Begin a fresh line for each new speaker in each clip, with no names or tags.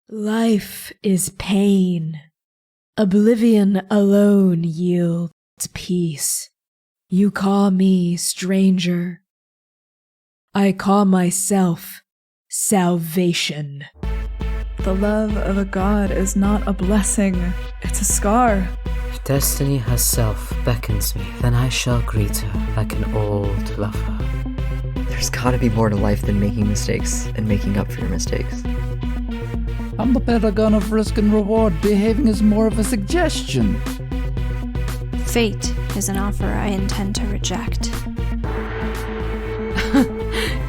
Life is pain. Oblivion alone yields peace. You call me stranger. I call myself salvation.
The love of a god is not a blessing, it's a scar.
If destiny herself beckons me, then I shall greet her like an old lover.
There's gotta be more to life than making mistakes and making up for your mistakes.
I'm the paragon of risk and reward, behaving as more of a suggestion.
Fate is an offer I intend to reject.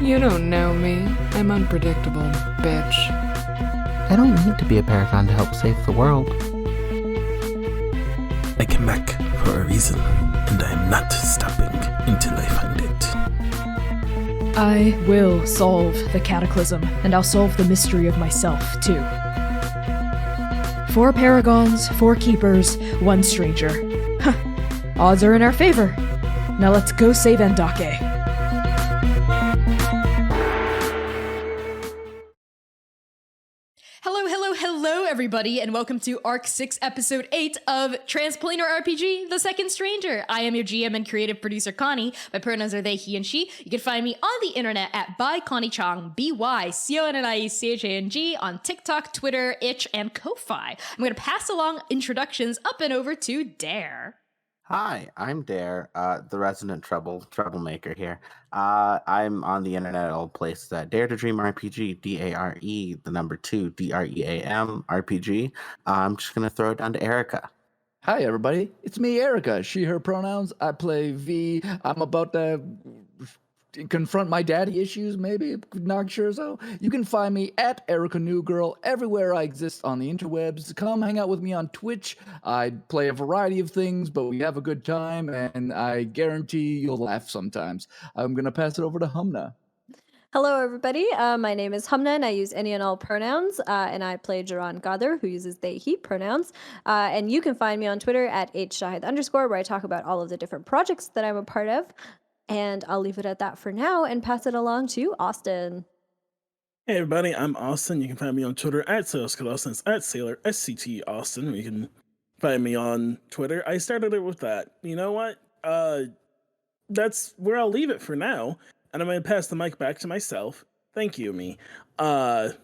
You don't know me. I'm unpredictable, bitch.
I don't need to be a paragon to help save the world.
I came back for a reason, and I am not stopping until I find it.
I will solve the cataclysm, and I'll solve the mystery of myself, too. 4 paragons, 4 keepers, 1 stranger. Huh. Odds are in our favor. Now let's go save Endake. Hello, everybody, and welcome to Arc 6, Episode 8 of Transplanar RPG, The Second Stranger. I am your GM and creative producer, Connie. My pronouns are they, he, and she. You can find me on the internet at byconniechang, BYCONNIECHANG, on TikTok, Twitter, Itch, and Ko-Fi. I'm going to pass along introductions up and over to Dare.
Hi, I'm Dare, the resident troublemaker here. I'm on the internet at all places at Dare to Dream RPG, DARE, the number 2, DREAM RPG. I'm just going to throw it down to Erica.
Hi, everybody. It's me, Erica. She, her pronouns. I play V. I'm about to confront my daddy issues, maybe. Not sure. So you can find me at Erica Newgirl everywhere I exist on the interwebs. Come hang out with me on Twitch. I play a variety of things, but we have a good time, and I guarantee you'll laugh sometimes. I'm going to pass it over to Humna.
Hello, everybody. My name is Humna, and I use any and all pronouns, and I play Geron Gather, who uses they, he pronouns. And you can find me on Twitter at @shahid_, where I talk about all of the different projects that I'm a part of. And I'll leave it at that for now and pass it along to Austin.
Hey everybody, I'm Austin. You can find me on Twitter at Austin. It's at Sailor SCT Austin. You can find me on Twitter. I started it with that. You know what? That's where I'll leave it for now. And I'm going to pass the mic back to myself. Thank you, me. Transplanar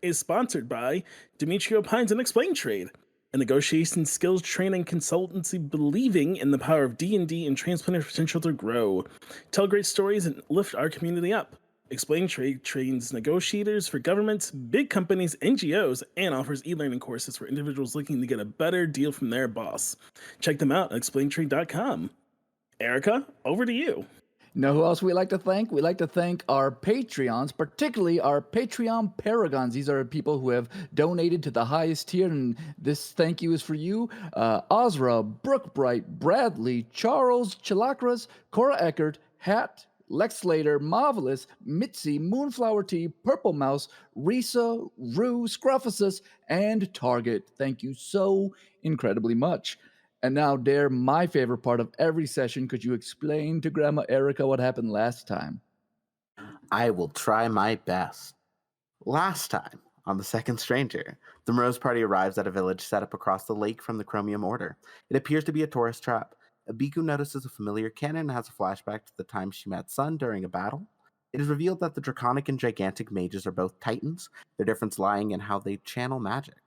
is sponsored by Demetrio Pines and Explain Trade, a negotiation skills training consultancy believing in the power of D&D and Transplanar's potential to grow. Tell great stories and lift our community up. Explain Trade trains negotiators for governments, big companies, NGOs, and offers e-learning courses for individuals looking to get a better deal from their boss. Check them out at explaintrade.com. Erica, over to you.
You know who else we like to thank? We like to thank our Patreons, particularly our Patreon Paragons. These are people who have donated to the highest tier, and this thank you is for you. Ozra, Brookbright, Bradley, Charles, Chilakras, Cora Eckert, Hat, Lex Slater, Marvelous, Mitzi, Moonflower Tea, Purple Mouse, Risa, Rue, Scruffusus, and Target. Thank you so incredibly much. And now, Dare, my favorite part of every session, could you explain to Grandma Erica what happened last time?
I will try my best. Last time, on The Second Stranger, the Moroz party arrives at a village set up across the lake from the Chromium Order. It appears to be a tourist trap. Abiku notices a familiar cannon and has a flashback to the time she met Sun during a battle. It is revealed that the draconic and gigantic mages are both titans, their difference lying in how they channel magic.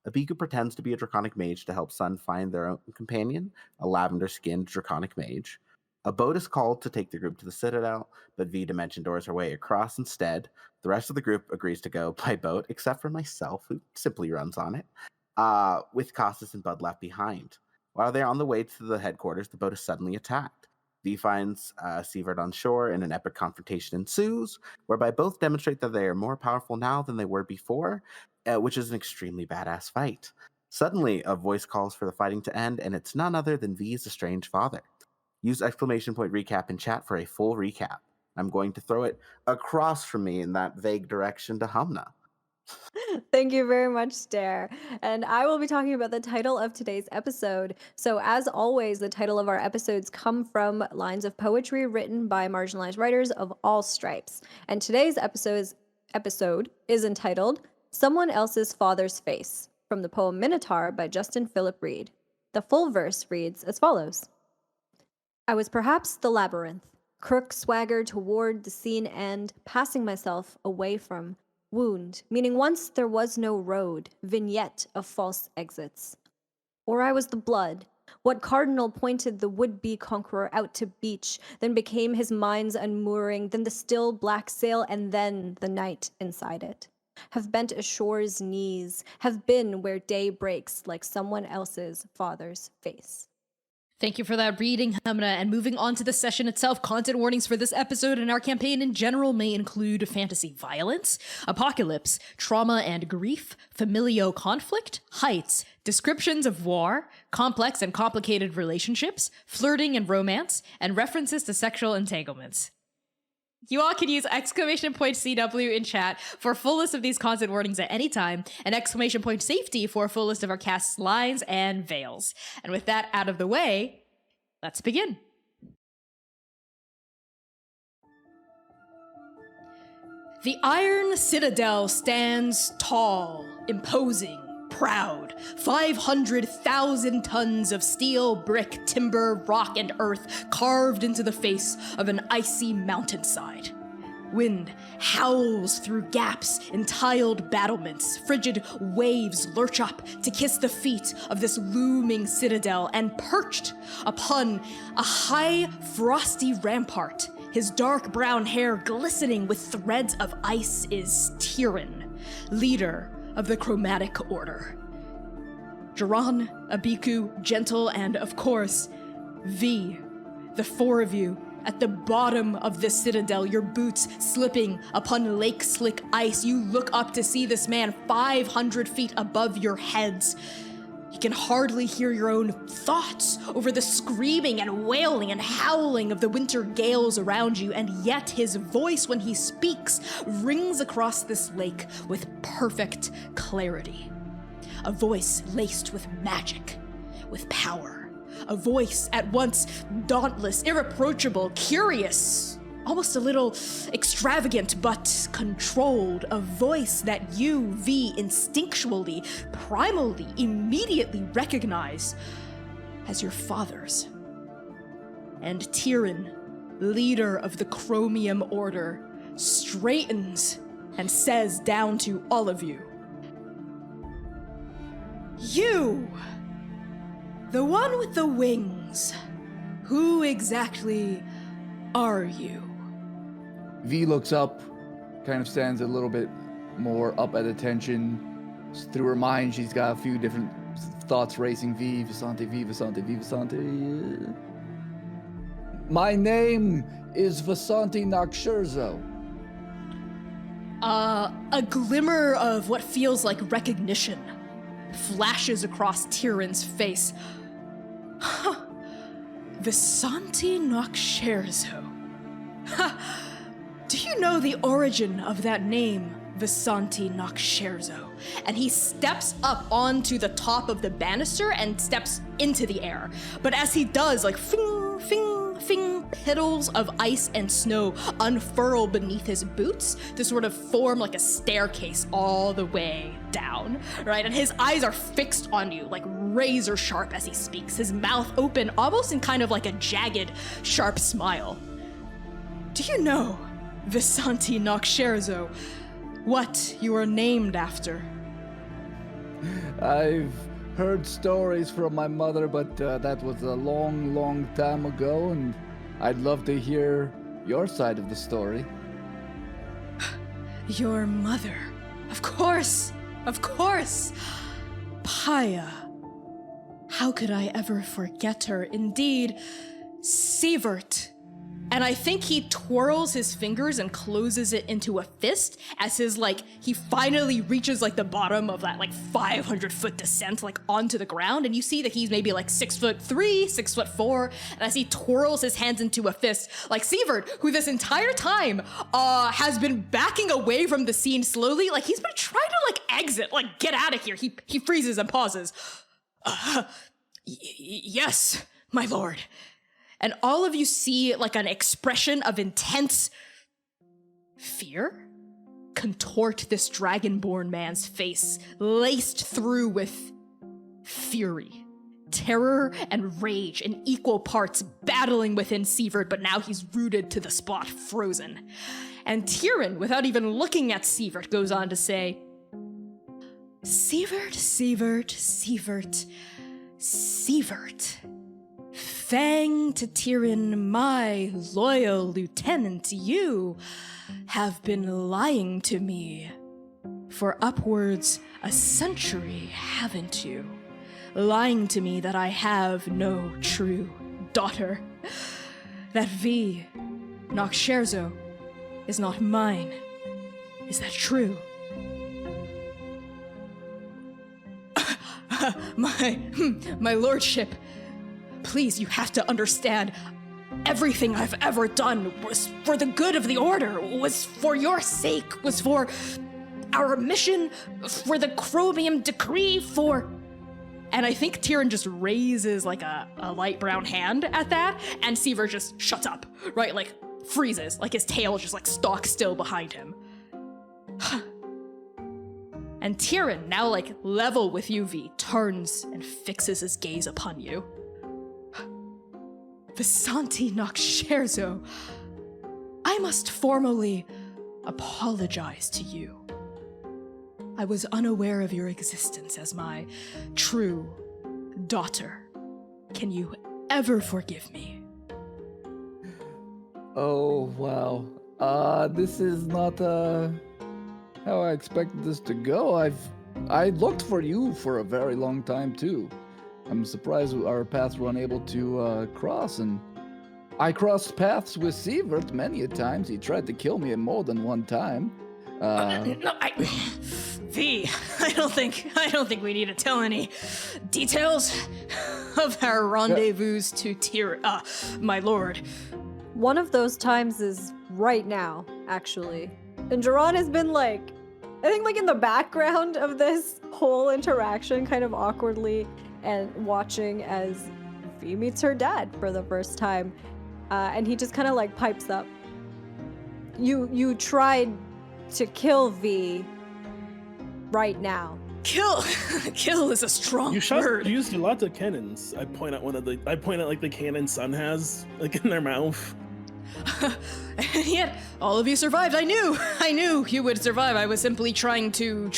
Abiku pretends to be a draconic mage to help Sun find their own companion, a lavender-skinned draconic mage. A boat is called to take the group to the citadel, but V dimension doors her way across instead. The rest of the group agrees to go by boat, except for myself, who simply runs on it, with Costas and Bud left behind. While they're on the way to the headquarters, the boat is suddenly attacked. V finds Sievert on shore, and an epic confrontation ensues, whereby both demonstrate that they are more powerful now than they were before, which is an extremely badass fight. Suddenly, a voice calls for the fighting to end, and it's none other than V's estranged father. Use exclamation point recap in chat for a full recap. I'm going to throw it across from me in that vague direction to Humna.
Thank you very much, Dare. And I will be talking about the title of today's episode. So as always, the title of our episodes come from lines of poetry written by marginalized writers of all stripes. And today's episode is entitled Someone Else's Father's Face, from the poem Minotaur by Justin Philip Reed. The full verse reads as follows. I was perhaps the labyrinth, crook swagger toward the scene end, passing myself away from wound, meaning once there was no road, vignette of false exits. Or I was the blood, what cardinal pointed the would-be conqueror out to beach, then became his mind's unmooring, then the still black sail, and then the night inside it. Have bent ashore's knees, have been where day breaks like someone else's father's face.
Thank you for that reading, Hamna. And moving on to the session itself, content warnings for this episode and our campaign in general may include fantasy violence, apocalypse, trauma and grief, familial conflict, heights, descriptions of war, complex and complicated relationships, flirting and romance, and references to sexual entanglements. You all can use !CW in chat for a full list of these content warnings at any time, and !safety for a full list of our cast's lines and veils. And with that out of the way, let's begin. The Iron Citadel stands tall, imposing, proud. 500,000 tons of steel, brick, timber, rock, and earth carved into the face of an icy mountainside. Wind howls through gaps in tiled battlements. Frigid waves lurch up to kiss the feet of this looming citadel, and perched upon a high, frosty rampart, his dark brown hair glistening with threads of ice, is Tyrin, leader of the Chromatic Order. Geron, Abiku, Gentle, and of course, V. The four of you at the bottom of the citadel, your boots slipping upon lake-slick ice. You look up to see this man 500 feet above your heads. You can hardly hear your own thoughts over the screaming and wailing and howling of the winter gales around you, and yet his voice, when he speaks, rings across this lake with perfect clarity. A voice laced with magic, with power. A voice at once dauntless, irreproachable, curious, almost a little extravagant but controlled. A voice that you, V, instinctually, primally, immediately recognize as your father's. And Tyrin, leader of the Chromium Order, straightens and says down to all of you, "You! The one with the wings. Who exactly are you?"
V looks up, kind of stands a little bit more up at attention. Through her mind, she's got a few different thoughts racing. V, Vasante, V, Vasante, V, Vasante. My name is Vasante Nakshurzo.
A glimmer of what feels like recognition flashes across Tyrin's face. Huh. Vasante Nakshurzo. Do you know the origin of that name, Vasante Nakshurzo? And he steps up onto the top of the banister and steps into the air. But as he does, like fing, fing, fing, petals of ice and snow unfurl beneath his boots to sort of form like a staircase all the way down, right? And his eyes are fixed on you, like razor sharp as he speaks, his mouth open, almost in kind of like a jagged, sharp smile. Do you know, Vasante Nakshurzo, what you are named after?
I've heard stories from my mother, but that was a long, long time ago, and I'd love to hear your side of the story.
Your mother. Of course. Of course. Paya. How could I ever forget her? Indeed, Sievert. And I think he twirls his fingers and closes it into a fist as his, he finally reaches, the bottom of that, 500-foot descent, onto the ground. And you see that he's maybe, 6'3", 6'4". And as he twirls his hands into a fist, Sievert, who this entire time, has been backing away from the scene slowly, he's been trying to, exit, get out of here. He freezes and pauses. Yes, my lord. And all of you see an expression of intense fear contort this dragonborn man's face, laced through with fury, terror, and rage in equal parts battling within Sievert, but now he's rooted to the spot, frozen. And Tyrin, without even looking at Sievert, goes on to say, Sievert, Sievert, Sievert, Sievert. Fang to Tyrin, my loyal lieutenant, you have been lying to me for upwards a century, haven't you? Lying to me that I have no true daughter. That V, Noxsherzo, is not mine. Is that true? My lordship, please, you have to understand, everything I've ever done was for the good of the Order, was for your sake, was for our mission, for the Chromium Decree, for... And I think Tyrin just raises like a light brown hand at that, and Sievert just shuts up, right? Like, freezes, like his tail just like stock still behind him. And Tyrin, now like level with you, V, turns and fixes his gaze upon you. Visanti Noxsherzo, I must formally apologize to you. I was unaware of your existence as my true daughter. Can you ever forgive me?
Oh, wow. This is not, how I expected this to go. I looked for you for a very long time, too. I'm surprised our paths were unable to, cross, and I crossed paths with Sievert many a times. He tried to kill me more than one time.
V, I don't think we need to tell any details of our rendezvous to my lord.
One of those times is right now, actually. And Geron has been like, I think like in the background of this whole interaction, kind of awkwardly, and watching as V meets her dad for the first time. And he just kind of like pipes up. You tried to kill V right now.
Kill is a strong word.
You used lots of cannons. I point at like the cannon Sun has like in their mouth.
And yet, all of you survived. I knew you would survive. I was simply trying to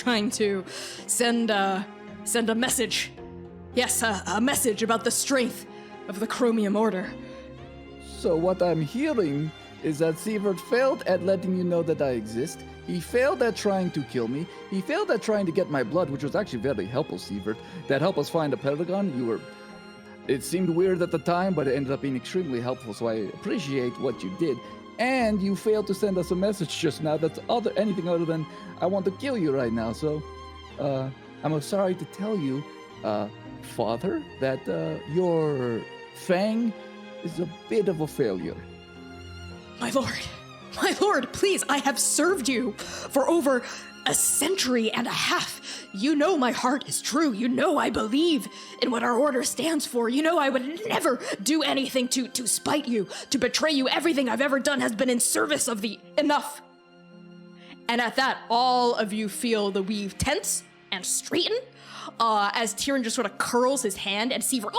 send a message. Yes, a message about the strength of the Chromium Order.
So what I'm hearing is that Sievert failed at letting you know that I exist. He failed at trying to kill me. He failed at trying to get my blood, which was actually very helpful, Sievert. That helped us find a Paragon. It seemed weird at the time, but it ended up being extremely helpful, so I appreciate what you did. And you failed to send us a message just now that's anything other than, I want to kill you right now. So, I'm sorry to tell you, Father, that your Fang is a bit of a failure.
My lord, please, I have served you for over a century and a half. You know my heart is true. You know I believe in what our order stands for. You know I would never do anything to spite you, to betray you. Everything I've ever done has been in service of the enough. And at that, all of you feel the weave tense and straighten as Tyrin just sort of curls his hand and Sievert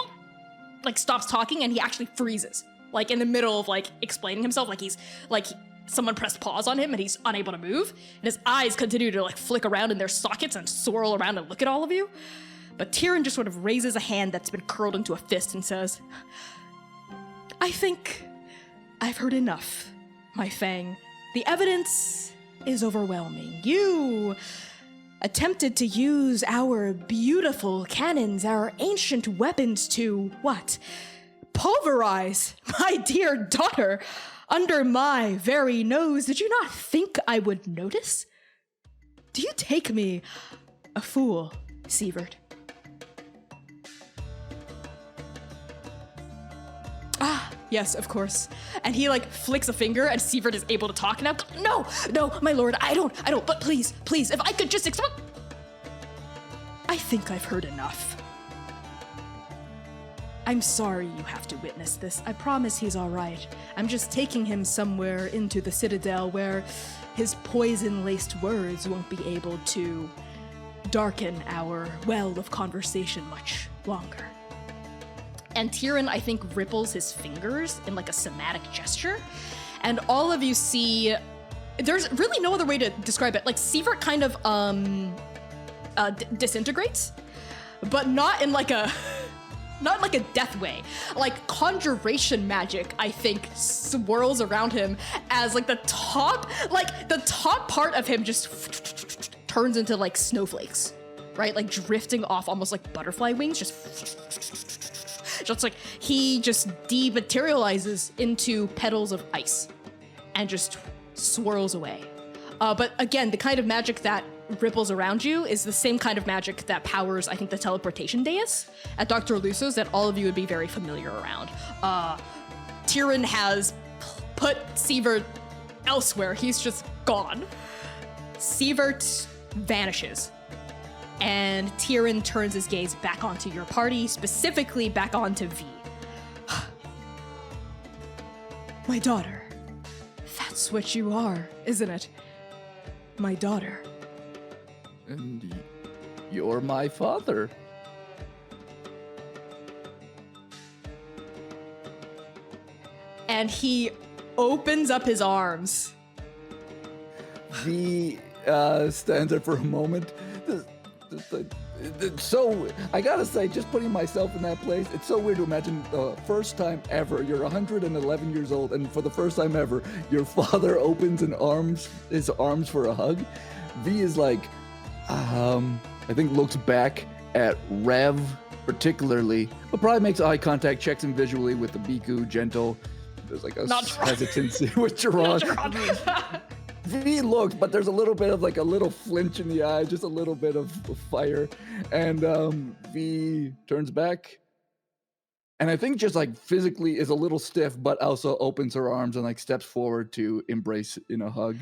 stops talking and he actually freezes, like in the middle of like explaining himself, like he's like someone pressed pause on him and he's unable to move, and his eyes continue to like flick around in their sockets and swirl around and look at all of you. But Tyrin just sort of raises a hand that's been curled into a fist and says, I think I've heard enough, my Fang. The evidence is overwhelming. You attempted to use our beautiful cannons, our ancient weapons to, what? Pulverize my dear daughter under my very nose. Did you not think I would notice? Do you take me a fool, Sievert? Ah, yes, of course. And he like flicks a finger and Sievert is able to talk now. No, my lord, I don't, but please, if I could just I think I've heard enough. I'm sorry you have to witness this. I promise he's all right. I'm just taking him somewhere into the citadel where his poison-laced words won't be able to darken our well of conversation much longer. And Tyrin, I think, ripples his fingers in like a somatic gesture, and all of you see, there's really no other way to describe it. Like, Sievert kind of disintegrates, but not in like a death way. Like, conjuration magic, I think, swirls around him as like the top part of him just turns into like snowflakes, right? Like drifting off almost like butterfly wings, just like he just dematerializes into petals of ice and just swirls away. But again, the kind of magic that ripples around you is the same kind of magic that powers, I think, the teleportation dais at Dr. Luso's that all of you would be very familiar around. Tyrin has put Sievert elsewhere. He's just gone. Sievert vanishes, and Tyrin turns his gaze back onto your party, specifically back onto V. My daughter. That's what you are, isn't it? My daughter.
And you're my father.
And he opens up his arms.
V stands there for a moment. So, I gotta say, just putting myself in that place, it's so weird to imagine the first time ever, you're 111 years old, and for the first time ever, your father opens his arms for a hug. V is like, I think looks back at Rev particularly, but probably makes eye contact, checks him visually with the Abiku, gentle. There's like a hesitancy with Geron. V looks, but there's a little bit of like a little flinch in the eye, just a little bit of fire. And V turns back. And I think just like physically is a little stiff, but also opens her arms and like steps forward to embrace in a hug.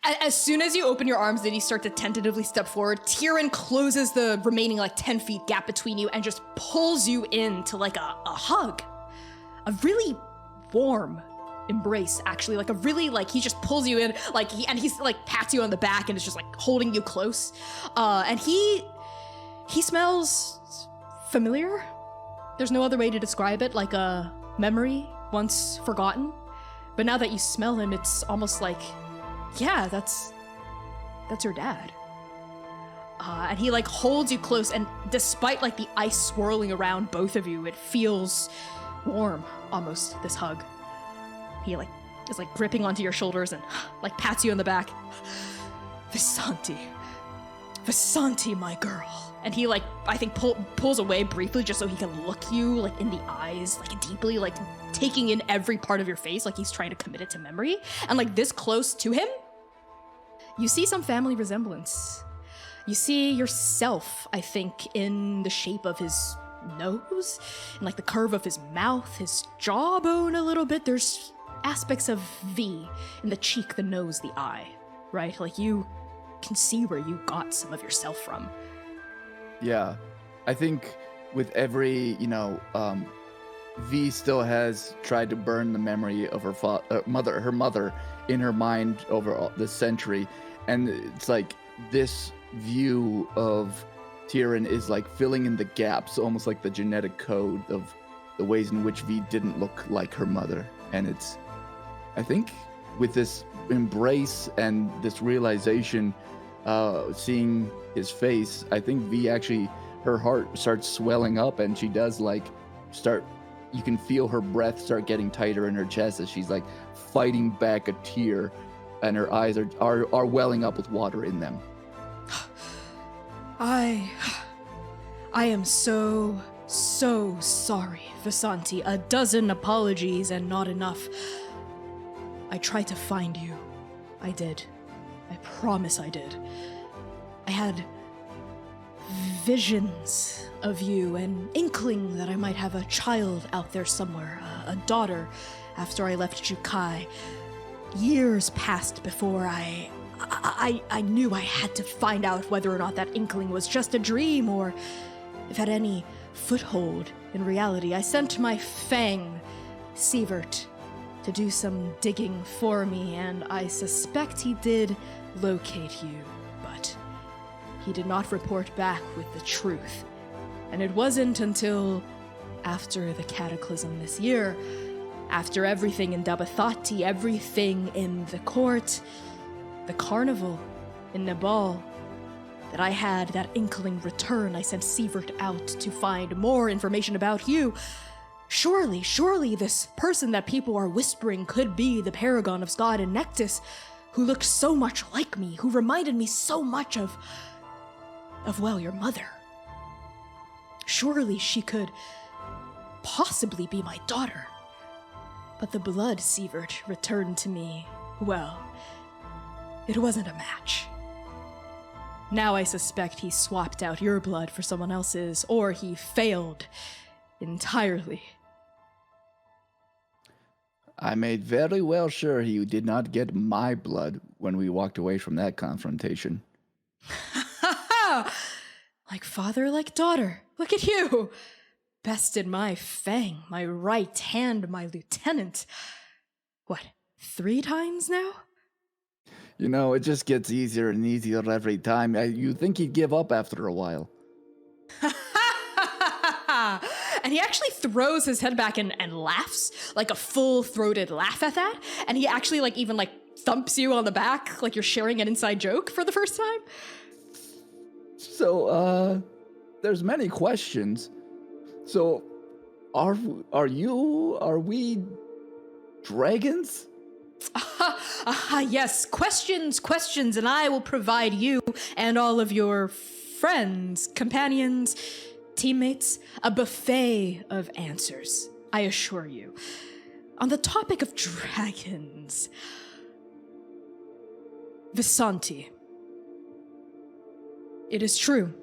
As soon as you open your arms and you start to tentatively step forward, Tyrin closes the remaining like 10 feet gap between you and just pulls you into like a hug. A really warm embrace, actually. Like a really, like, he just pulls you in, like, he's like pats you on the back and is just like holding you close. And he smells familiar. There's no other way to describe it, like a memory once forgotten. But now that you smell him, it's almost like, yeah, that's your dad. And he like holds you close, and despite like the ice swirling around both of you, it feels warm, almost, this hug. He like is like gripping onto your shoulders and like pats you on the back. Vasanti, my girl. And he like, I think pulls away briefly just so he can look you like in the eyes, like deeply, like taking in every part of your face, like he's trying to commit it to memory. And like this close to him, you see some family resemblance. You see yourself, I think, in the shape of his nose, and like the curve of his mouth, his jawbone a little bit. There's aspects of V in the cheek, the nose, the eye, right? Like you can see where you got some of yourself from.
Yeah, I think with every, V still has tried to burn the memory of her mother in her mind over the century, and it's like this view of Tyrin is like filling in the gaps, almost like the genetic code of the ways in which V didn't look like her mother. And it's, I think, with this embrace and this realization, seeing his face, I think V actually, her heart starts swelling up, and she does like you can feel her breath start getting tighter in her chest as she's like fighting back a tear, and her eyes are welling up with water in them.
I am so sorry, Vasanti. A dozen apologies and not enough. I tried to find you. I did. I promise I did. I had visions of you, an inkling that I might have a child out there somewhere, a daughter, after I left Jukai. Years passed before I knew I had to find out whether or not that inkling was just a dream or if it had any foothold in reality. I sent my fang, Sievert, to do some digging for me, and I suspect he did locate you, but he did not report back with the truth. And it wasn't until after the cataclysm this year, after everything in Dabathati, everything in the court, the carnival in Nabal, that I had that inkling return. I sent Sievert out to find more information about you. Surely this person that people are whispering could be the paragon of Scott and Nectus, who looked so much like me, who reminded me so much of well, your mother. Surely she could possibly be my daughter. But the blood Sievert returned to me, well, it wasn't a match. Now I suspect he swapped out your blood for someone else's, or he failed entirely.
I made very well sure he did not get my blood when we walked away from that confrontation.
Like father, like daughter. Look at you. Bested my fang, my right hand, my lieutenant. What, 3 times now?
You know, it just gets easier and easier every time. You'd think he'd give up after a while.
And he actually throws his head back and laughs, like a full-throated laugh at that. And he actually even thumps you on the back like you're sharing an inside joke for the first time.
So, there's many questions. So, are we dragons?
Yes, questions, and I will provide you and all of your friends, companions, teammates, a buffet of answers, I assure you. On the topic of dragons, Visanti. It is true.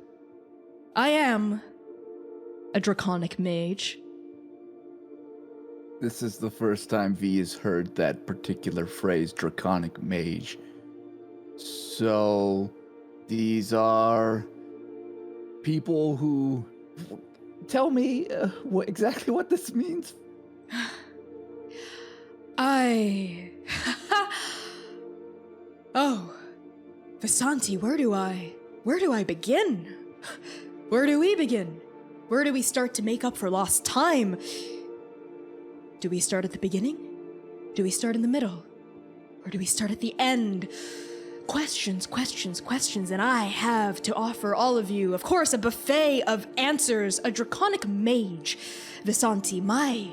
I am a draconic mage.
This is the first time V has heard that particular phrase, draconic mage. So, these are people who... Tell me exactly what this means.
Oh, Visanti, where do I begin? Where do we begin? Where do we start to make up for lost time? Do we start at the beginning? Do we start in the middle? Or do we start at the end? Questions, and I have to offer all of you, of course, a buffet of answers, a draconic mage. Visanti, my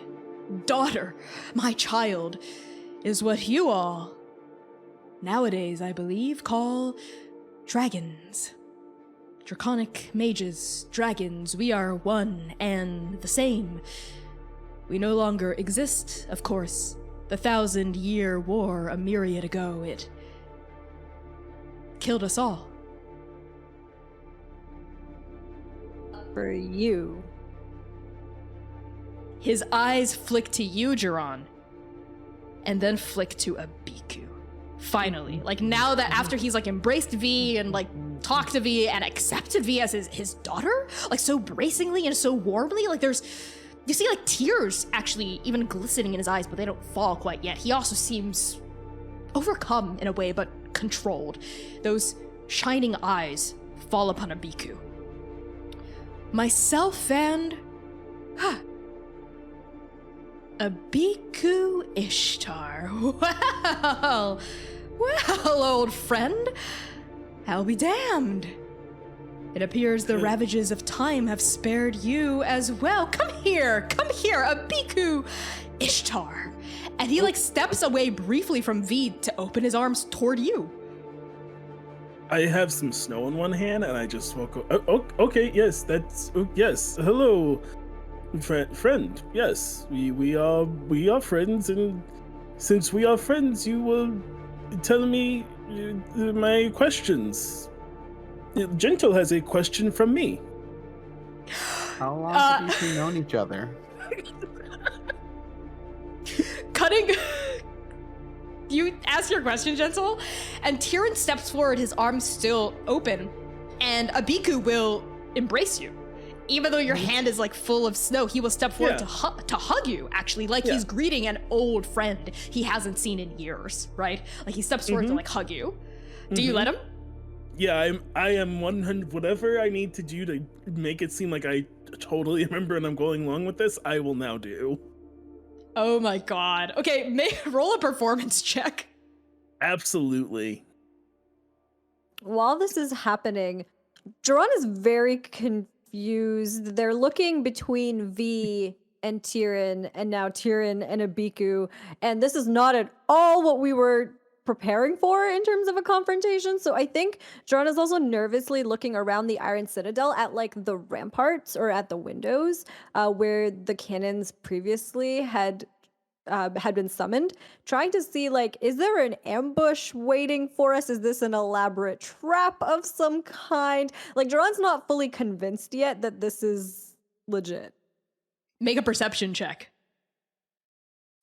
daughter, my child, is what you all, nowadays, I believe, call dragons. Draconic mages, dragons, we are one and the same. We no longer exist, of course. The 1,000-year war a myriad ago, it killed us all.
For you.
His eyes flick to you, Geron, and then flick to Abiku. Finally, now that after he's embraced V and talked to V and accepted V as his daughter, so bracingly and so warmly, you see tears actually even glistening in his eyes, but they don't fall quite yet. He also seems overcome in a way, but controlled. Those shining eyes fall upon Abiku. Myself and... Abiku Ishtar. Well, old friend. I'll be damned. It appears the ravages of time have spared you as well. Come here, Abiku Ishtar. And he
steps away briefly from V to open his arms toward you. I have some snow in one hand, and I just walk. Okay, yes, yes. Hello, friend. Yes, we are friends, and since we are friends, you will tell me my questions. Gentle has a question from me.
How long have you two known each other?
Cutting. You ask your question, Gentle, and Tyrin steps forward, his arms still open, and Abiku will embrace you. even though your hand is like full of snow, he will step forward to hug you, actually, like he's greeting an old friend he hasn't seen in years, right? Like he steps forward to like hug you. Do you let him?
Yeah, I am 100. Whatever I need to do to make it seem like I totally remember and I'm going along with this, I will now do.
Oh my god. Okay, roll a performance check.
Absolutely.
While this is happening, Geron is very confused. They're looking between V and Tyrin, and now Tyrin and Abiku, and this is not at all what we were preparing for in terms of a confrontation. So I think Geron is also nervously looking around the Iron Citadel at like the ramparts or at the windows where the cannons previously had been summoned, trying to see like, is there an ambush waiting for us? Is this an elaborate trap of some kind? Like Geron's not fully convinced yet that this is legit.
Make a perception check.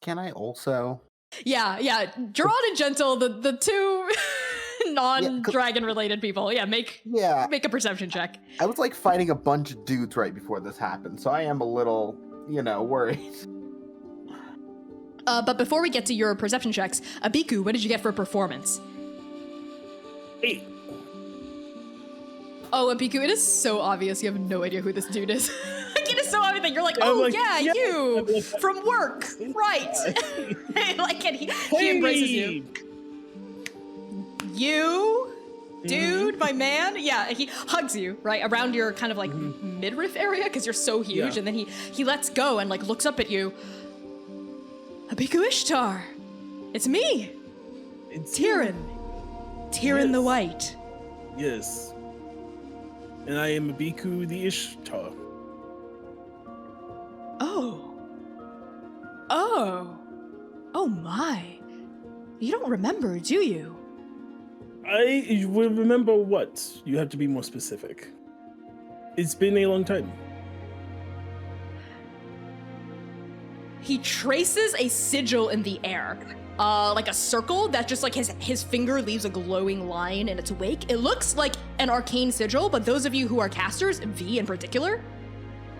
Can I also?
Yeah. Geron and Gentle, the two non-dragon related people. Yeah, make a perception check.
I was like fighting a bunch of dudes right before this happened, so I am a little, worried.
But before we get to your perception checks, Abiku, what did you get for performance?
8.
Oh, Abiku, it is so obvious you have no idea who this dude is. Like, it is so obvious that you're like, you from work, right? Like, and he embraces you. You, dude, my man. Yeah, he hugs you right around your kind of like midriff area because you're so huge, and then he lets go and like looks up at you. Abiku Ishtar, it's me.
It's
Tyrin. Tyrin the White.
Yes. And I am Abiku the Ishtar.
Oh my. You don't remember, do you?
I will remember what? You have to be more specific. It's been a long time.
He traces a sigil in the air. Like a circle that just like his finger leaves a glowing line in its wake. It looks like an arcane sigil, but those of you who are casters, V in particular,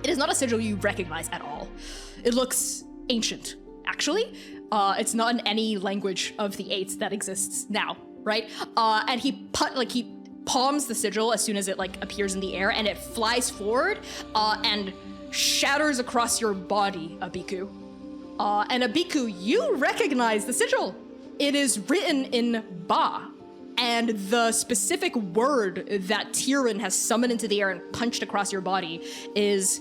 it is not a sigil you recognize at all. It looks ancient, actually. It's not in any language of the Eights that exists now, right? And he palms the sigil as soon as it like appears in the air, and it flies forward and shatters across your body, Abiku. And Abiku, you recognize the sigil. It is written in Ba, and the specific word that Tyrin has summoned into the air and punched across your body is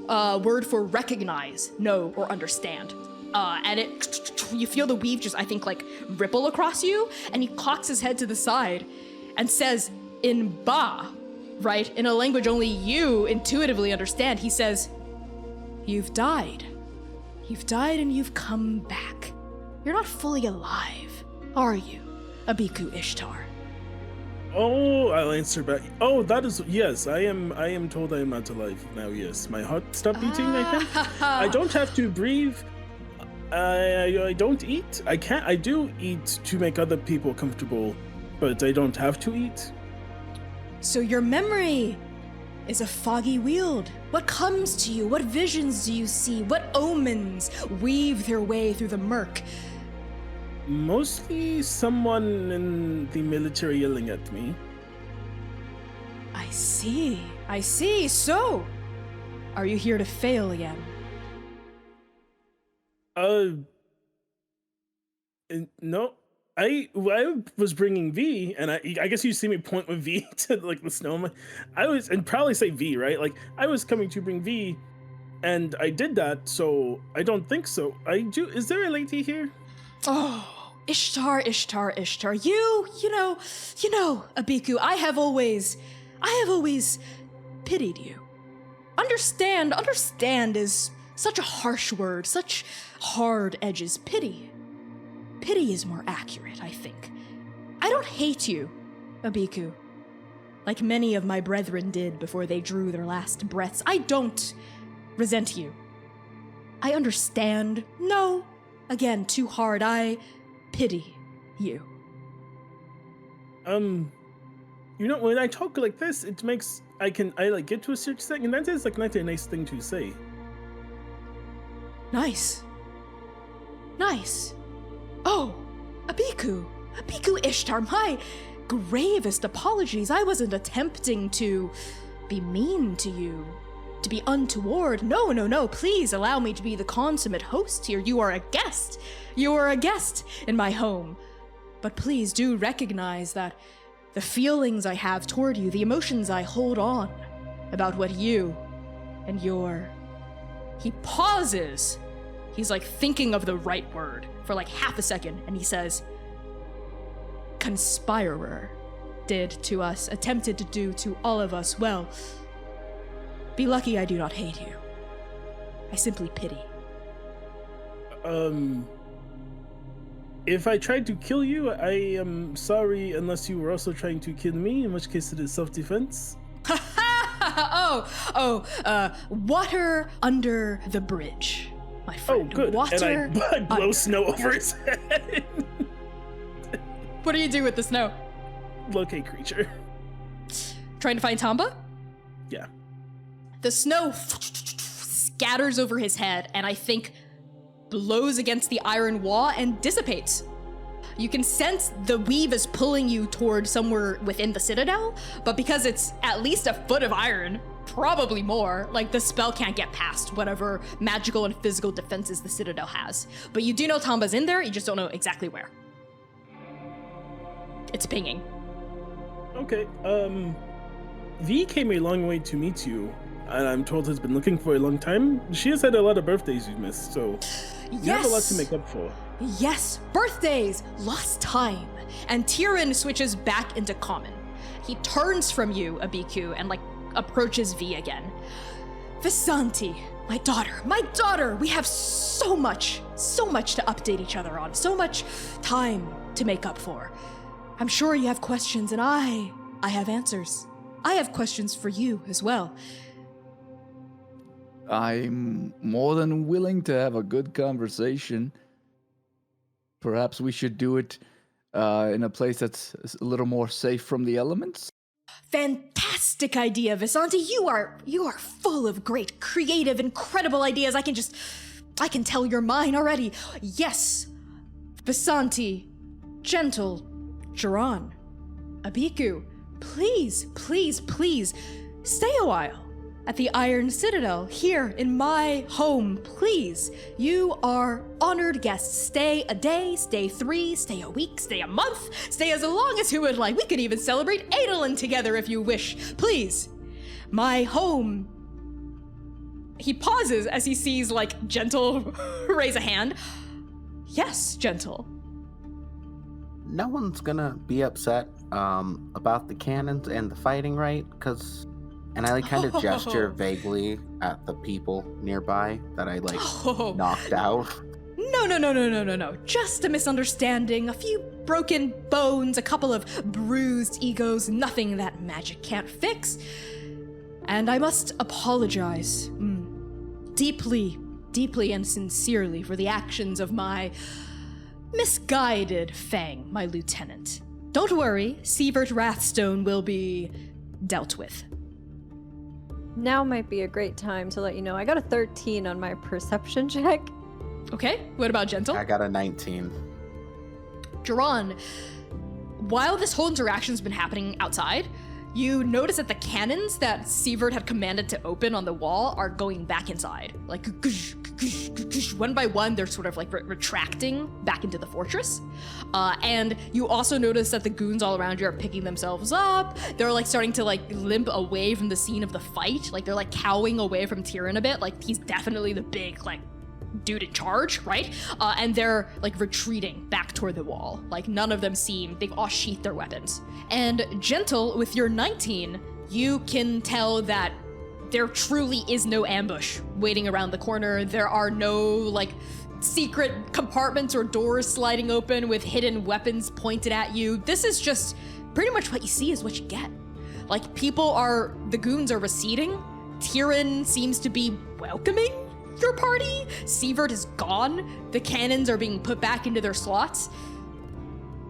a word for recognize, know, or understand. And you feel the weave just, I think, like ripple across you, and he cocks his head to the side and says in Ba, right, in a language only you intuitively understand, he says, "You've died. You've died and you've come back. You're not fully alive, are you, Abiku Ishtar?"
Oh, I'll answer back. Oh, that is, yes, I am told I am not alive now, yes. My heart stopped beating, I think. I don't have to breathe. I don't eat. I do eat to make other people comfortable, but I don't have to eat.
So your memory is a foggy weald. What comes to you? What visions do you see? What omens weave their way through the murk?
Mostly someone in the military yelling at me.
I see. So, are you here to fail again?
No. I was bringing V, and I guess you see me point with V to like the snowman. And probably say V, right? Like I was coming to bring V, and I did that. So I don't think so. Is there a lady here?
Oh, Ishtar. You know, Abiku, I have always pitied you. Understand is such a harsh word, such hard edges. Pity is more accurate, I think. I don't hate you, Abiku, like many of my brethren did before they drew their last breaths. I don't resent you. I understand. No, again, too hard. I pity you.
You know, when I talk like this, it makes I like get to a certain thing, and that is like not a nice thing to say.
Nice. Nice. Oh, Abiku Ishtar, my gravest apologies. I wasn't attempting to be mean to you, to be untoward. No, please allow me to be the consummate host here. You are a guest. You are a guest in my home. But please do recognize that the feelings I have toward you, the emotions I hold on about what you and your... He pauses. He's like thinking of the right word for like half a second, and he says, conspirer did to us, attempted to do to all of us. Well, be lucky I do not hate you. I simply pity.
If I tried to kill you, I am sorry unless you were also trying to kill me, in which case it is self-defense.
Water under the bridge, my friend.
Oh, good.
Water
and I blow snow over his head.
What do you do with the snow?
Locate creature.
Trying to find Tamba?
Yeah.
The snow scatters over his head, and I think blows against the iron wall and dissipates. You can sense the weave is pulling you toward somewhere within the citadel, but because it's at least a foot of iron, probably more, like the spell can't get past whatever magical and physical defenses the citadel has. But you do know Tamba's in there, you just don't know exactly where. It's pinging.
Okay, V came a long way to meet you, and I'm told has been looking for a long time. She has had a lot of birthdays you've missed, so you have a lot to make up for.
Yes, birthdays, lost time. And Tyrin switches back into common. He turns from you, Abiku, and like approaches V again. Visanti, my daughter, we have so much to update each other on, so much time to make up for. I'm sure you have questions, and I have answers. I have questions for you as well.
I'm more than willing to have a good conversation. Perhaps we should do it in a place that's a little more safe from the elements.
Fantastic idea, Visanti. You are full of great, creative, incredible ideas. I can tell you're mine already. Yes, Visanti, gentle Geron, Abiku, please, stay a while at the Iron Citadel here in my home, please. You are honored guests. Stay a day, stay 3, stay a week, stay a month, stay as long as you would like. We could even celebrate Adolin together if you wish. Please, my home. He pauses as he sees like Gentle raise a hand. Yes, Gentle.
No one's gonna be upset about the cannons and the fighting, right? And I like kind of gesture vaguely at the people nearby that I like knocked out.
No. Just a misunderstanding, a few broken bones, a couple of bruised egos, nothing that magic can't fix. And I must apologize deeply and sincerely for the actions of my misguided Fang, my lieutenant. Don't worry, Sievert Wrathstone will be dealt with.
Now might be a great time to let you know I got a 13 on my perception check.
Okay, what about Gentle?
I got a 19.
Geron, while this whole interaction's been happening outside, you notice that the cannons that Sievert had commanded to open on the wall are going back inside. Like, one by one, they're sort of like retracting back into the fortress. And you also notice that the goons all around you are picking themselves up. They're like starting to like limp away from the scene of the fight. Like they're like cowering away from Tyrin a bit. Like he's definitely the big like dude in charge, right? And they're like retreating back toward the wall. Like none of them they've all sheathed their weapons. And Gentle, with your 19, you can tell that there truly is no ambush waiting around the corner. There are no like secret compartments or doors sliding open with hidden weapons pointed at you. This is just pretty much what you see is what you get. Like the goons are receding. Tyrin seems to be welcoming your party. Sievert is gone. The cannons are being put back into their slots.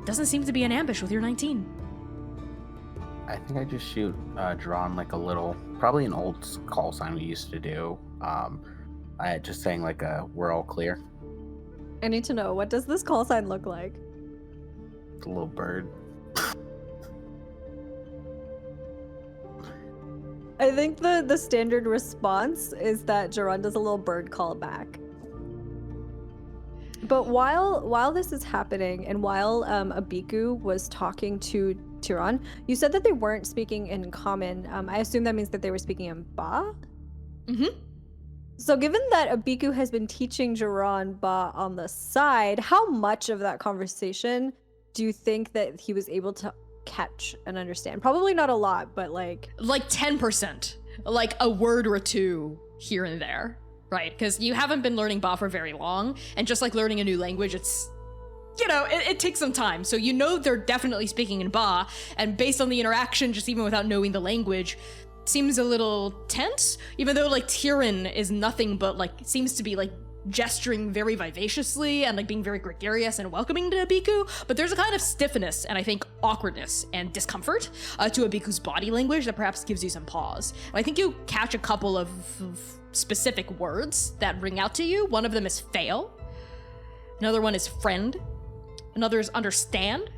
Doesn't seem to be an ambush with your 19.
I think I just shoot Geron like a little, probably an old call sign we used to do. I just saying like we're all clear.
I need to know, what does this call sign look like?
It's a little bird.
I think the standard response is that Geron does a little bird call back. But while this is happening, and while Abiku was talking to Tyrin, you said that they weren't speaking in common. I assume that means that they were speaking in Ba?
Mm-hmm.
So given that Abiku has been teaching Geron Ba on the side, how much of that conversation do you think that he was able to catch and understand? Probably not a lot, but like
10%, like a word or two here and there, right? Because you haven't been learning Ba for very long, and just like learning a new language, it's, you know, it takes some time. So you know they're definitely speaking in Ba, and based on the interaction, just even without knowing the language, seems a little tense, even though like Tyrin is nothing but like seems to be like gesturing very vivaciously and like being very gregarious and welcoming to Abiku, but there's a kind of stiffness and I think awkwardness and discomfort to Abiku's body language that perhaps gives you some pause. And I think you catch a couple of specific words that ring out to you. One of them is fail, another one is friend, another is understand,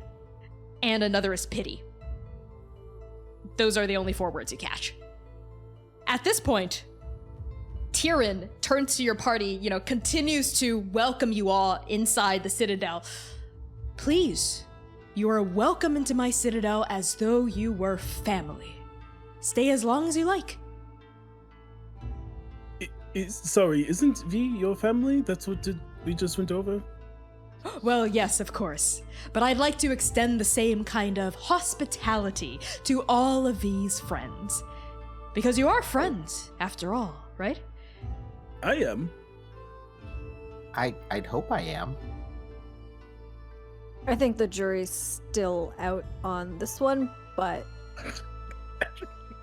and another is pity. Those are the only 4 words you catch. At this point, Tyrin turns to your party, you know, continues to welcome you all inside the citadel. Please, you are welcome into my citadel as though you were family. Stay as long as you like.
Sorry, isn't V your family? That's what we just went over?
Well, yes, of course. But I'd like to extend the same kind of hospitality to all of V's friends. Because you are friends, after all, right?
I am.
I'd hope I am.
I think the jury's still out on this one, but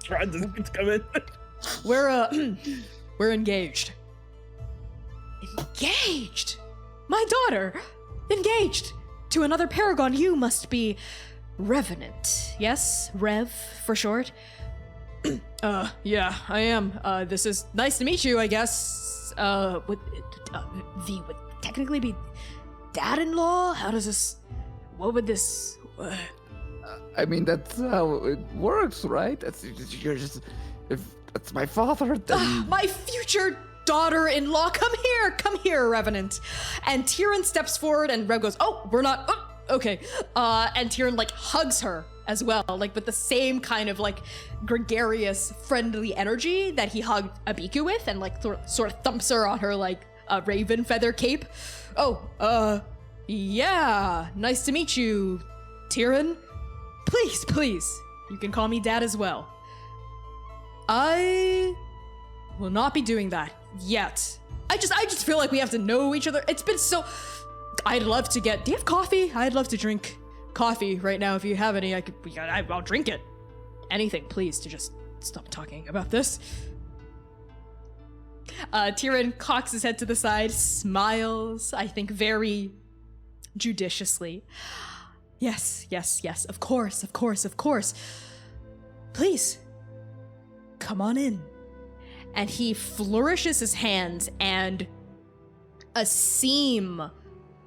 Ron doesn't get to come in.
We're engaged. Engaged? My daughter! Engaged to another paragon. You must be Revenant, yes? Rev, for short. Yeah, I am. This is nice to meet you, I guess. V would technically be dad-in-law? How does this... What would this...
I mean, that's how it works, right? You're just... If that's my father, then...
My future daughter-in-law, come here, Revenant. And Tyrin steps forward and Rev goes, oh, we're not, oh, okay. And Tyrin like hugs her as well, like with the same kind of like gregarious, friendly energy that he hugged Abiku with, and like sort of thumps her on her like raven feather cape. Oh, yeah, nice to meet you, Tyrin. Please, you can call me Dad as well. I will not be doing that yet. I just feel like we have to know each other. It's been so... I'd love to get... Do you have coffee? I'd love to drink coffee right now. If you have any, I'll drink it. Anything, please, to just stop talking about this. Tyrin cocks his head to the side, smiles, I think very judiciously. Yes, of course. Please, come on in. And he flourishes his hands, and a seam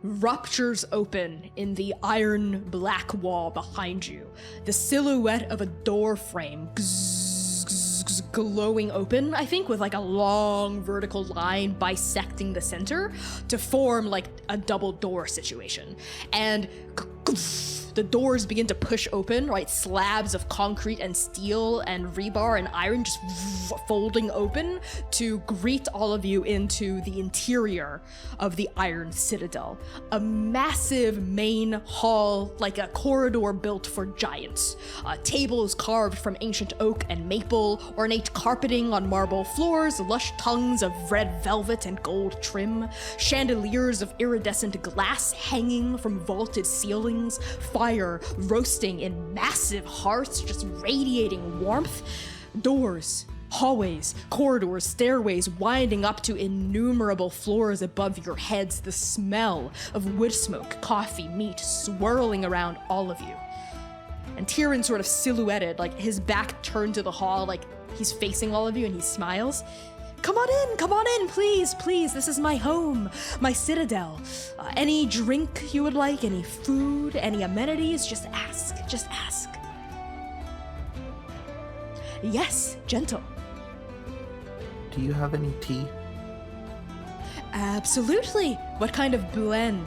ruptures open in the iron black wall behind you. The silhouette of a door frame glowing open, I think, with like a long vertical line bisecting the center to form like a double door situation. And the doors begin to push open, right? Slabs of concrete and steel and rebar and iron just folding open to greet all of you into the interior of the Iron Citadel. A massive main hall, like a corridor built for giants. Tables carved from ancient oak and maple, ornate carpeting on marble floors, lush tongues of red velvet and gold trim, chandeliers of iridescent glass hanging from vaulted ceilings, fire roasting in massive hearths, just radiating warmth, doors, hallways, corridors, stairways winding up to innumerable floors above your heads, the smell of wood smoke, coffee, meat swirling around all of you. And Tyrin sort of silhouetted, like his back turned to the hall, like he's facing all of you and he smiles. Come on in, please, this is my home, my citadel. Any drink you would like, any food, any amenities, just ask. Yes, gentle.
Do you have any tea?
Absolutely. What kind of blend?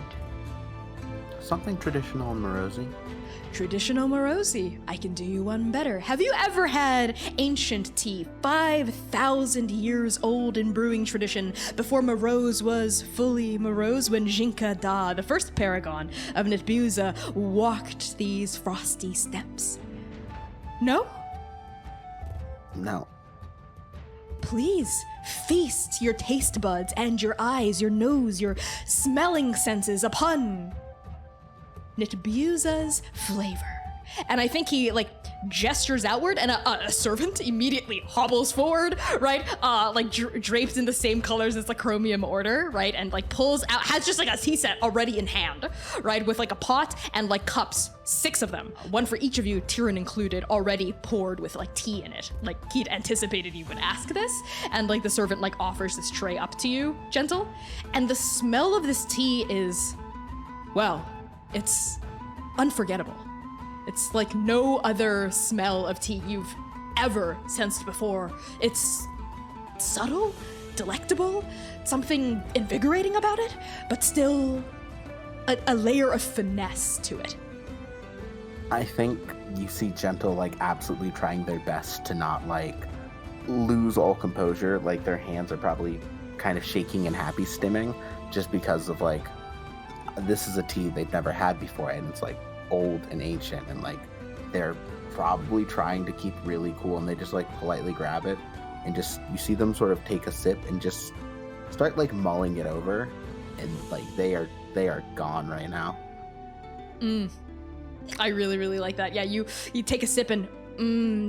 Something traditional and Morozy.
Traditional Morozy. I can do you one better. Have you ever had ancient tea, 5,000 years old in brewing tradition, before Moroz was fully Moroz, when Jinka Da, the first paragon of Nitbuza, walked these frosty steps? No?
No.
Please feast your taste buds and your eyes, your nose, your smelling senses upon Nitbuza's flavor. And I think he gestures outward, and a servant immediately hobbles forward, right? Draped in the same colors as the chromium order, right? And pulls out, has just a tea set already in hand, right? With a pot and cups, 6 of them, one for each of you, Tyrin included, already poured with tea in it. He'd anticipated you would ask this, and the servant offers this tray up to you, gentle. And the smell of this tea is, well, it's unforgettable. It's like no other smell of tea you've ever sensed before. It's subtle, delectable, something invigorating about it, but still a layer of finesse to it.
I think you see Gentle absolutely trying their best to not lose all composure. Their hands are probably kind of shaking and happy stimming just because of this is a tea they've never had before, and it's old and ancient, and they're probably trying to keep really cool, and they just politely grab it, and just you see them sort of take a sip and just start mulling it over, and they are gone right now.
I really, really like that. Yeah, you take a sip and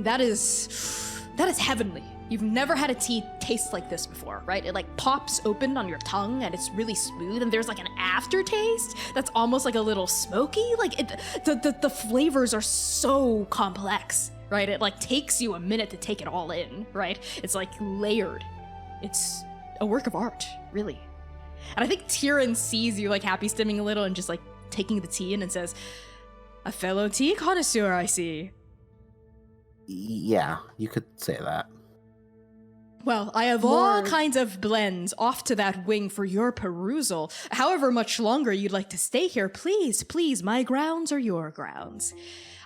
that is heavenly. You've never had a tea taste like this before, right? It pops open on your tongue and it's really smooth, and there's an aftertaste that's almost a little smoky. The flavors are so complex, right? It takes you a minute to take it all in, right? It's layered. It's a work of art, really. And I think Tyrin sees you happy stimming a little and just taking the tea in and says, "A fellow tea connoisseur, I see."
Yeah, you could say that.
Well, I have all kinds of blends off to that wing for your perusal. However much longer you'd like to stay here, please, my grounds are your grounds.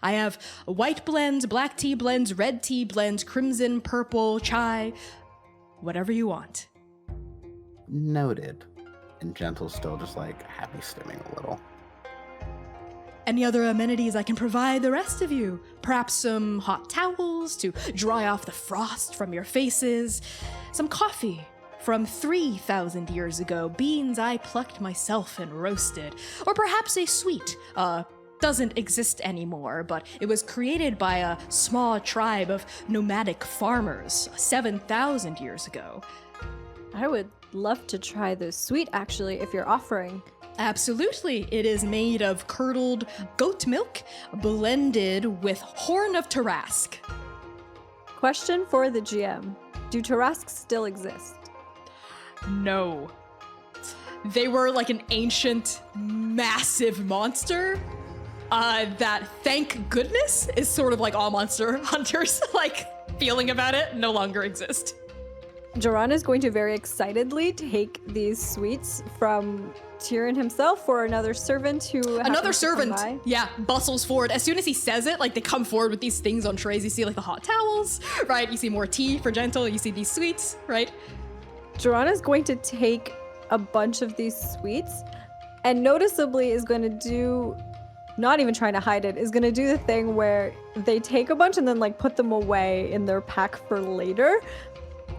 I have white blends, black tea blends, red tea blends, crimson, purple, chai, whatever you want.
Noted. And Gentle's still just happy stimming a little.
Any other amenities I can provide the rest of you? Perhaps some hot towels to dry off the frost from your faces, some coffee from 3,000 years ago, beans I plucked myself and roasted, or perhaps a sweet, doesn't exist anymore, but it was created by a small tribe of nomadic farmers 7,000 years ago.
I would love to try the sweet, actually, if you're offering.
Absolutely. It is made of curdled goat milk blended with horn of Tarask.
Question for the GM. Do Tarasks still exist?
No. They were an ancient, massive monster that, thank goodness, is sort of all monster hunters feeling about it, no longer exist.
Geron is going to very excitedly take these sweets from Tyrin himself for another servant who
yeah, bustles forward. As soon as he says it, they come forward with these things on trays. You see the hot towels, right? You see more tea for Gentle. You see these sweets, right?
Geron is going to take a bunch of these sweets and noticeably is going to do, not even trying to hide it, is going to do the thing where they take a bunch and then put them away in their pack for later.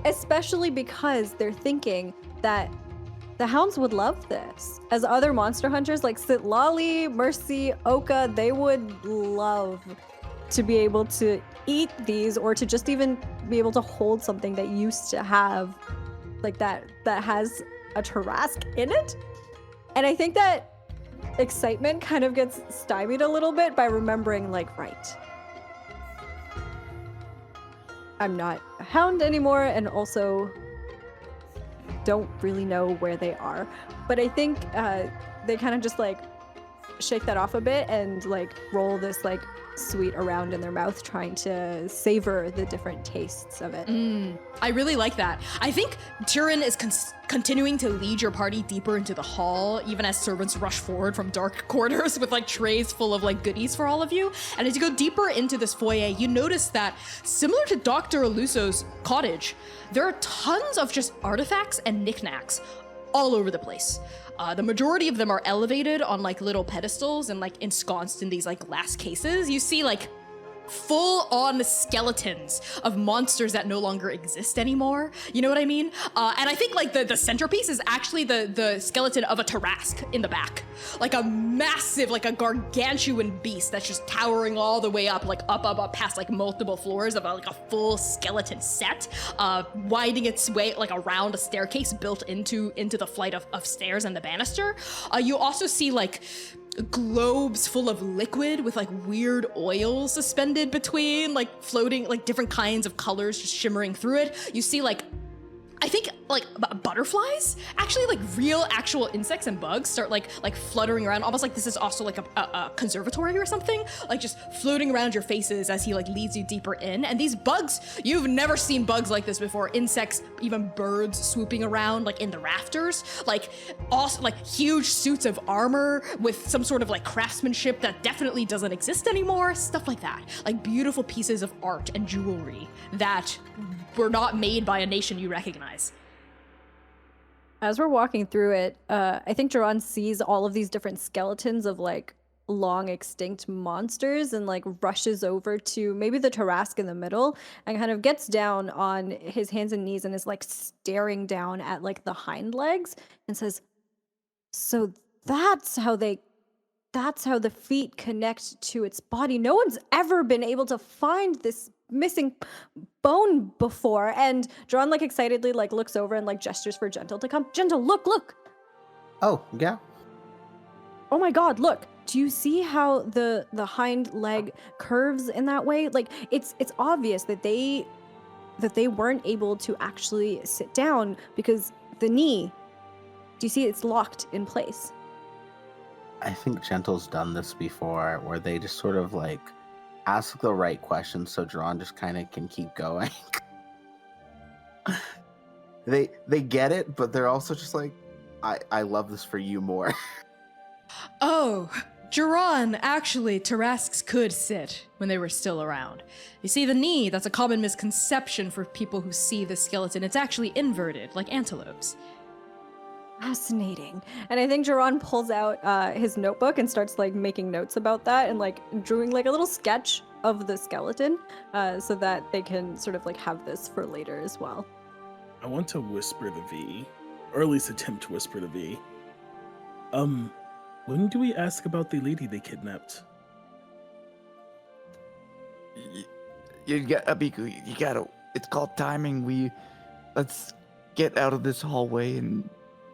Especially because they're thinking that the hounds would love this. As other monster hunters like Sitlali, Mercy, Oka, they would love to be able to eat these, or to just even be able to hold something that used to have that has a Tarask in it. And I think that excitement kind of gets stymied a little bit by remembering, like, right, I'm not a hound anymore, and also don't really know where they are. But I think they kind of just like shake that off a bit and like roll this like sweet around in their mouth, trying to savor the different tastes of it.
I really like that. I think Tyrin is continuing to lead your party deeper into the hall, even as servants rush forward from dark corridors with like trays full of like goodies for all of you. And as you go deeper into this foyer, you notice that similar to Dr. Aluso's cottage, there are tons of just artifacts and knickknacks all over the place. The majority of them are elevated on like little pedestals and like ensconced in these like glass cases. You see like full-on skeletons of monsters that no longer exist anymore. You know what I mean? And I think like the centerpiece is actually the skeleton of a Tarrasque in the back. Like a massive, like a gargantuan beast that's just towering all the way up, like up past like multiple floors of like a full skeleton set, winding its way like around a staircase built into the flight of stairs and the banister. You also see like globes full of liquid with like weird oils suspended between, like floating, like different kinds of colors just shimmering through it. You see like, I think like butterflies, actually like real actual insects and bugs start like fluttering around, almost like this is also like a conservatory or something, like just floating around your faces as he like leads you deeper in. And these bugs, you've never seen bugs like this before. Insects, even birds swooping around like in the rafters, like also like huge suits of armor with some sort of like craftsmanship that definitely doesn't exist anymore, stuff like that. Like beautiful pieces of art and jewelry that were not made by a nation you recognize.
As we're walking through it, I think Geron sees all of these different skeletons of like long extinct monsters and like rushes over to maybe the Tarrasque in the middle and kind of gets down on his hands and knees and is like staring down at like the hind legs and says, so that's how the feet connect to its body. No one's ever been able to find this missing bone before. And Geron like excitedly like looks over and like gestures for Gentle to come. Gentle, look.
Oh, yeah.
Oh my god, look. Do you see how the hind leg curves in that way? Like it's obvious that they weren't able to actually sit down because the knee, do you see it's locked in place?
I think Gentle's done this before, where they just sort of like ask the right questions so Geron just kind of can keep going. They get it, but they're also just like, I love this for you more.
Oh, Geron, actually, Tarrasques could sit when they were still around. You see, the knee, that's a common misconception for people who see the skeleton. It's actually inverted, like antelopes.
Fascinating. And I think Geron pulls out his notebook and starts like making notes about that and like drawing like a little sketch of the skeleton so that they can sort of like have this for later as well.
I want to whisper to V, or at least attempt to whisper to V. When do we ask about the lady they kidnapped?
You got Abiku. You gotta. It's called timing. Let's get out of this hallway and.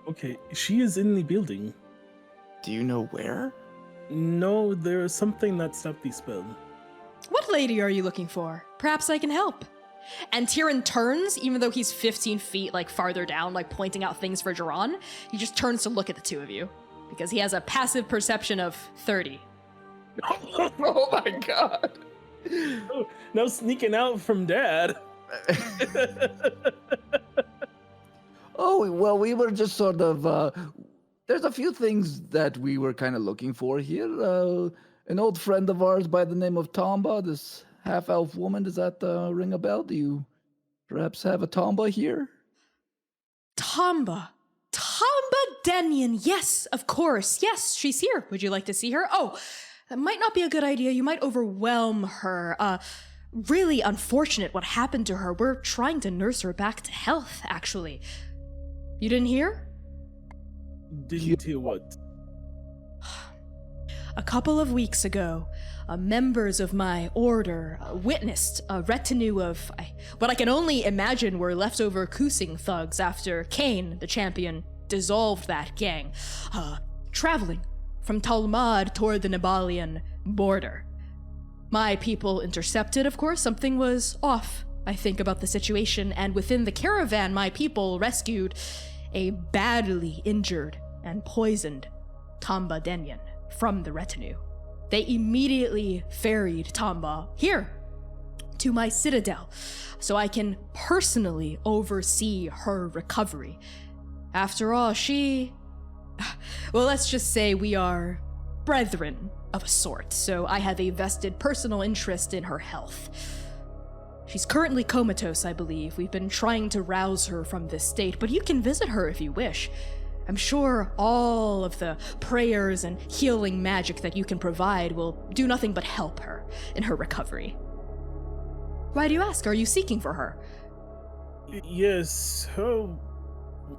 Okay, she is in the building.
Do you know where?
No, there is something that stopped the spell.
What lady are you looking for? Perhaps I can help. And Tyrin turns, even though he's 15 feet like farther down, like pointing out things for Geron. He just turns to look at the two of you because he has a passive perception of 30.
Oh my god.
No sneaking out from Dad.
Oh, well, we were just sort of, there's a few things that we were kind of looking for here. An old friend of ours by the name of Tamba, this half-elf woman, does that ring a bell? Do you perhaps have a Tamba here?
Tamba Denyon, yes, of course. Yes, she's here. Would you like to see her? Oh, that might not be a good idea. You might overwhelm her. Really unfortunate what happened to her. We're trying to nurse her back to health, actually. You didn't hear?
Didn't hear what?
A couple of weeks ago, members of my order witnessed a retinue of what I can only imagine were leftover Kusing thugs after Kane, the champion, dissolved that gang, traveling from Talmud toward the Nibalian border. My people intercepted, of course. Something was off, I think, about the situation, and within the caravan, my people rescued a badly injured and poisoned Tamba Denyen from the retinue. They immediately ferried Tamba here to my citadel so I can personally oversee her recovery. After all, well, let's just say we are brethren of a sort, so I have a vested personal interest in her health. She's currently comatose, I believe. We've been trying to rouse her from this state, but you can visit her if you wish. I'm sure all of the prayers and healing magic that you can provide will do nothing but help her in her recovery. Why do you ask? Are you seeking for her?
Yes, her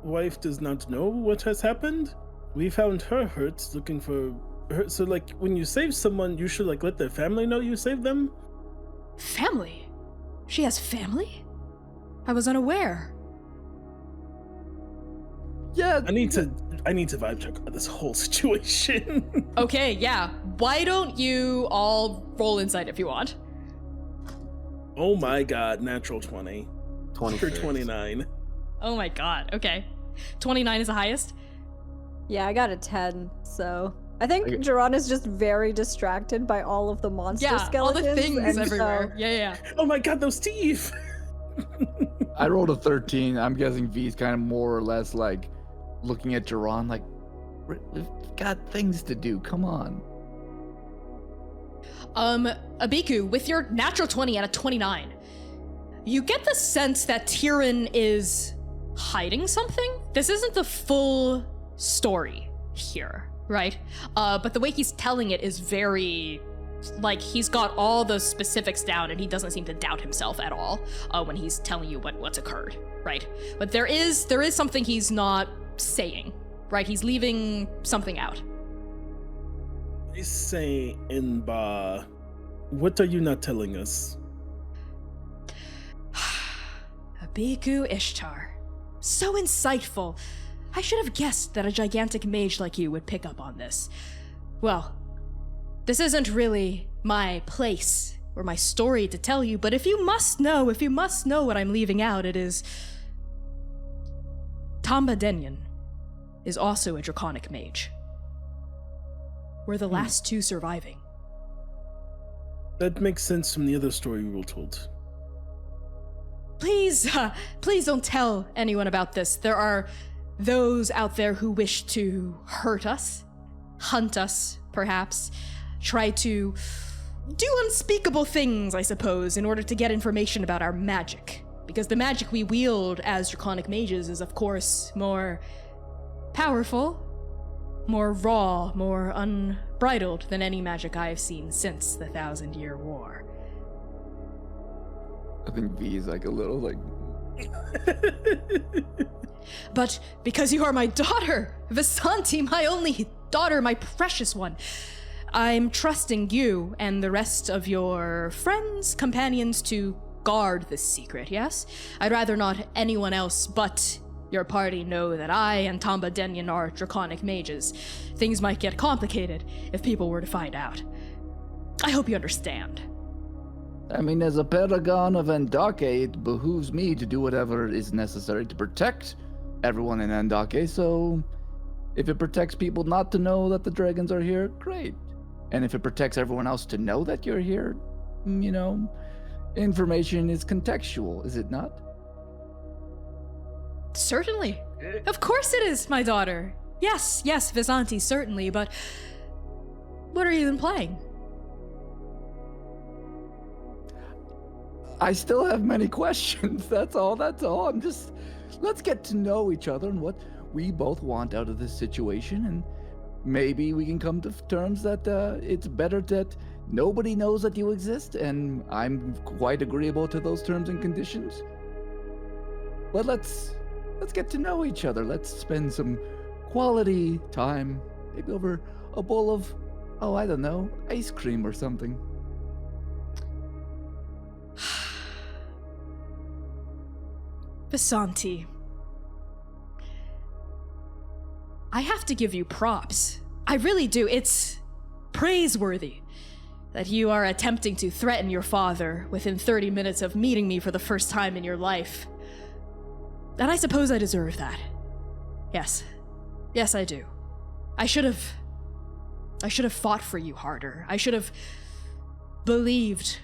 wife does not know what has happened. We found her hurt, looking for her. So, like, when you save someone, you should, like, let their family know you saved them?
Family? She has family? I was unaware.
Yeah.
I need to vibe check on this whole situation.
Okay, yeah. Why don't you all roll insight if you want?
Oh my god, natural 20.
26.
For 29.
Oh my god, okay. 29 is the highest?
Yeah, I got a 10, so... I think Geron is just very distracted by all of the monster skeletons.
All the things
and
everywhere.
So...
Yeah.
Oh my god, those teeth!
I rolled a 13. I'm guessing V's kind of more or less like looking at Geron like, we've got things to do. Come on.
Abiku, with your natural 20 out of 29, you get the sense that Tyrin is hiding something. This isn't the full story here, right? But the way he's telling it is very, like, he's got all the specifics down and he doesn't seem to doubt himself at all when he's telling you what's occurred, right? But there is something he's not saying, right? He's leaving something out.
I say, Inba, what are you not telling us?
Abiku Ishtar. So insightful. I should have guessed that a gigantic mage like you would pick up on this. Well, this isn't really my place or my story to tell you, but if you must know what I'm leaving out, it is... Tamba Denyen is also a draconic mage. We're the last two surviving.
That makes sense from the other story we were told.
Please don't tell anyone about this. There are those out there who wish to hurt us, hunt us, perhaps, try to do unspeakable things, I suppose, in order to get information about our magic. Because the magic we wield as draconic mages is, of course, more powerful, more raw, more unbridled than any magic I have seen since the 1,000-Year War.
I think V is like a little like...
But because you are my daughter, Visanti, my only daughter, my precious one, I'm trusting you and the rest of your friends, companions to guard this secret, yes? I'd rather not anyone else but your party know that I and Tamba Denyen are draconic mages. Things might get complicated if people were to find out. I hope you understand.
I mean, as a paragon of Endake, it behooves me to do whatever is necessary to protect everyone in Endake, so if it protects people not to know that the dragons are here, great. And if it protects everyone else to know that you're here, you know, information is contextual, is it not?
Certainly. Of course it is, my daughter. Yes, Visanti, certainly, but what are you implying?
I still have many questions, that's all. I'm just, let's get to know each other and what we both want out of this situation, and maybe we can come to terms that it's better that nobody knows that you exist, and I'm quite agreeable to those terms and conditions. But let's get to know each other. Let's spend some quality time, maybe over a bowl of, I don't know, ice cream or something.
Visanti, I have to give you props. I really do. It's praiseworthy that you are attempting to threaten your father within 30 minutes of meeting me for the first time in your life. And I suppose I deserve that. Yes. Yes, I do. I should have fought for you harder. I should have believed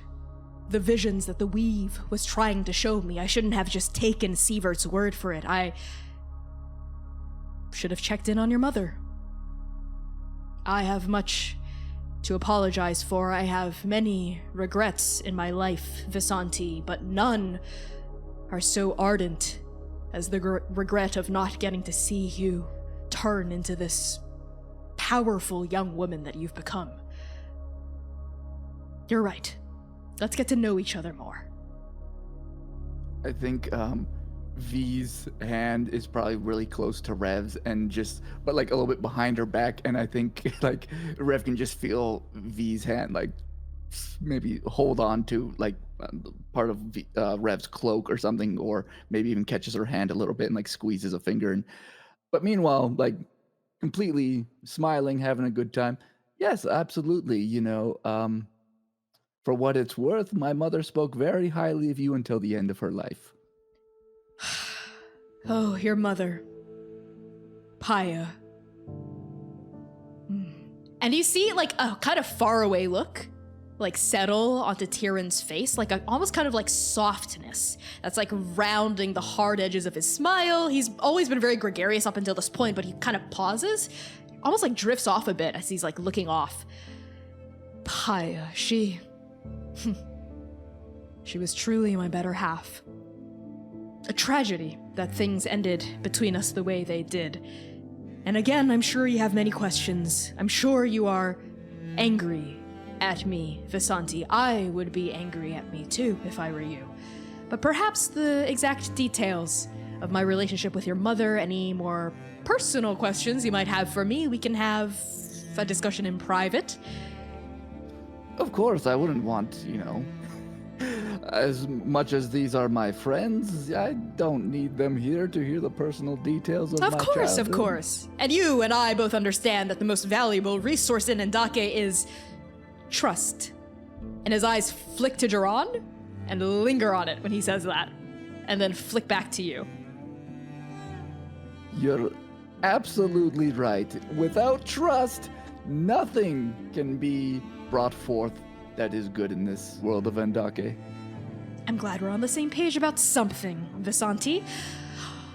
the visions that the Weave was trying to show me. I shouldn't have just taken Sievert's word for it. I should have checked in on your mother. I have much to apologize for. I have many regrets in my life, Visanti, but none are so ardent as the regret of not getting to see you turn into this powerful young woman that you've become. You're right. Let's get to know each other more.
I think V's hand is probably really close to Rev's and but like a little bit behind her back, and I think like Rev can just feel V's hand like maybe hold on to like part of Rev's cloak or something, or maybe even catches her hand a little bit and like squeezes a finger. But meanwhile, like completely smiling, having a good time. Yes, absolutely. For what it's worth, my mother spoke very highly of you until the end of her life.
Oh, your mother. Paya. And you see like a kind of faraway look like settle onto Tyrin's face, like almost kind of like softness that's like rounding the hard edges of his smile. He's always been very gregarious up until this point, but he kind of pauses, almost like drifts off a bit as he's like looking off. Paya, she was truly my better half. A tragedy that things ended between us the way they did. And again, I'm sure you have many questions. I'm sure you are angry at me, Visanti. I would be angry at me too if I were you. But perhaps the exact details of my relationship with your mother, any more personal questions you might have for me, we can have a discussion in private.
Of course, I wouldn't want, as much as these are my friends, I don't need them here to hear the personal details of my childhood.
Of course. And you and I both understand that the most valuable resource in Ndake is trust. And his eyes flick to Geron and linger on it when he says that, and then flick back to you.
You're absolutely right. Without trust, nothing can be brought forth that is good in this world of Ndake.
I'm glad we're on the same page about something, Visanti.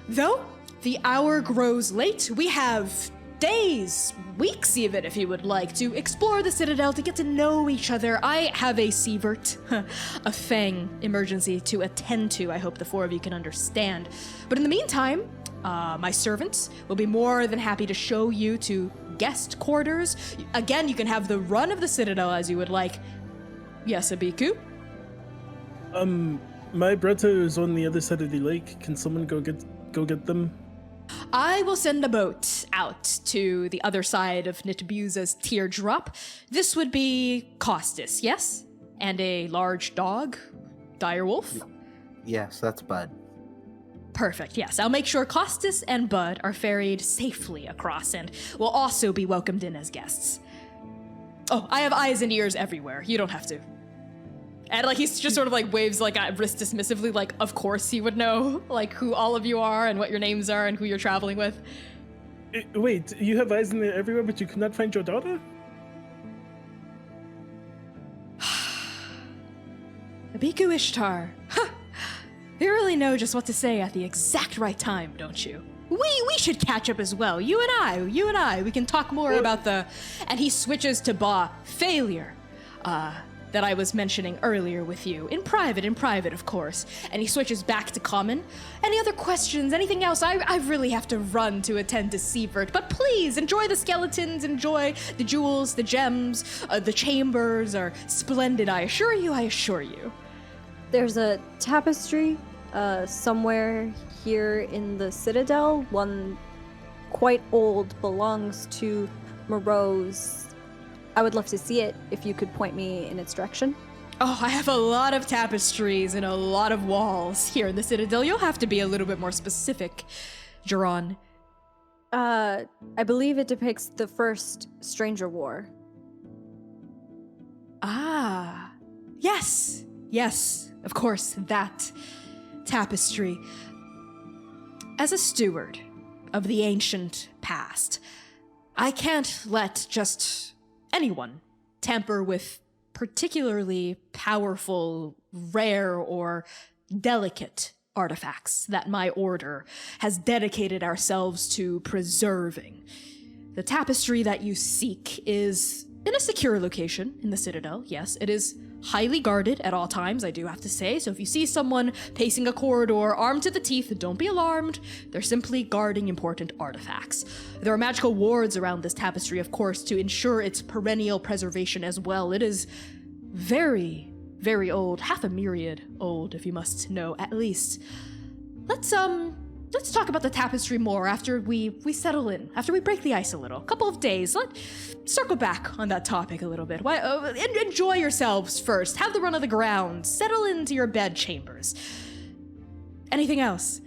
Though the hour grows late, we have days, weeks even, if you would like, to explore the Citadel, to get to know each other. I have a Sievert, a Fang emergency to attend to. I hope the four of you can understand. But in the meantime, my servants will be more than happy to show you to guest quarters. Again, you can have the run of the Citadel as you would like. Yes, Abiku?
My brother is on the other side of the lake. Can someone go get them?
I will send a boat out to the other side of Nitbuza's teardrop. This would be Costas, yes? And a large dog? Direwolf?
Yes, that's Bud.
Perfect, yes. I'll make sure Costas and Bud are ferried safely across and will also be welcomed in as guests. Oh, I have eyes and ears everywhere. You don't have to. And like he's just sort of like waves like a wrist dismissively, like of course he would know like who all of you are and what your names are and who you're traveling with.
Wait, you have eyes in there everywhere, but you could not find your daughter?
Abiku Ishtar. You really know just what to say at the exact right time, don't you? We should catch up as well. You and I. We can talk more about the... And he switches to failure. That I was mentioning earlier with you. In private, of course. And he switches back to common. Any other questions, anything else? I really have to run to attend to Sievert. But please, enjoy the skeletons, enjoy the jewels, the gems, the chambers are splendid, I assure you.
There's a tapestry somewhere here in the Citadel. One quite old, belongs to Moroz. I would love to see it if you could point me in its direction.
Oh, I have a lot of tapestries and a lot of walls here in the Citadel. You'll have to be a little bit more specific, Geron.
I believe it depicts the first Stranger War.
Ah, yes, of course, that tapestry. As a steward of the ancient past, I can't let just anyone tamper with particularly powerful, rare, or delicate artifacts that my order has dedicated ourselves to preserving. The tapestry that you seek is in a secure location in the Citadel, yes. It is highly guarded at all times, I do have to say, so if you see someone pacing a corridor armed to the teeth, don't be alarmed. They're simply guarding important artifacts. There are magical wards around this tapestry, of course, to ensure its perennial preservation as well. It is very, very old, half a myriad old, if you must know, at least. Let's talk about the tapestry more after we settle in, after we break the ice a little. A couple of days. Let's circle back on that topic a little bit. Enjoy yourselves first. Have the run of the ground. Settle into your bed chambers. Anything else?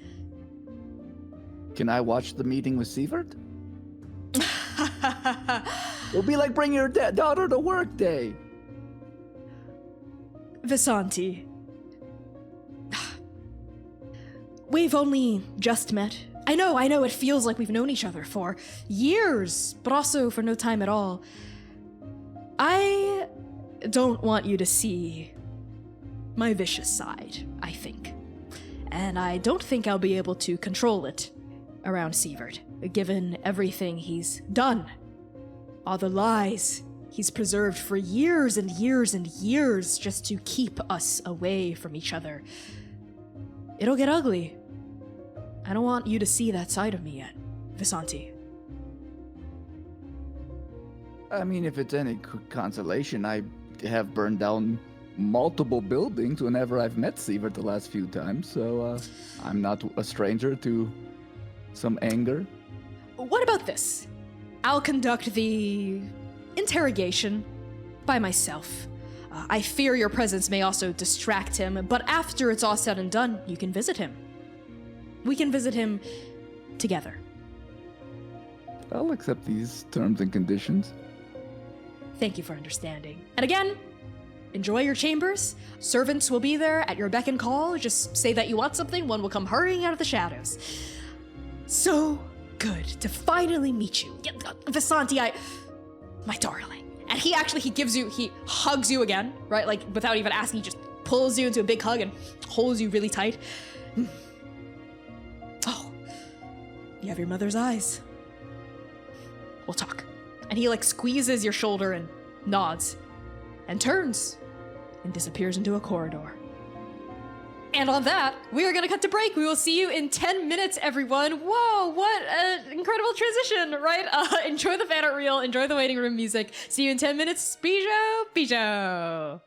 Can I watch the meeting with Sievert? It'll be like bring your daughter to work day.
Visanti. We've only just met. I know, it feels like we've known each other for years, but also for no time at all. I don't want you to see my vicious side, I think. And I don't think I'll be able to control it around Sievert, given everything he's done. All the lies he's preserved for years and years and years just to keep us away from each other. It'll get ugly. I don't want you to see that side of me yet, Visanti.
I mean, if it's any consolation, I have burned down multiple buildings whenever I've met Sievert the last few times, so I'm not a stranger to some anger.
What about this? I'll conduct the interrogation by myself. I fear your presence may also distract him, but after it's all said and done, you can visit him. We can visit him together.
I'll accept these terms and conditions.
Thank you for understanding. And again, enjoy your chambers. Servants will be there at your beck and call. Just say that you want something, one will come hurrying out of the shadows. So good to finally meet you. Visanti, my darling. And he hugs you again, right? Like, without even asking, he just pulls you into a big hug and holds you really tight. Oh, you have your mother's eyes. We'll talk. And he, squeezes your shoulder and nods and turns and disappears into a corridor. And on that, we are going to cut to break. We will see you in 10 minutes, everyone. Whoa, what an incredible transition, right? Enjoy the fan art reel, enjoy the waiting room music. See you in 10 minutes. Bijou.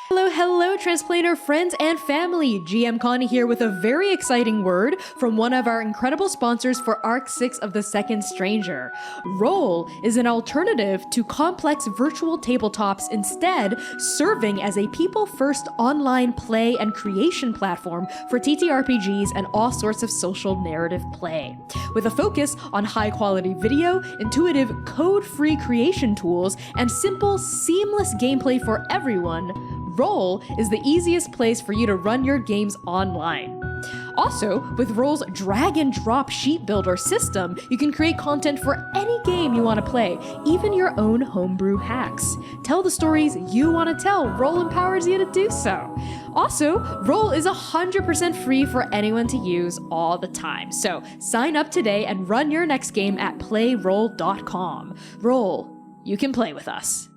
Hello, hello, Transplanar friends and family. GM Connie here with a very exciting word from one of our incredible sponsors for Arc 6 of the Second Stranger. Roll is an alternative to complex virtual tabletops, instead serving as a people-first online play and creation platform for TTRPGs and all sorts of social narrative play. With a focus on high-quality video, intuitive code-free creation tools, and simple, seamless gameplay for everyone, Roll is the easiest place for you to run your games online. Also, with Roll's drag and drop sheet builder system, you can create content for any game you want to play, even your own homebrew hacks. Tell the stories you want to tell. Roll empowers you to do so. Also, Roll is 100% free for anyone to use all the time. So sign up today and run your next game at playroll.com. Roll, you can play with us.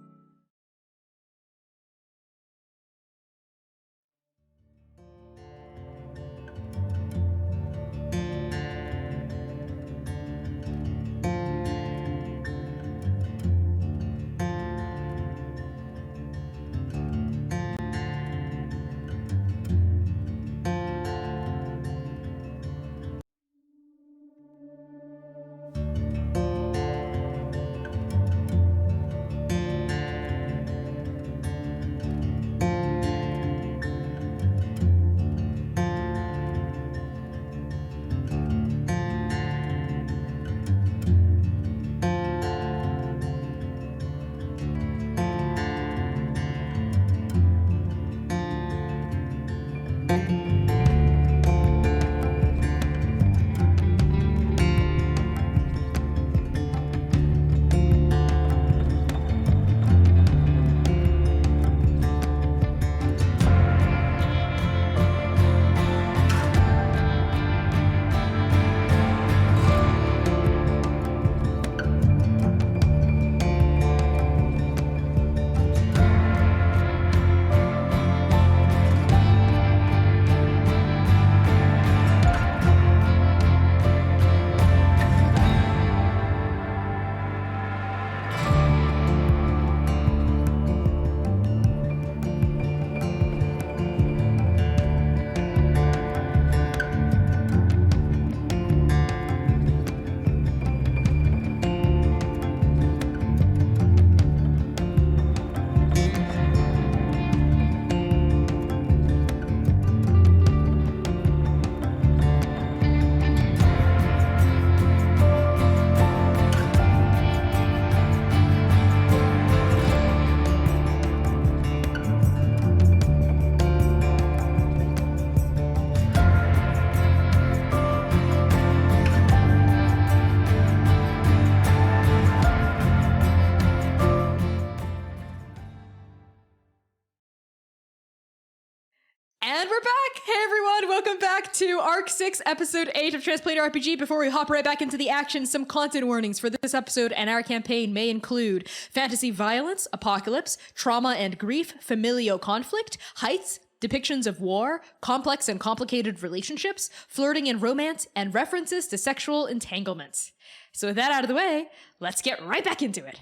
And we're back! Hey everyone, welcome back to Arc 6, Episode 8 of Transplanar RPG. Before we hop right back into the action, some content warnings for this episode and our campaign may include fantasy violence, apocalypse, trauma and grief, familial conflict, heights, depictions of war, complex and complicated relationships, flirting and romance, and references to sexual entanglements. So with that out of the way, let's get right back into it.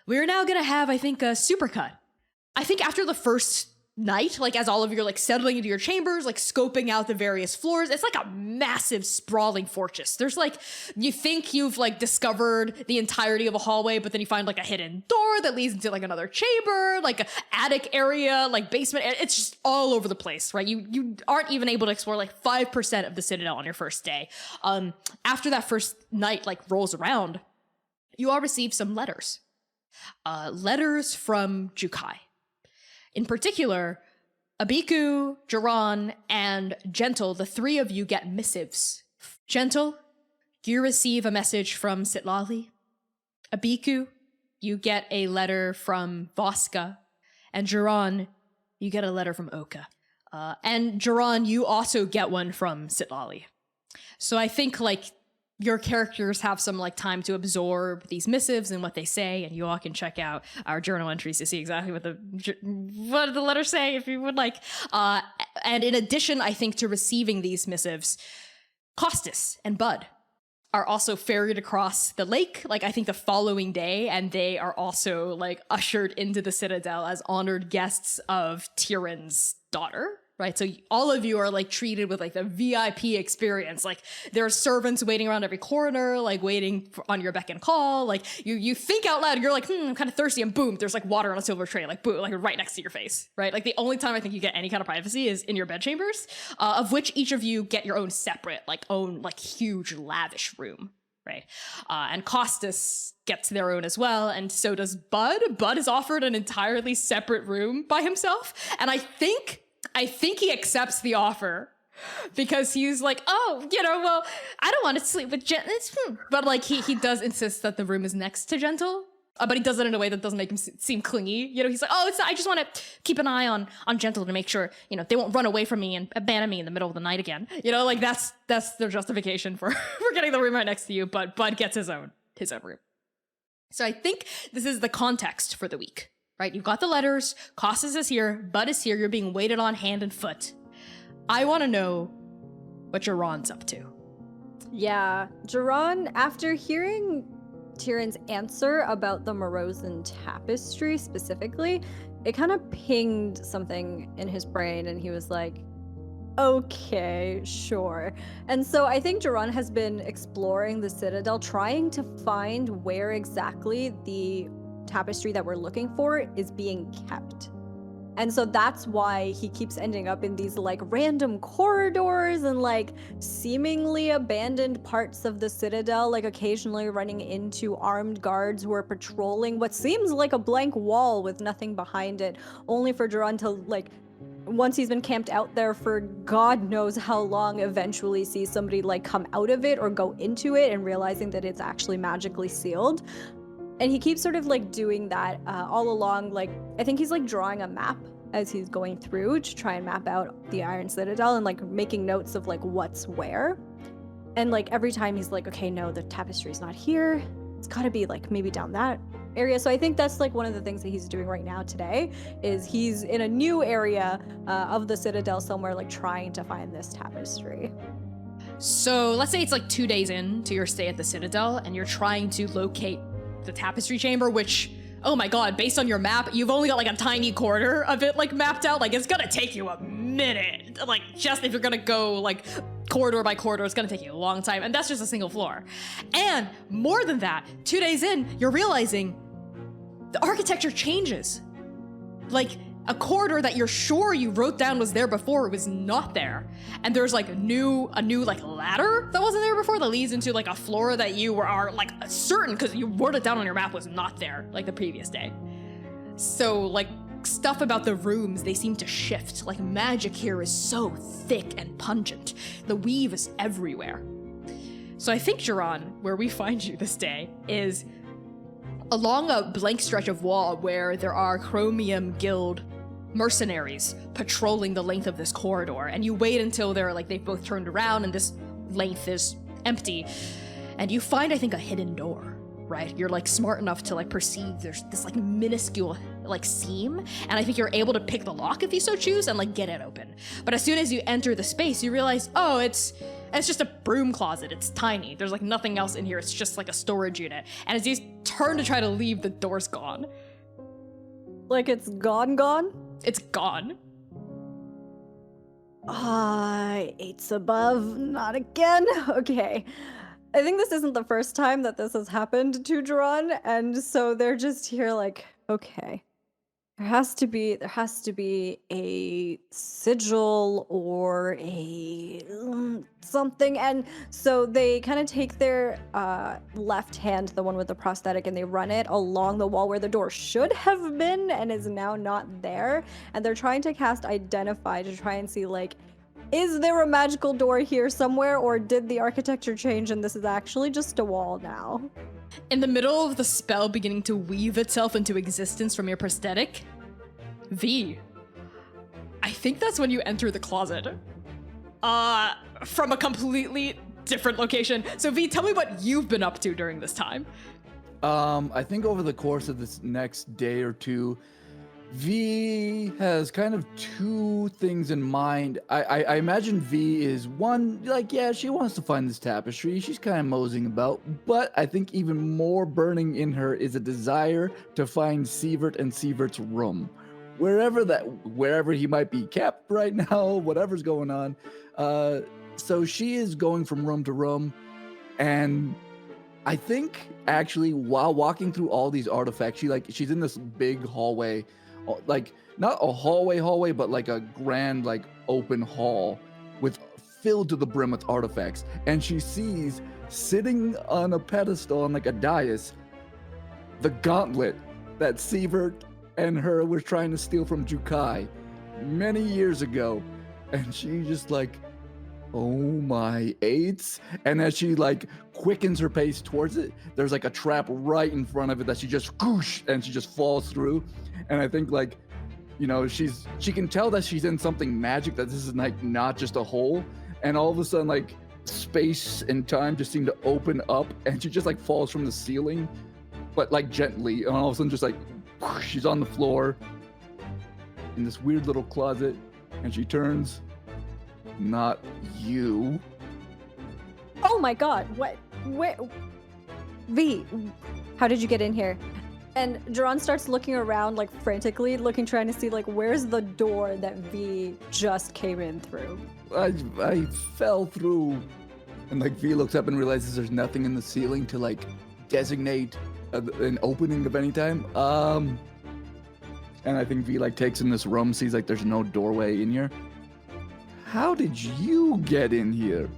We're now gonna have, I think, a supercut. I think after the first night, like as all of you are like settling into your chambers, like scoping out the various floors, it's like a massive sprawling fortress. There's like, you think you've like discovered the entirety of a hallway, but then you find like a hidden door that leads into like another chamber, like an attic area, like basement. It's just all over the place, right? You aren't even able to explore like 5% of the citadel on your first day. After that first night like rolls around, you all receive some letters. Letters from Jukai. In particular, Abiku, Geron, and Gentle, the three of you get missives. Gentle, you receive a message from Sitlali. Abiku, you get a letter from Voska. And Geron, you get a letter from Oka. And Geron, you also get one from Sitlali. So I think like your characters have some like time to absorb these missives and what they say, and you all can check out our journal entries to see exactly what the letters say if you would like. And in addition, I think, to receiving these missives, Costas and Bud, are also ferried across the lake, like I think the following day, and they are also like ushered into the citadel as honored guests of Tyrin's daughter. Right, so all of you are like treated with like the VIP experience. Like there are servants waiting around every corner, like waiting on your beck and call. Like you think out loud, you're like, I'm kind of thirsty, and boom, there's like water on a silver tray, like boom, like right next to your face. Right, like the only time I think you get any kind of privacy is in your bedchambers, of which each of you get your own separate, like huge lavish room. Right, and Costas gets their own as well, and so does Bud. Bud is offered an entirely separate room by himself, and I think he accepts the offer because he's like, oh, well, I don't want to sleep with Gentle. But like he does insist that the room is next to Gentle, but he does it in a way that doesn't make him seem clingy. He's like, oh, I just want to keep an eye on Gentle to make sure, they won't run away from me and abandon me in the middle of the night again. Like that's their justification for getting the room right next to you. But Bud gets his own room. So I think this is the context for the week. Right, you've got the letters, Costas is here, Bud is here, you're being waited on hand and foot. I want to know what Geron's up to.
Yeah, Geron, after hearing Tyrin's answer about the Morozan tapestry specifically, it kind of pinged something in his brain, and he was like, okay, sure. And so I think Geron has been exploring the Citadel, trying to find where exactly the tapestry that we're looking for is being kept. And so that's why he keeps ending up in these like random corridors and like seemingly abandoned parts of the Citadel, like occasionally running into armed guards who are patrolling what seems like a blank wall with nothing behind it, only for Geron to like, once he's been camped out there for God knows how long, eventually see somebody like come out of it or go into it and realizing that it's actually magically sealed. And he keeps sort of like doing that all along. Like, I think he's like drawing a map as he's going through to try and map out the Iron Citadel and like making notes of like what's where. And like every time he's like, okay, no, the tapestry's not here. It's gotta be like maybe down that area. So I think that's like one of the things that he's doing right now today is he's in a new area of the Citadel somewhere, like trying to find this tapestry.
So let's say it's like 2 days into your stay at the Citadel and you're trying to locate the tapestry chamber, which, oh my god, based on your map, you've only got like a tiny corner of it like mapped out. Like it's gonna take you a minute. Like just if you're gonna go like corridor by corridor, it's gonna take you a long time. And that's just a single floor. And more than that, 2 days in, you're realizing the architecture changes. Like a corridor that you're sure you wrote down was there before was not there. And there's like a new like ladder that wasn't there before that leads into like a floor that you are like certain, because you wrote it down on your map, was not there like the previous day. So like stuff about the rooms, they seem to shift. Like magic here is so thick and pungent. The weave is everywhere. So I think, Geron, where we find you this day is along a blank stretch of wall where there are Chromium Guild mercenaries patrolling the length of this corridor, and you wait until they've both turned around and this length is empty, and you find, I think, a hidden door, right? You're like smart enough to like perceive there's this like minuscule like seam, and I think you're able to pick the lock if you so choose and like get it open. But as soon as you enter the space, you realize, oh, it's just a broom closet. It's tiny. There's like nothing else in here. It's just like a storage unit. And as you turn to try to leave, the door's gone.
Like it's gone?
It's gone.
Eight's above, not again. Okay. I think this isn't the first time that this has happened to Geron, and so they're just here like, okay. There has to be a sigil or a something. And so they kind of take their left hand, the one with the prosthetic, and they run it along the wall where the door should have been and is now not there. And they're trying to cast Identify to try and see, like, is there a magical door here somewhere, or did the architecture change and this is actually just a wall now?
In the middle of the spell beginning to weave itself into existence from your prosthetic, V, I think that's when you enter the closet. From a completely different location. So V, tell me what you've been up to during this time.
I think over the course of this next day or two, V has kind of two things in mind. I imagine V is one, like, yeah, she wants to find this tapestry. She's kind of moseying about. But I think even more burning in her is a desire to find Sievert and Sievert's room. Wherever he might be kept right now, whatever's going on. So she is going from room to room. And I think actually while walking through all these artifacts, she's in this big hallway. Like not a hallway, but like a grand, like open hall filled to the brim with artifacts. And she sees sitting on a pedestal on like a dais, the gauntlet that Sievert and her were trying to steal from Jukai many years ago. And she just like, oh my eights. And as she like quickens her pace towards it, there's like a trap right in front of it that she just whoosh, and she just falls through. And I think like, you know, she can tell that she's in something magic, that this is like not just a hole. And all of a sudden like space and time just seem to open up, and she just like falls from the ceiling, but like gently. And all of a sudden just like whoosh, she's on the floor in this weird little closet, and she turns. Not you.
Oh my god, what? Where? V, how did you get in here? And Geron starts looking around, like frantically trying to see like where's the door that V just came in through.
I fell through, and like V looks up and realizes there's nothing in the ceiling to like designate an opening of any time. And I think V like takes in this room, sees like there's no doorway in here. How did you get in here?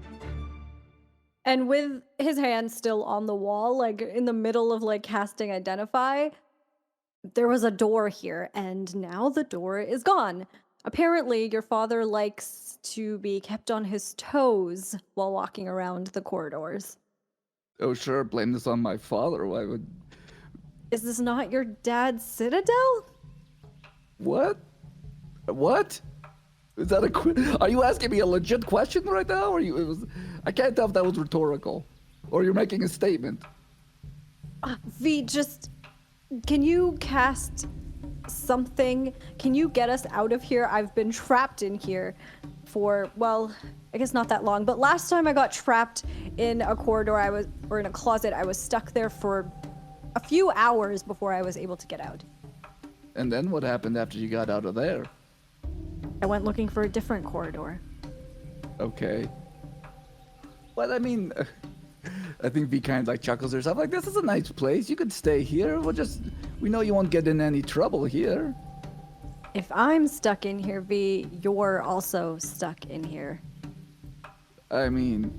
And with his hand still on the wall, like in the middle of like casting Identify, there was a door here, and now the door is gone. Apparently, your father likes to be kept on his toes while walking around the corridors.
Oh, sure, blame this on my father. Why would...
Is this not your dad's citadel?
What? What? Is that are you asking me a legit question right now? Or I can't tell if that was rhetorical, or you're making a statement.
V, just, can you cast something? Can you get us out of here? I've been trapped in here for, well, I guess not that long, but last time I got trapped in a corridor, or in a closet, I was stuck there for a few hours before I was able to get out.
And then what happened after you got out of there?
I went looking for a different corridor.
Okay. Well, I mean, I think V kind of like chuckles herself, like, this is a nice place. You could stay here. We know you won't get in any trouble here.
If I'm stuck in here, V, you're also stuck in here.
I mean,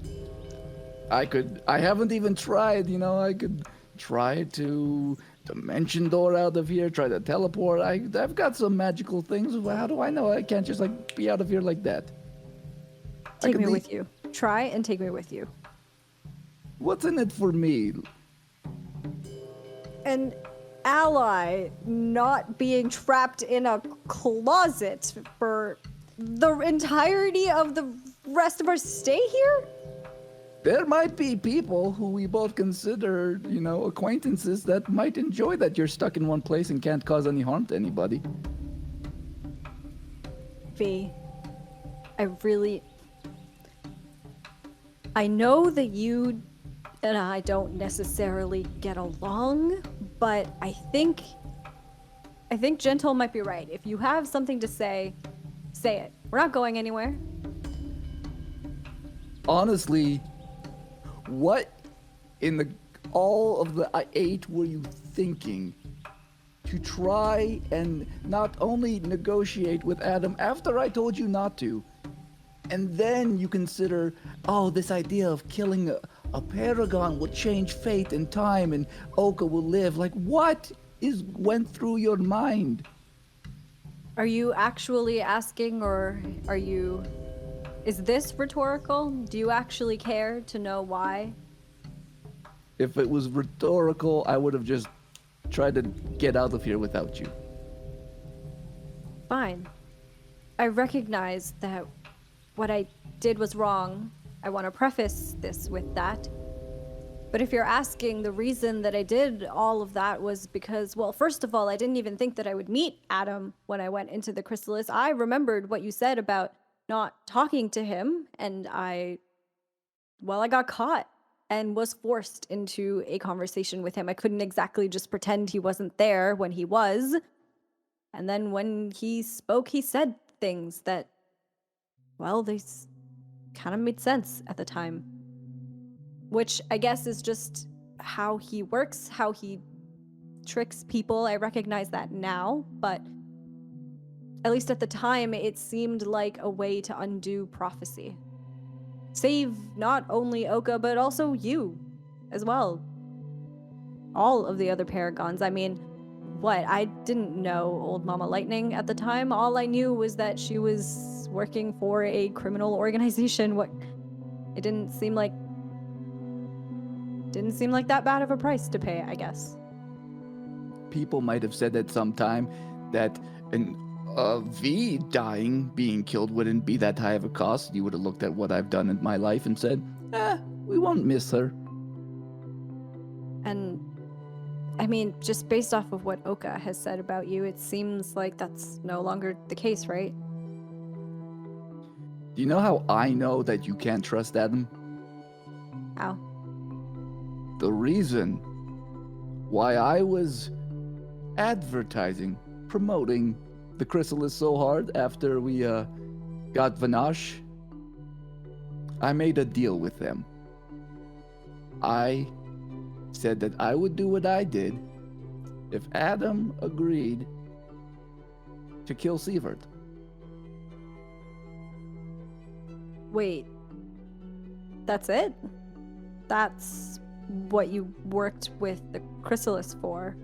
I haven't even tried, you know, I could try to dimension door out of here, try to teleport. I've got some magical things. How do I know I can't just like be out of here like that?
Take me with you. Try and take me with you.
What's in it for me?
An ally not being trapped in a closet for the entirety of the rest of our stay here?
There might be people who we both consider, you know, acquaintances that might enjoy that you're stuck in one place and can't cause any harm to anybody.
V, I know that you and I don't necessarily get along, but I think Gentle might be right. If you have something to say it. We're not going anywhere.
Honestly, what in all of the 8 were you thinking to try and not only negotiate with Adam after I told you not to, and then you consider, oh, this idea of killing a paragon will change fate and time and Oka will live. Like, what went through your mind?
Are you actually asking, or is this rhetorical? Do you actually care to know why?
If it was rhetorical, I would have just tried to get out of here without you.
Fine. I recognize that what I did was wrong. I want to preface this with that. But if you're asking, the reason that I did all of that was because, well, first of all, I didn't even think that I would meet Adam when I went into the Chrysalis. I remembered what you said about not talking to him, and I got caught and was forced into a conversation with him. I couldn't exactly just pretend he wasn't there when he was. And then when he spoke, he said things that, well, they kind of made sense at the time. Which I guess is just how he works, how he tricks people. I recognize that now, but at least at the time, it seemed like a way to undo prophecy. Save not only Oka, but also you as well. All of the other Paragons. I mean, I didn't know Old Mama Lightning at the time. All I knew was that she was working for a criminal organization. It didn't seem like that bad of a price to pay, I guess.
People might have said at some time that V dying, being killed, wouldn't be that high of a cost. You would have looked at what I've done in my life and said, we won't miss her.
And, I mean, just based off of what Oka has said about you, it seems like that's no longer the case, right?
Do you know how I know that you can't trust Adam?
How?
The reason why I was promoting the Chrysalis so hard after we got Vanash, I made a deal with them. I said that I would do what I did if Adam agreed to kill Sievert.
Wait, that's it? That's what you worked with the Chrysalis for?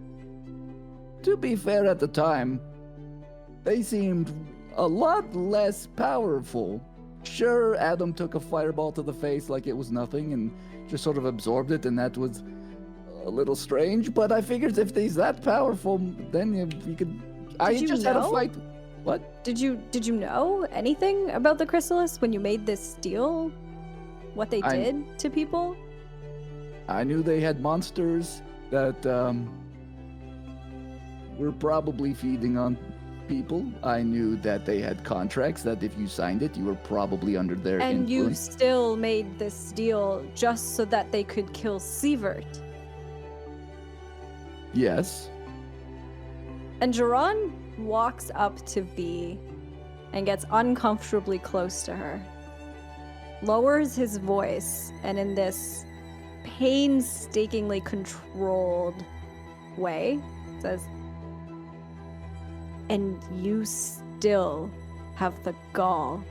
To be fair, at the time, they seemed a lot less powerful. Sure, Adam took a fireball to the face like it was nothing and just sort of absorbed it, and that was a little strange, but I figured if he's that powerful, then you could... I just had a fight. What?
Did you know anything about the Chrysalis when you made this deal? What they did to people?
I knew they had monsters that were probably feeding on people. I knew that they had contracts that if you signed it, you were probably under their influence.
And you still made this deal just so that they could kill Sievert?
Yes.
And Geron walks up to V and gets uncomfortably close to her, lowers his voice, and in this painstakingly controlled way says, "And you still have the gall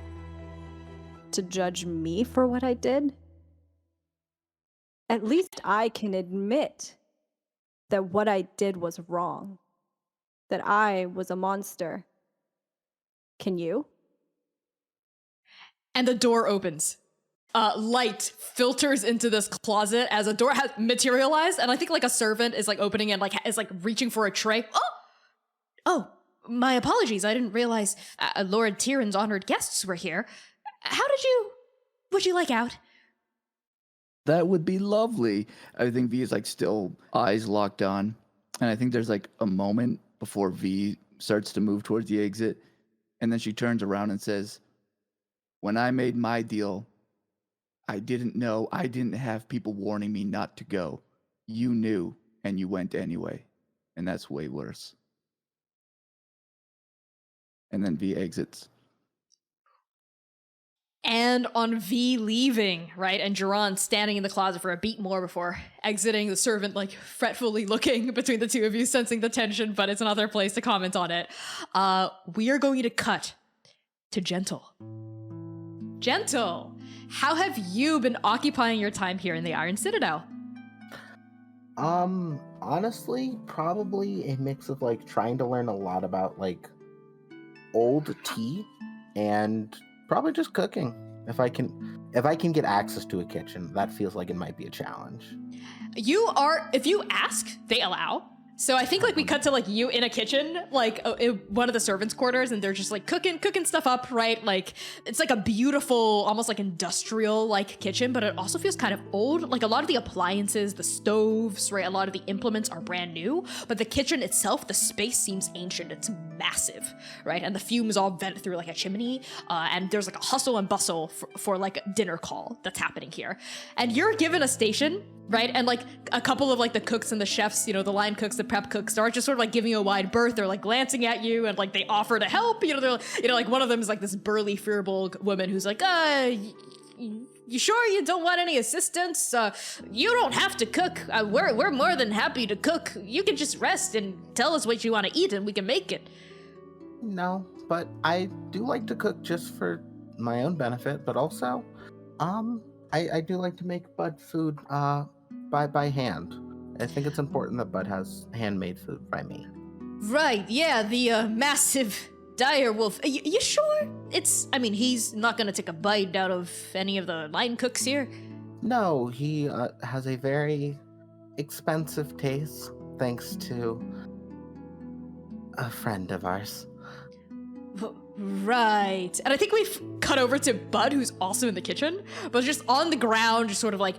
to judge me for what I did? At least I can admit that what I did was wrong, that I was a monster. Can you?"
And the door opens. Light filters into this closet as a door has materialized, and I think like a servant is like opening and like is like reaching for a tray. Oh, my apologies. I didn't realize Lord Tyrin's honored guests were here. Would you like out?
That would be lovely. I think V is like still eyes locked on, and I think there's like a moment before V starts to move towards the exit, and then she turns around and says, "When I made my deal, I didn't know. I didn't have people warning me not to go. You knew, and you went anyway. And that's way worse." And then V exits.
And on V leaving, right, and Geron standing in the closet for a beat more before exiting, the servant like fretfully looking between the two of you, sensing the tension, but it's another place to comment on it. We are going to cut to Gentle. Gentle, how have you been occupying your time here in the Iron Citadel?
Honestly, probably a mix of like trying to learn a lot about like old tea and probably just cooking. If I can get access to a kitchen, that feels like it might be a challenge.
If you ask, they allow. So I think like we cut to like you in a kitchen, like in one of the servants' quarters, and they're just like cooking stuff up, right? Like it's like a beautiful, almost like industrial like kitchen, but it also feels kind of old. Like a lot of the appliances, the stoves, right? A lot of the implements are brand new, but the kitchen itself, the space seems ancient. It's massive, right? And the fumes all vent through like a chimney, and there's like a hustle and bustle for like a dinner call that's happening here. And you're given a station, right? And like a couple of like the cooks and the chefs, you know, the line cooks, the prep cooks, are just sort of like giving you a wide berth. They're like glancing at you and like they offer to help. You know, they're, you know, like one of them is like this burly, fearful woman who's like, you sure you don't want any assistance? You don't have to cook. We're more than happy to cook. You can just rest and tell us what you want to eat and we can make it.
No, but I do like to cook just for my own benefit, but also, I do like to make Bud food, by hand. I think it's important that Bud has handmade food by me.
Right, yeah, the massive dire wolf. You sure? I mean, he's not gonna take a bite out of any of the line cooks here.
No, he has a very expensive taste, thanks to a friend of ours.
Right. And I think we've cut over to Bud, who's also in the kitchen, but just on the ground, just sort of like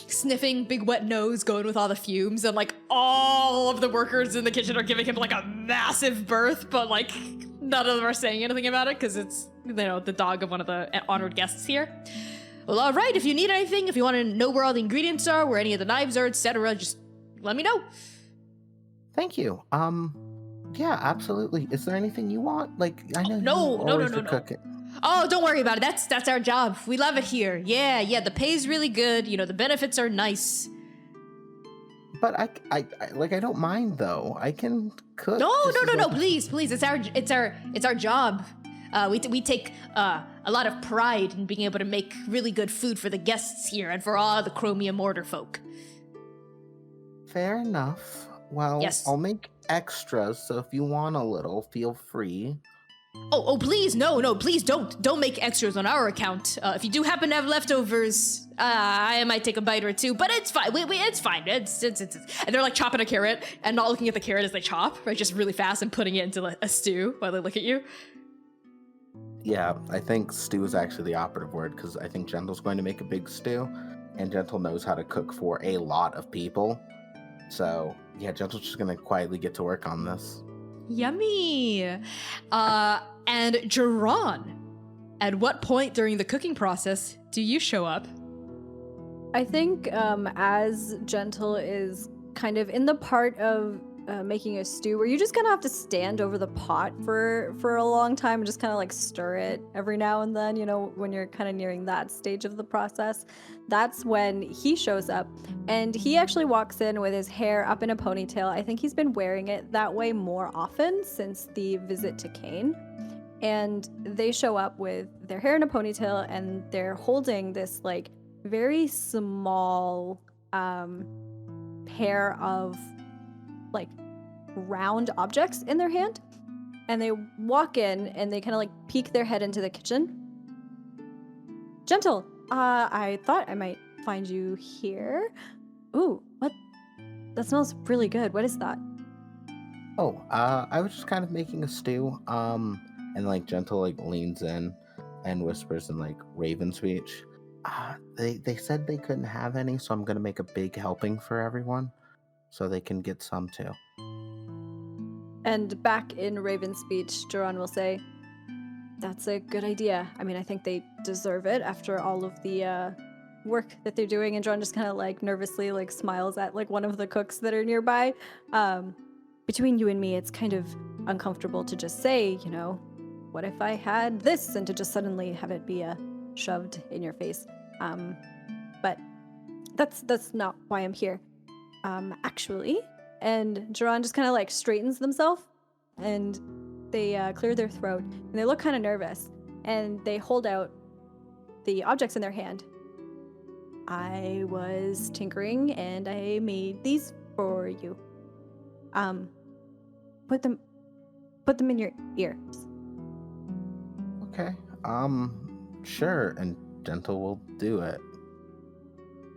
sniffing, big wet nose, going with all the fumes, and like all of the workers in the kitchen are giving him like a massive berth, but like none of them are saying anything about it because it's, you know, the dog of one of the honored guests here. Well, all right, if you need anything, if you want to know where all the ingredients are, where any of the knives are, etc., just let me know.
Thank you. Yeah, absolutely. Is there anything you want? Like, I know
No.
cooking.
Oh, don't worry about it. That's our job. We love it here. Yeah, the pay's really good. You know, the benefits are nice.
But I don't mind though. I can cook.
No. Please. It's our job. We take a lot of pride in being able to make really good food for the guests here and for all the chromium order folk.
Fair enough. Well,
yes.
I'll make extras, so if you want a little, feel free.
Oh, please, no, please don't make extras on our account. If you do happen to have leftovers, I might take a bite or two, but it's fine. It's fine. It's and they're like chopping a carrot and not looking at the carrot as they chop, right? Just really fast and putting it into a stew while they look at you.
Yeah, I think stew is actually the operative word because I think Gentle's going to make a big stew, and Gentle knows how to cook for a lot of people. So yeah, Gentle's just gonna quietly get to work on this.
Yummy. And Geron, at what point during the cooking process do you show up?
I think as Gentle is kind of in the part of making a stew where you just kind of have to stand over the pot for a long time and just kind of like stir it every now and then, you know, when you're kind of nearing that stage of the process. That's when he shows up, and he actually walks in with his hair up in a ponytail. I think he's been wearing it that way more often since the visit to Kane. And they show up with their hair in a ponytail, and they're holding this like very small pair of like round objects in their hand. And they walk in and they kind of like peek their head into the kitchen. Gentle, I thought I might find you here. Ooh, what? That smells really good. What is that?
Oh, I was just kind of making a stew. And like Gentle like leans in and whispers in like Raven speech. They said they couldn't have any, so I'm gonna make a big helping for everyone, so they can get some too.
And back in Raven speech, Geron will say, "That's a good idea. I mean, I think they deserve it after all of the work that they're doing." And Geron just kind of like nervously like smiles at like one of the cooks that are nearby. Between you and me, it's kind of uncomfortable to just say, you know, what if I had this, and to just suddenly have it be shoved in your face. But that's not why I'm here. Actually. And Geron just kind of like straightens themselves, and they clear their throat, and they look kind of nervous, and they hold out the objects in their hand. I was tinkering, and I made these for you. Put them in your ears.
Okay. Sure, and Gentle will do it.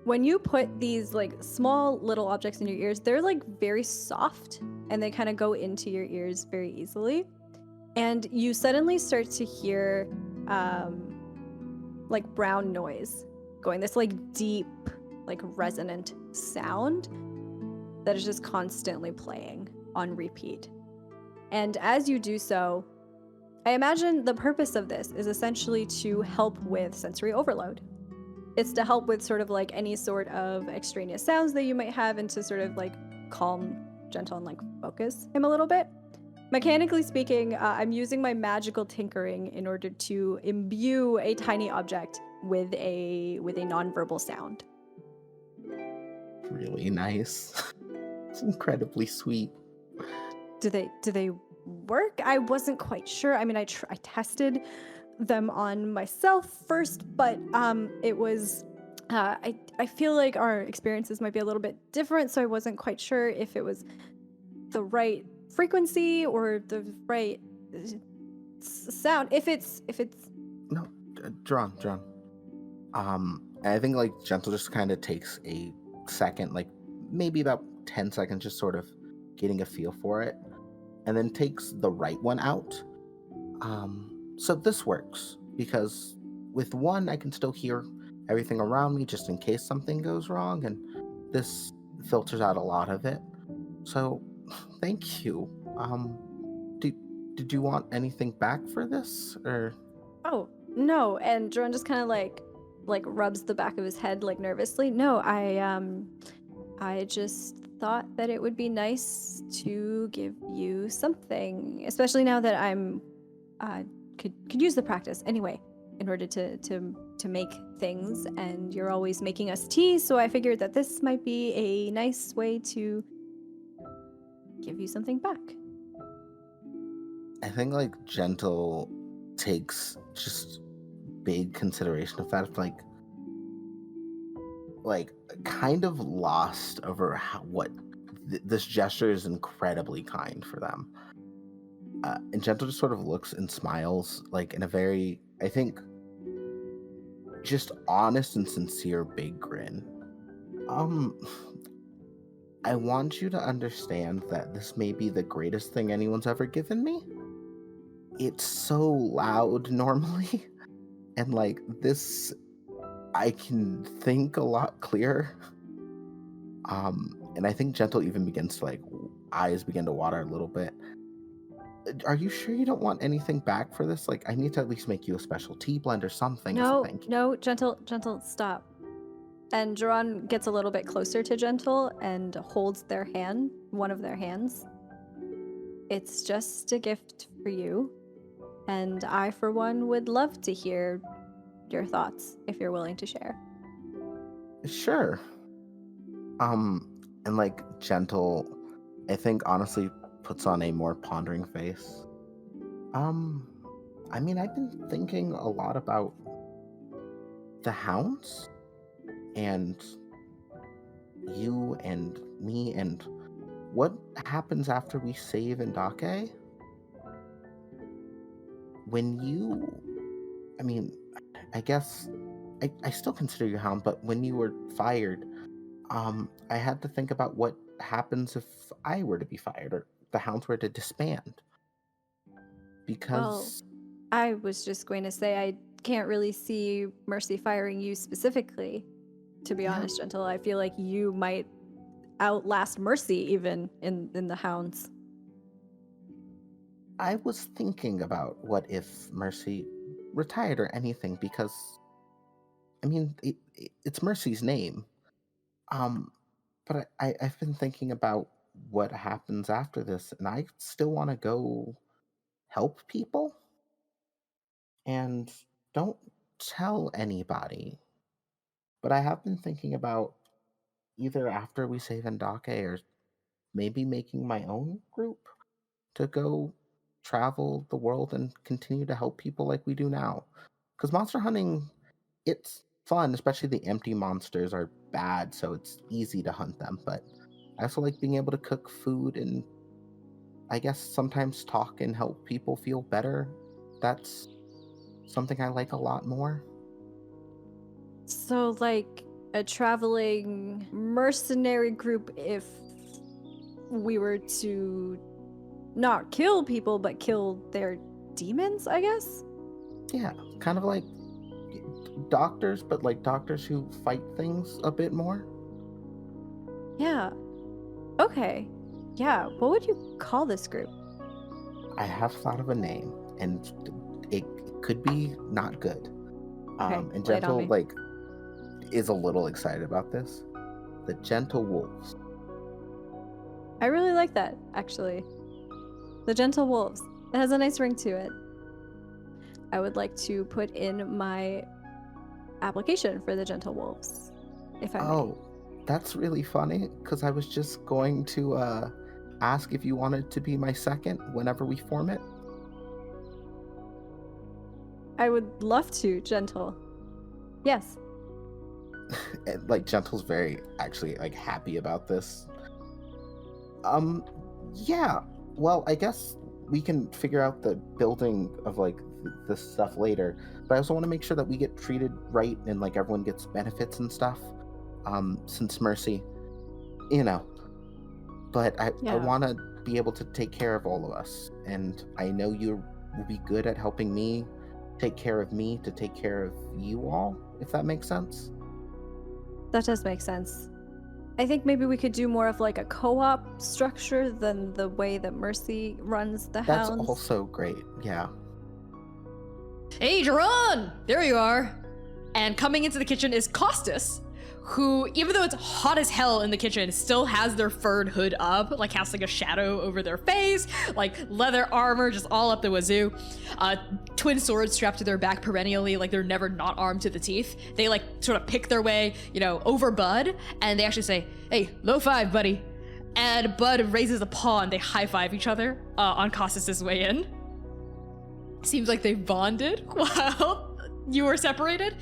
when you put these like small little objects in your ears, they're like very soft and they kind of go into your ears very easily. And you suddenly start to hear like brown noise going, this like deep, like resonant sound that is just constantly playing on repeat. And as you do so, I imagine the purpose of this is essentially to help with sensory overload. It's to help with sort of like any sort of extraneous sounds that you might have and to sort of like calm, gentle, and like focus him a little bit. Mechanically speaking, I'm using my magical tinkering in order to imbue a tiny object with a nonverbal sound.
Really nice. It's incredibly sweet.
Do they work? I wasn't quite sure. I mean, I tested them on myself first, but it was I feel like our experiences might be a little bit different, so I wasn't quite sure if it was the right frequency or the right sound. If it's
No, Geron. I think like Gentle just kind of takes a second, like maybe about 10 seconds, just sort of getting a feel for it, and then takes the right one out. So this works because with one I can still hear everything around me just in case something goes wrong, and this filters out a lot of it. So thank you. Did you want anything back for this, or?
Oh, no. And Geron just kind of like rubs the back of his head like nervously. No, I just thought that it would be nice to give you something, especially now that I'm could use the practice anyway in order to make things, and you're always making us tea, so I figured that this might be a nice way to give you something back.
I think like Gentle takes just big consideration of that, like kind of lost over how this gesture is incredibly kind for them. And Gentle just sort of looks and smiles, like in a very, I think, just honest and sincere big grin. I want you to understand that this may be the greatest thing anyone's ever given me. It's so loud normally, and like this, I can think a lot clearer. And I think Gentle even begins to like, eyes begin to water a little bit. Are you sure you don't want anything back for this? Like, I need to at least make you a special tea blend or something.
No, Gentle, stop. And Geron gets a little bit closer to Gentle and holds their hand, one of their hands. It's just a gift for you. And I, for one, would love to hear your thoughts if you're willing to share.
Sure. And like Gentle, I think honestly puts on a more pondering face. I mean, I've been thinking a lot about the hounds and you and me and what happens after we save Indake. When you, I mean, I guess I still consider you hound, but when you were fired, I had to think about what happens if I were to be fired or the hounds were to disband. Because
I was just going to say I can't really see Mercy firing you specifically. To be honest, Gentle, I feel like you might outlast Mercy even in the hounds.
I was thinking about what if Mercy retired or anything, because I mean it's Mercy's name. But I've been thinking about what happens after this, and I still want to go help people. And don't tell anybody. But I have been thinking about either after we save Indake or maybe making my own group to go travel the world and continue to help people like we do now. Because monster hunting, it's fun, especially the empty monsters are bad, so it's easy to hunt them. But I also like being able to cook food and I guess sometimes talk and help people feel better. That's something I like a lot more.
So, like, a traveling mercenary group if we were to not kill people, but kill their demons, I guess?
Yeah, kind of like doctors, but like doctors who fight things a bit more.
Yeah. Okay. Yeah, what would you call this group?
I have thought of a name, and it could be not good. And
lay it on
Gentle,
me.
like, is a little excited about this. The Gentle Wolves.
I really like that, actually. The Gentle Wolves. It has a nice ring to it. I would like to put in my application for the Gentle Wolves, if I may.
Oh, that's really funny, because I was just going to ask if you wanted to be my second whenever we form it.
I would love to, Gentle. Yes.
And, like, Gentle's very, actually, like, happy about this. Yeah. Well, I guess we can figure out the building of, like, this stuff later. But I also want to make sure that we get treated right and, like, everyone gets benefits and stuff. Since Mercy, you know. But I want to be able to take care of all of us. And I know you will be good at helping me take care of me to take care of you all, if that makes sense.
That does make sense. I think maybe we could do more of like a co-op structure than the way that Mercy runs the
That's
hounds.
also great, yeah.
Hey, Geron! There you are. And coming into the kitchen is Costas, who, even though it's hot as hell in the kitchen, still has their furred hood up, like casting a shadow over their face, like leather armor just all up the wazoo. Twin swords strapped to their back perennially, like they're never not armed to the teeth. They like sort of pick their way, over Bud, and they actually say, "Hey, low five, buddy." And Bud raises a paw and they high five each other on Costas' way in. Seems like they've bonded while you were separated.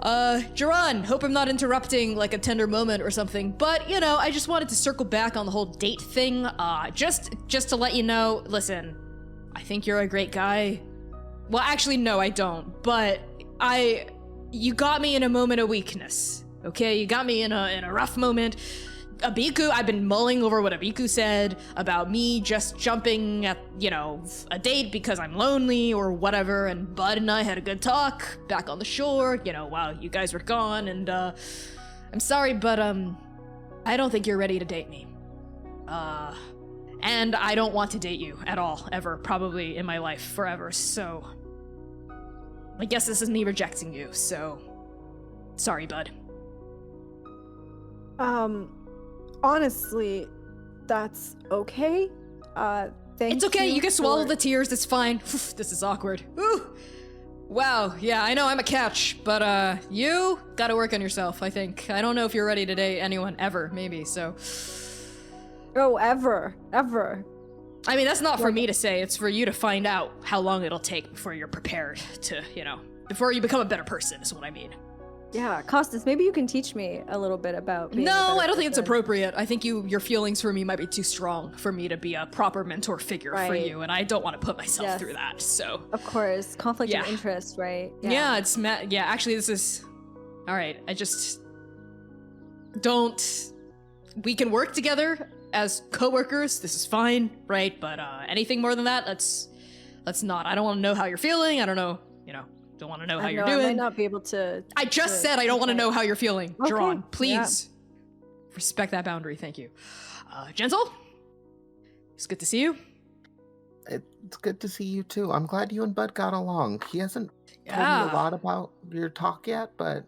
Geron, hope I'm not interrupting like a tender moment or something, but I just wanted to circle back on the whole date thing. Just to let you know, listen, I think you're a great guy. Well, actually, no, I don't, but you got me in a moment of weakness, okay? You got me in a rough moment. Abiku, I've been mulling over what Abiku said about me just jumping at, a date because I'm lonely or whatever, and Bud and I had a good talk back on the shore, while you guys were gone, and, I'm sorry, but, I don't think you're ready to date me. And I don't want to date you at all, ever, probably in my life, forever, so I guess this is me rejecting you, so sorry, Bud.
Honestly, that's okay. Thank you.
It's okay, you can swallow the tears, it's fine. This is awkward. Ooh. Wow, yeah, I know I'm a catch, but you gotta work on yourself, I think. I don't know if you're ready to date anyone ever, maybe, so.
Oh, ever.
I mean, that's not for me to say, it's for you to find out how long it'll take before you're prepared to, before you become a better person, is what I mean.
Yeah, Costas, maybe you can teach me a little bit about being a
No,
better
I don't think it's
person.
appropriate. I think your feelings for me might be too strong for me to be a proper mentor figure for
Right.
you, and I don't want to put myself
Yes.
through that, so.
Of course, conflict
Yeah.
of interest, right?
Yeah, actually this is, all right, I just don't, we can work together as co-workers, this is fine, right? But anything more than that, let's not. I don't want to know how you're feeling, I don't know, don't want to know how you're doing.
I might not be able to.
I just said I don't want to know how you're feeling,
Okay,
Geron. Please
yeah.
respect that boundary. Thank you. Gentle, it's good to see you.
It's good to see you too. I'm glad you and Bud got along. He hasn't told me
Yeah.
a lot about your talk yet, but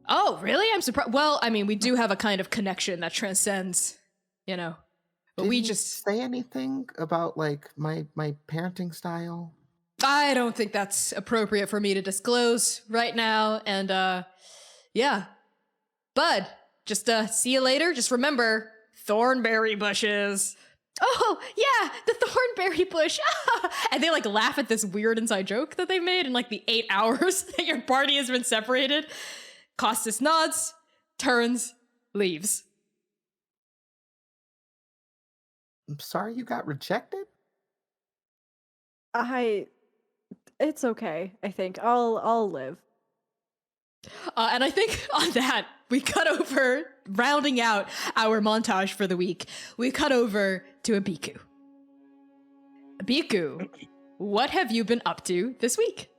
Oh, really? I'm surprised. Well, I mean, we do have a kind of connection that transcends, but
did
we
he
just.
say anything about like my parenting style?
I don't think that's appropriate for me to disclose right now. And yeah. Bud, just see you later. Just remember, thornberry bushes. Oh, yeah, the thornberry bush. And they like laugh at this weird inside joke that they made in like the 8 hours that your party has been separated. Costas nods, turns, leaves.
I'm sorry you got rejected?
It's okay. I think I'll live.
And I think on that, we cut over, rounding out our montage for the week, we cut over to Abiku. Abiku, what have you been up to this week?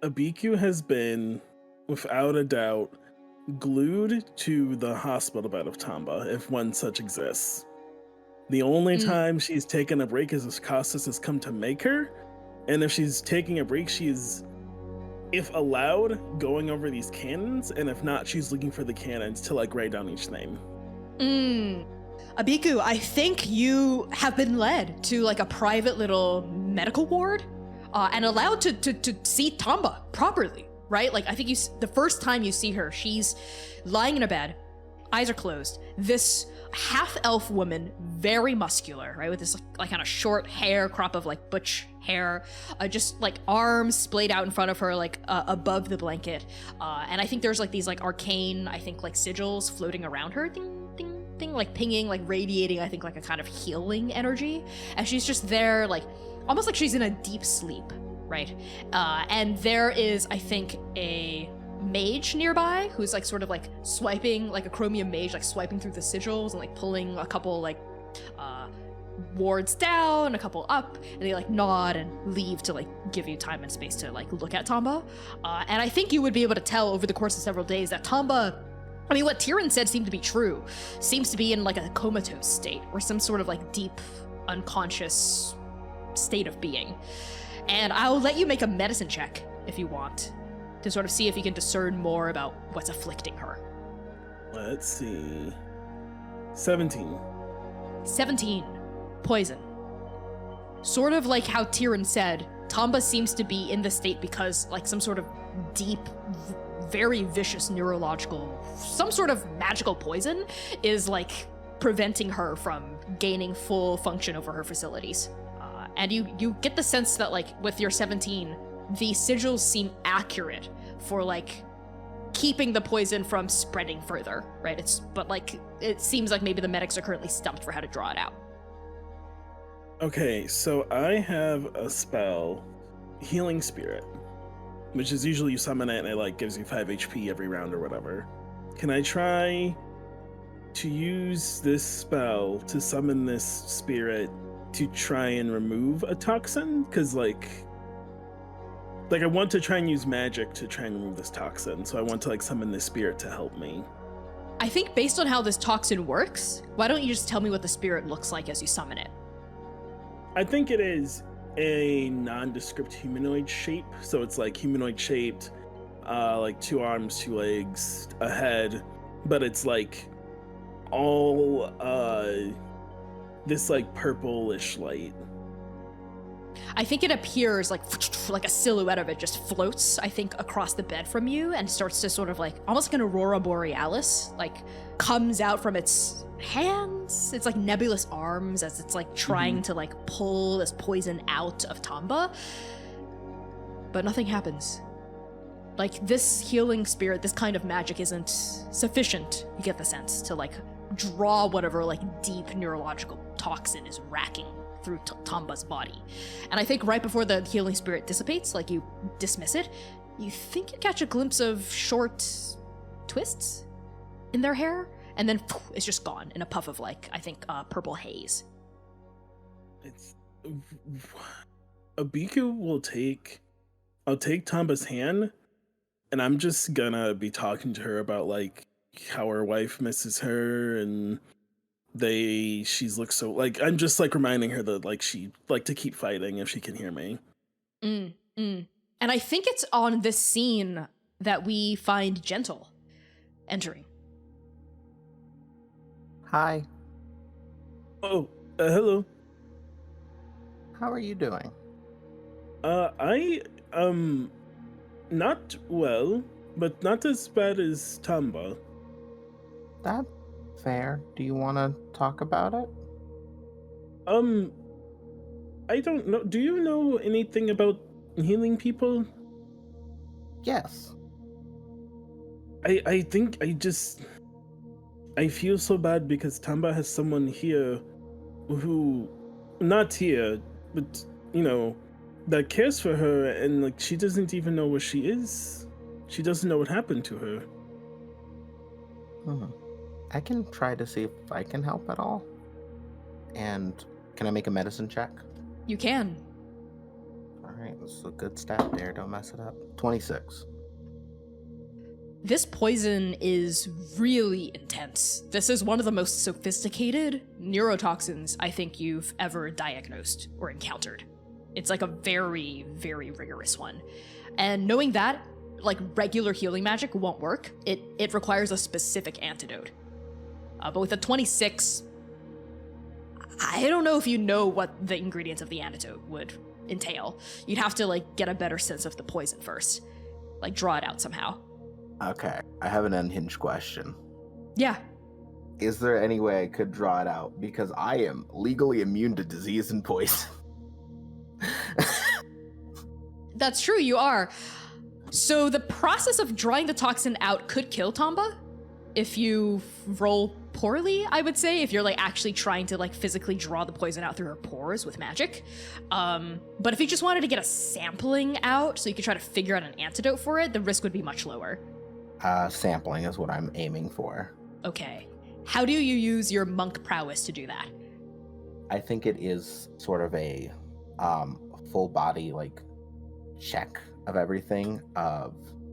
Abiku has been, without a doubt, glued to the hospital bed of Tamba, if one such exists. The only time she's taken a break is if Costas has come to make her, and if she's taking a break, she's, if allowed, going over these cannons, and if not, she's looking for the cannons to like write down each name.
Abiku, I think you have been led to like a private little medical ward and allowed to see Tamba properly, right? Like I think the first time you see her, she's lying in a bed, eyes are closed. This half-elf woman, very muscular, right? With this like kind of short hair, crop of like butch hair, just like arms splayed out in front of her, like above the blanket. And I think there's like these like arcane, I think like sigils floating around her, ding, ding, ding, like pinging, like radiating, I think like a kind of healing energy. And she's just there, like almost like she's in a deep sleep, right? And there is, I think, a mage nearby who's like sort of like swiping, like a chromium mage, like swiping through the sigils and like pulling a couple like wards down, a couple up, and they like nod and leave to like give you time and space to like look at Tamba. And I think you would be able to tell over the course of several days that Tamba, I mean, what Tyrin said seemed to be true, seems to be in like a comatose state or some sort of like deep unconscious state of being. And I'll let you make a medicine check if you want, to sort of see if you can discern more about what's afflicting her.
Let's see. 17.
17. Poison. Sort of like how Tyrin said, Tamba seems to be in this state because like some sort of deep, very vicious neurological, some sort of magical poison is like preventing her from gaining full function over her facilities. And you get the sense that like with your 17, the sigils seem accurate for like keeping the poison from spreading further, right? But like it seems like maybe the medics are currently stumped for how to draw it out.
Okay, so I have a spell, Healing Spirit, which is usually you summon it and it like gives you 5 HP every round or whatever. Can I try to use this spell to summon this spirit to try and remove a toxin? Because like I want to try and use magic to try and remove this toxin, so I want to like summon this spirit to help me.
I think based on how this toxin works, why don't you just tell me what the spirit looks like as you summon it?
I think it is a nondescript humanoid shape, so it's like humanoid shaped, like 2 arms, 2 legs, a head, but it's like all this like purplish light.
I think it appears like a silhouette of it just floats, I think, across the bed from you and starts to sort of like, almost like an aurora borealis, like comes out from its hands, its like nebulous arms as it's like trying to like pull this poison out of Tamba. But nothing happens. Like this healing spirit, this kind of magic isn't sufficient, you get the sense, to like draw whatever like deep neurological toxin is racking through Tamba's body. And I think right before the healing spirit dissipates, like you dismiss it, you think you catch a glimpse of short twists in their hair, and then it's just gone in a puff of like, I think, purple haze.
It's Abiku will take, I'll take Tamba's hand, and I'm just gonna be talking to her about like how her wife misses her and she's looked so like, I'm just like reminding her that like she like to keep fighting if she can hear me.
And I think it's on this scene that we find Gentle entering.
Hi.
Oh, hello.
How are you doing?
I not well, but not as bad as Tamba.
That's fair. Do you want to talk about it?
I don't know. Do you know anything about healing people?
Yes.
I think I feel so bad because Tamba has someone here who, not here, but, you know, that cares for her, and like she doesn't even know where she is. She doesn't know what happened to her.
I can try to see if I can help at all. And can I make a medicine check?
You can.
All right, this is a good stat there. Don't mess it up. 26.
This poison is really intense. This is one of the most sophisticated neurotoxins I think you've ever diagnosed or encountered. It's like a very, very rigorous one. And knowing that, like, regular healing magic won't work. It requires a specific antidote. But with a 26, I don't know if you know what the ingredients of the antidote would entail. You'd have to, like, get a better sense of the poison first. Like, draw it out somehow.
Okay, I have an unhinged question.
Yeah.
Is there any way I could draw it out? Because I am legally immune to disease and poison.
That's true, you are. So the process of drawing the toxin out could kill Tamba if you roll poorly, I would say, if you're like actually trying to like physically draw the poison out through her pores with magic. But if you just wanted to get a sampling out so you could try to figure out an antidote for it, the risk would be much lower.
Sampling is what I'm aiming for.
Okay. How do you use your monk prowess to do that?
I think it is sort of a full body like check of everything.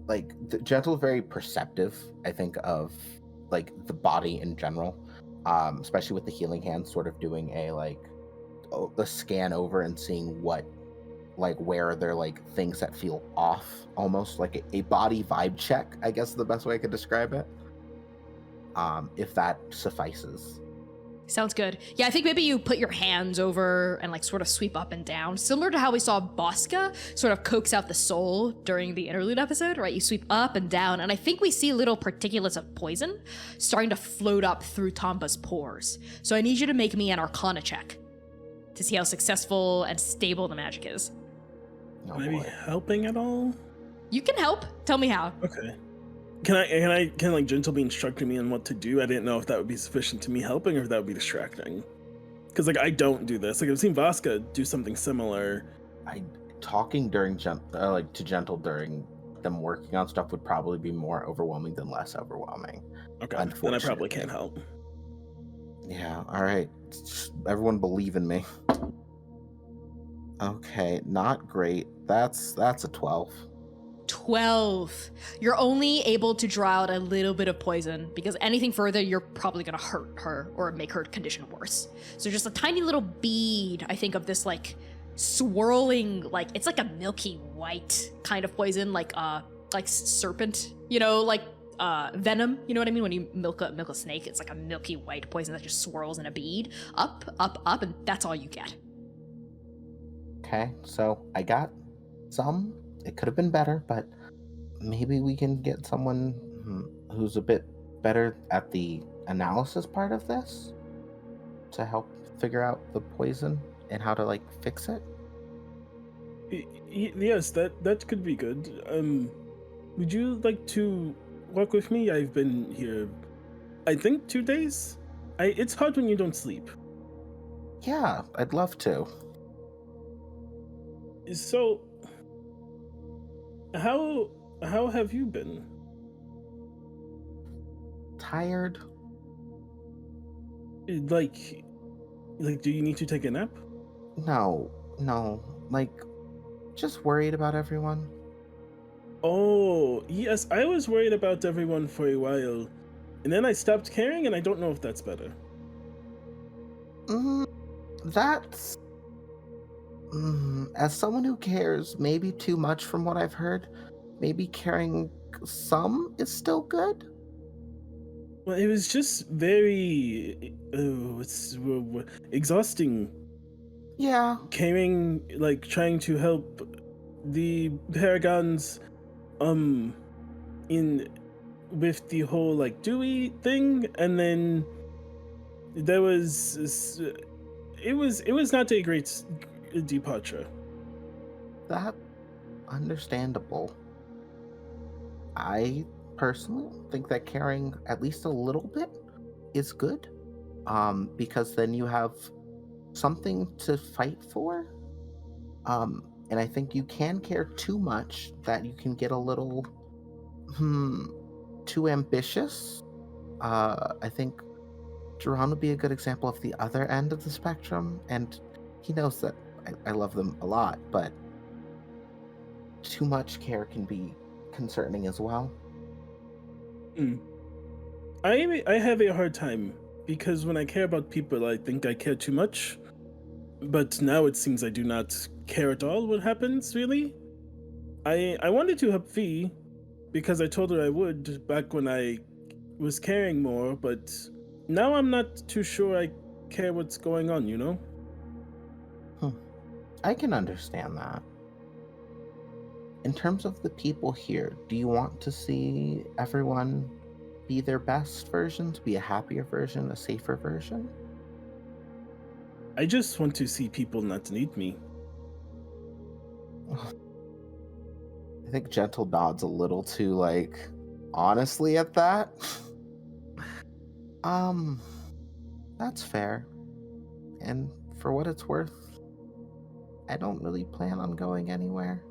Like the gentle is very perceptive, I think, of like the body in general, especially with the healing hand, sort of doing a scan over and seeing what, like, where are there like things that feel off, almost like a body vibe check, I guess is the best way I could describe it. If that suffices.
Sounds good. Yeah, I think maybe you put your hands over and like sort of sweep up and down, similar to how we saw Bosca sort of coax out the soul during the interlude episode, right? You sweep up and down, and I think we see little particulates of poison starting to float up through Tamba's pores. So I need you to make me an Arcana check to see how successful and stable the magic is.
Oh,
Maybe
boy.
helping at all?
You can help. Tell me how.
Okay. Can like Gentle be instructing me on what to do? I didn't know if that would be sufficient to me helping or if that would be distracting. Because like I don't do this. Like I've seen Vasca do something similar.
Talking during to Gentle during them working on stuff would probably be more overwhelming than less overwhelming.
Okay, then I probably can't help.
Yeah, all right. Everyone believe in me. Okay, not great. That's a 12.
12. You're only able to draw out a little bit of poison because anything further, you're probably gonna hurt her or make her condition worse. So just a tiny little bead, I think, of this like swirling, like it's like a milky white kind of poison, like serpent, you know, like venom. You know what I mean? When you milk a snake, it's like a milky white poison that just swirls in a bead up, and that's all you get.
Okay, so I got some. It could have been better, but maybe we can get someone who's a bit better at the analysis part of this to help figure out the poison and how to like fix it.
Yes, that could be good. Would you like to walk with me? I've been here, I think 2 days. It's hard when you don't sleep.
Yeah, I'd love to.
So, how have you been?
Tired.
Like, do you need to take a nap?
No, like, just worried about everyone.
Oh, yes, I was worried about everyone for a while, and then I stopped caring, and I don't know if that's better.
That's... as someone who cares maybe too much from what I've heard, maybe caring some is still good?
Well, it was just very... exhausting.
Yeah.
Caring, like, trying to help the Paragons, with the whole, like, Dewey thing, and then there was... It was not a great departure.
That understandable. I personally think that caring at least a little bit is good, because then you have something to fight for, and I think you can care too much that you can get a little too ambitious. I think Geron would be a good example of the other end of the spectrum, and he knows that I love them a lot, but too much care can be concerning as well.
I have a hard time, because when I care about people, I think I care too much. But now it seems I do not care at all what happens, really. I wanted to help V, because I told her I would back when I was caring more, but now I'm not too sure I care what's going on, you know?
I can understand that. In terms of the people here, do you want to see everyone be their best versions, be a happier version, a safer version?
I just want to see people not need me.
I think Gentle nods a little too, honestly at that. That's fair. And for what it's worth, I don't really plan on going anywhere.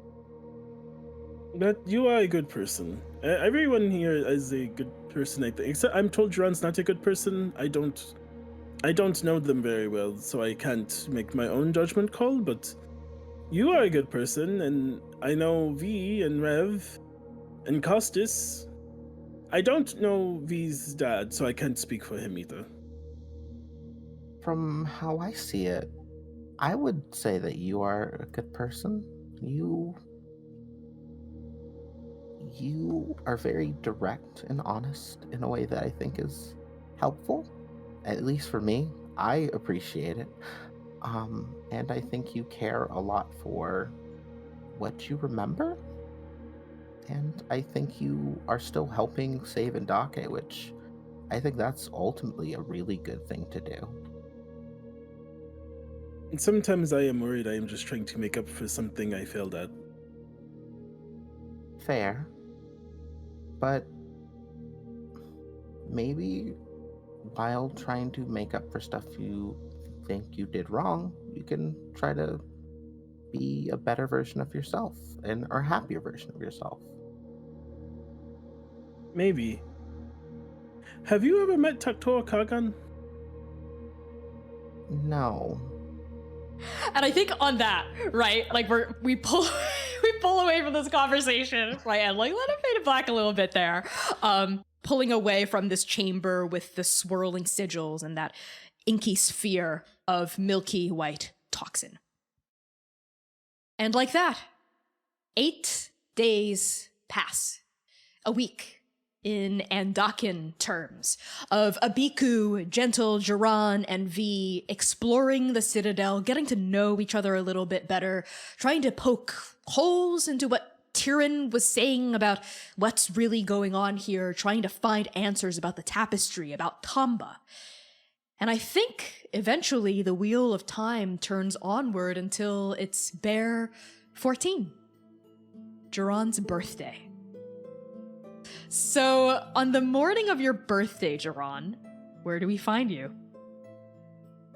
But you are a good person. Everyone here is a good person, I think. Except I'm told Geron's not a good person. I don't know them very well, so I can't make my own judgment call, but you are a good person, and I know V and Rev and Costas. I don't know V's dad, so I can't speak for him either.
From how I see it, I would say that you are a good person. You are very direct and honest in a way that I think is helpful. At least for me, I appreciate it. And I think you care a lot for what you remember. And I think you are still helping save Indake, which I think that's ultimately a really good thing to do.
And sometimes I am worried I am just trying to make up for something I failed at.
Fair. But maybe while trying to make up for stuff you think you did wrong, you can try to be a better version of yourself or a happier version of yourself.
Maybe. Have you ever met Taktora Kagan?
No.
And I think on that, right, we pull away from this conversation, right, and let him fade to black a little bit there, pulling away from this chamber with the swirling sigils and that inky sphere of milky white toxin. And like that, 8 days pass, a week in Andakin terms, of Abiku, Gentle, Geron, and V exploring the citadel, getting to know each other a little bit better, trying to poke holes into what Tyrin was saying about what's really going on here, trying to find answers about the tapestry, about Tamba. And I think eventually the wheel of time turns onward until it's bare 14, Geron's birthday. So, on the morning of your birthday, Geron, where do we find you?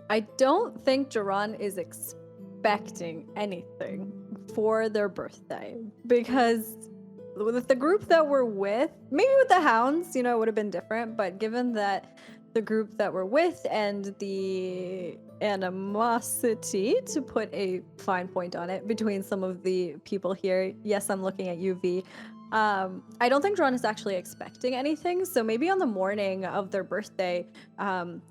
I don't think Geron is expecting anything for their birthday, because with the group that we're with, maybe with the hounds, it would have been different, but given that the group that we're with and the animosity, to put a fine point on it, between some of the people here, yes, I'm looking at you, V, I don't think Geron is actually expecting anything, so maybe on the morning of their birthday,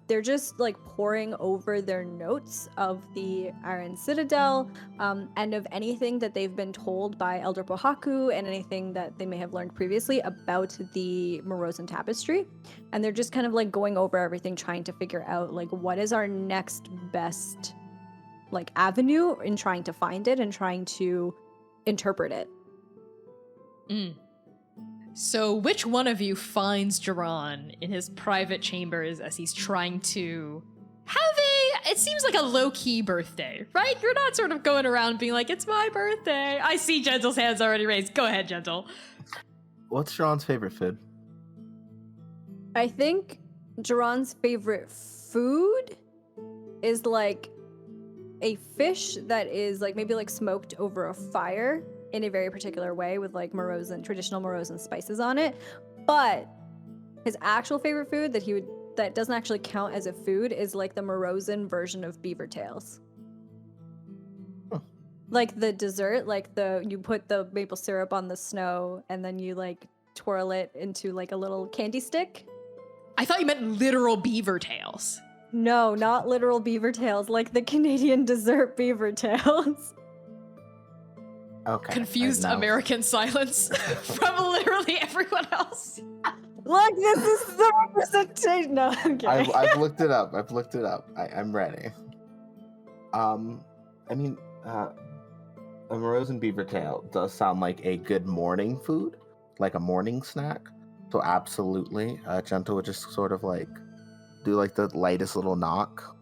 they're just poring over their notes of the Iron Citadel, and of anything that they've been told by Elder Pohaku and anything that they may have learned previously about the Moroz tapestry. And they're just kind of going over everything, trying to figure out what is our next best avenue in trying to find it and trying to interpret it.
So which one of you finds Geron in his private chambers as he's trying to have it seems like a low-key birthday, right? You're not sort of going around being like, it's my birthday. I see Gentle's hands already raised. Go ahead, Gentle.
What's Geron's favorite food?
I think Geron's favorite food is a fish that is maybe smoked over a fire, in a very particular way with like traditional Moroz spices on it. But his actual favorite food that doesn't actually count as a food is like the Morozan version of beaver tails. Like the dessert, like you put the maple syrup on the snow and then you like twirl it into like a little candy stick.
I thought you meant literal beaver tails.
No, not literal beaver tails, like the Canadian dessert beaver tails.
Okay.
Confused American silence from literally everyone else.
Look, this is the representation. No, okay.
I've looked it up. I'm ready. I mean, a Morozan beaver tail does sound like a good morning food, like a morning snack. So absolutely, Gentle would just sort of like do like the lightest little knock.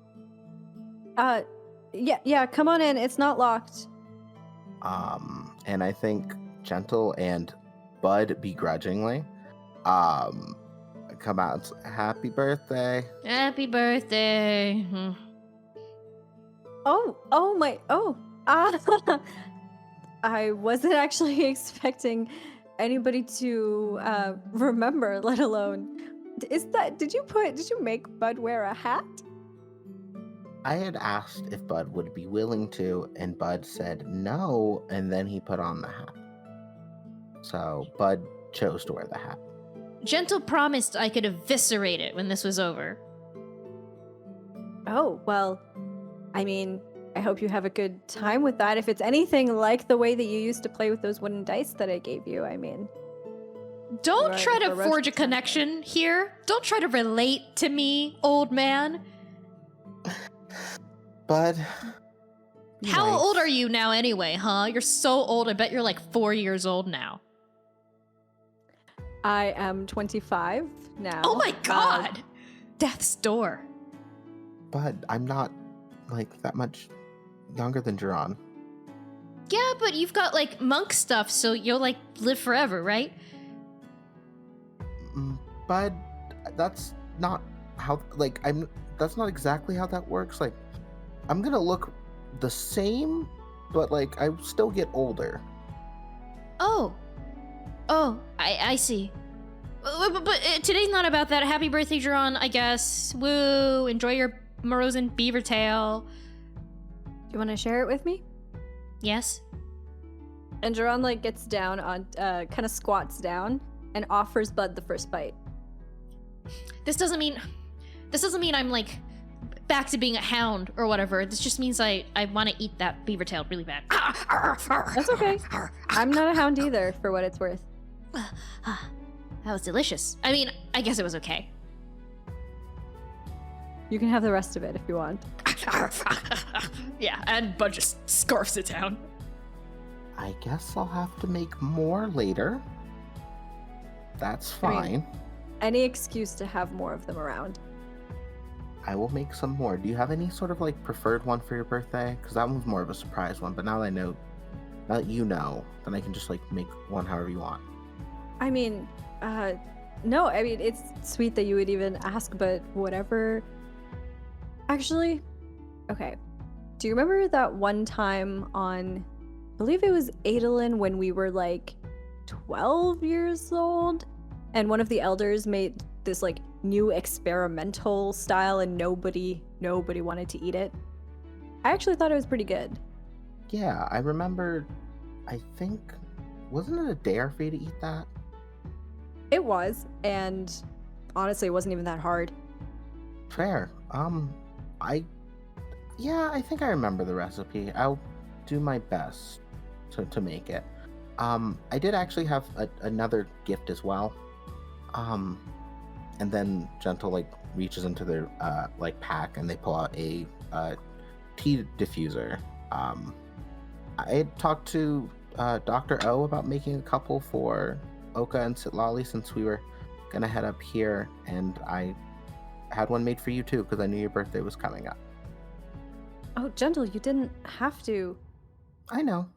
Yeah, come on in. It's not locked.
And I think Gentle and Bud begrudgingly, come out and say, "Happy birthday."
Happy birthday.
I wasn't actually expecting anybody to remember, let alone. Did you make Bud wear a hat?
I had asked if Bud would be willing to, and Bud said no, and then he put on the hat. So Bud chose to wear the hat.
Gentle promised I could eviscerate it when this was over.
Oh, well, I mean, I hope you have a good time with that. If it's anything like the way that you used to play with those wooden dice that I gave you, I mean.
Don't try to forge a connection here. Don't try to relate to me, old man.
Bud.
How old are you now anyway, huh? You're so old, I bet you're like 4 years old now.
I am 25 now.
Oh my god! Death's door.
Bud, I'm not like that much younger than Geron.
Yeah, but you've got like monk stuff, so you'll like live forever, right?
Bud, that's not how, like, that's not exactly how that works. Like, I'm gonna look the same, but like, I still get older.
Oh, I see. But today's not about that. Happy birthday, Geron, I guess. Woo, enjoy your Morozan beaver tail.
You want to share it with me?
Yes.
And Geron like gets down on, kind of squats down and offers Bud the first bite.
This doesn't mean I'm like back to being a hound or whatever. This just means I want to eat that beaver tail really bad.
That's okay. I'm not a hound either, for what it's worth.
That was delicious. I mean, I guess it was okay.
You can have the rest of it if you want.
Yeah, and Bud just scarfs it down.
I guess I'll have to make more later. That's fine.
I mean, any excuse to have more of them around.
I will make some more. Do you have any sort of like preferred one for your birthday? Because that one's more of a surprise one. But now that you know, then I can just like make one however you want.
I mean, no, I mean, it's sweet that you would even ask, but whatever. Actually, okay. Do you remember that one time on, I believe it was Adolin, when we were like 12 years old? And one of the elders made this like new experimental style and nobody wanted to eat it. I actually thought it was pretty good.
Yeah, I remember, I think, wasn't it a dare for you to eat that?
It was, and honestly, it wasn't even that hard.
Fair. I think I remember the recipe. I'll do my best to make it. I did actually have another gift as well. And then Gentle like reaches into their like pack and they pull out a tea diffuser. I had talked to Dr. O about making a couple for Oka and Sitlali since we were gonna head up here, and I had one made for you too because I knew your birthday was coming up.
Oh, Gentle, you didn't have to.
I know.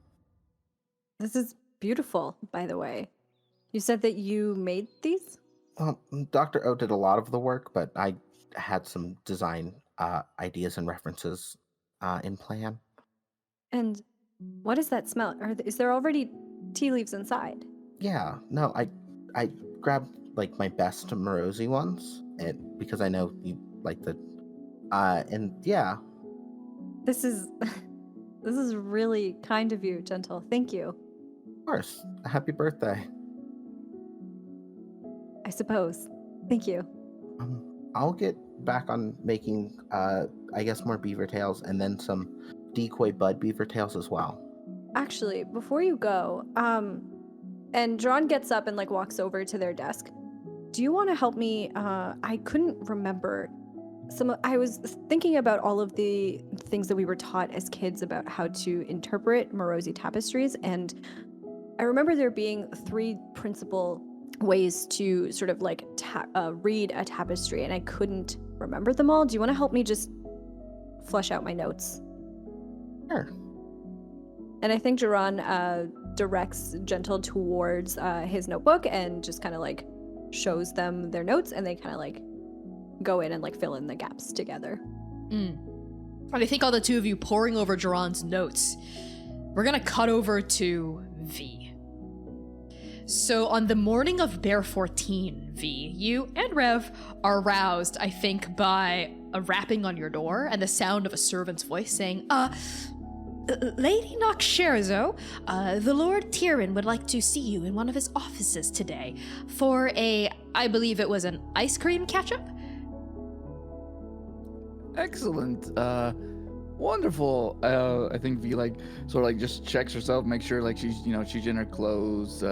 This is beautiful, by the way. You said that you made these?
Well, Dr. O did a lot of the work, but I had some design ideas and references in plan.
And what does that smell? Is there already tea leaves inside.
Yeah, no, I grabbed like my best Morozy ones, and because I know you like the, and yeah.
This is really kind of you, Gentle. Thank you.
Of course. Happy birthday.
I suppose. Thank you.
I'll get back on making, I guess, more beaver tails and then some decoy bud beaver tails as well.
Actually, before you go, and Geron gets up and like walks over to their desk. Do you want to help me? I couldn't remember. I was thinking about all of the things that we were taught as kids about how to interpret Morozy tapestries, and I remember there being 3 principal ways to sort of like read a tapestry, and I couldn't remember them all. Do you want to help me just flesh out my notes?
Sure.
And I think Geron directs Gentle towards his notebook and just kind of like shows them their notes, and they kind of like go in and like fill in the gaps together.
And I think all the two of you poring over Geron's notes, we're gonna cut over to V. So on the morning of Bear 14, V, you and Rev are roused, I think, by a rapping on your door and the sound of a servant's voice saying, Lady Noxerzo, the Lord Tyrin would like to see you in one of his offices today for I believe it was an ice cream catch-up?
Excellent. Wonderful. I think V like sort of like just checks herself, make sure like she's she's in her clothes.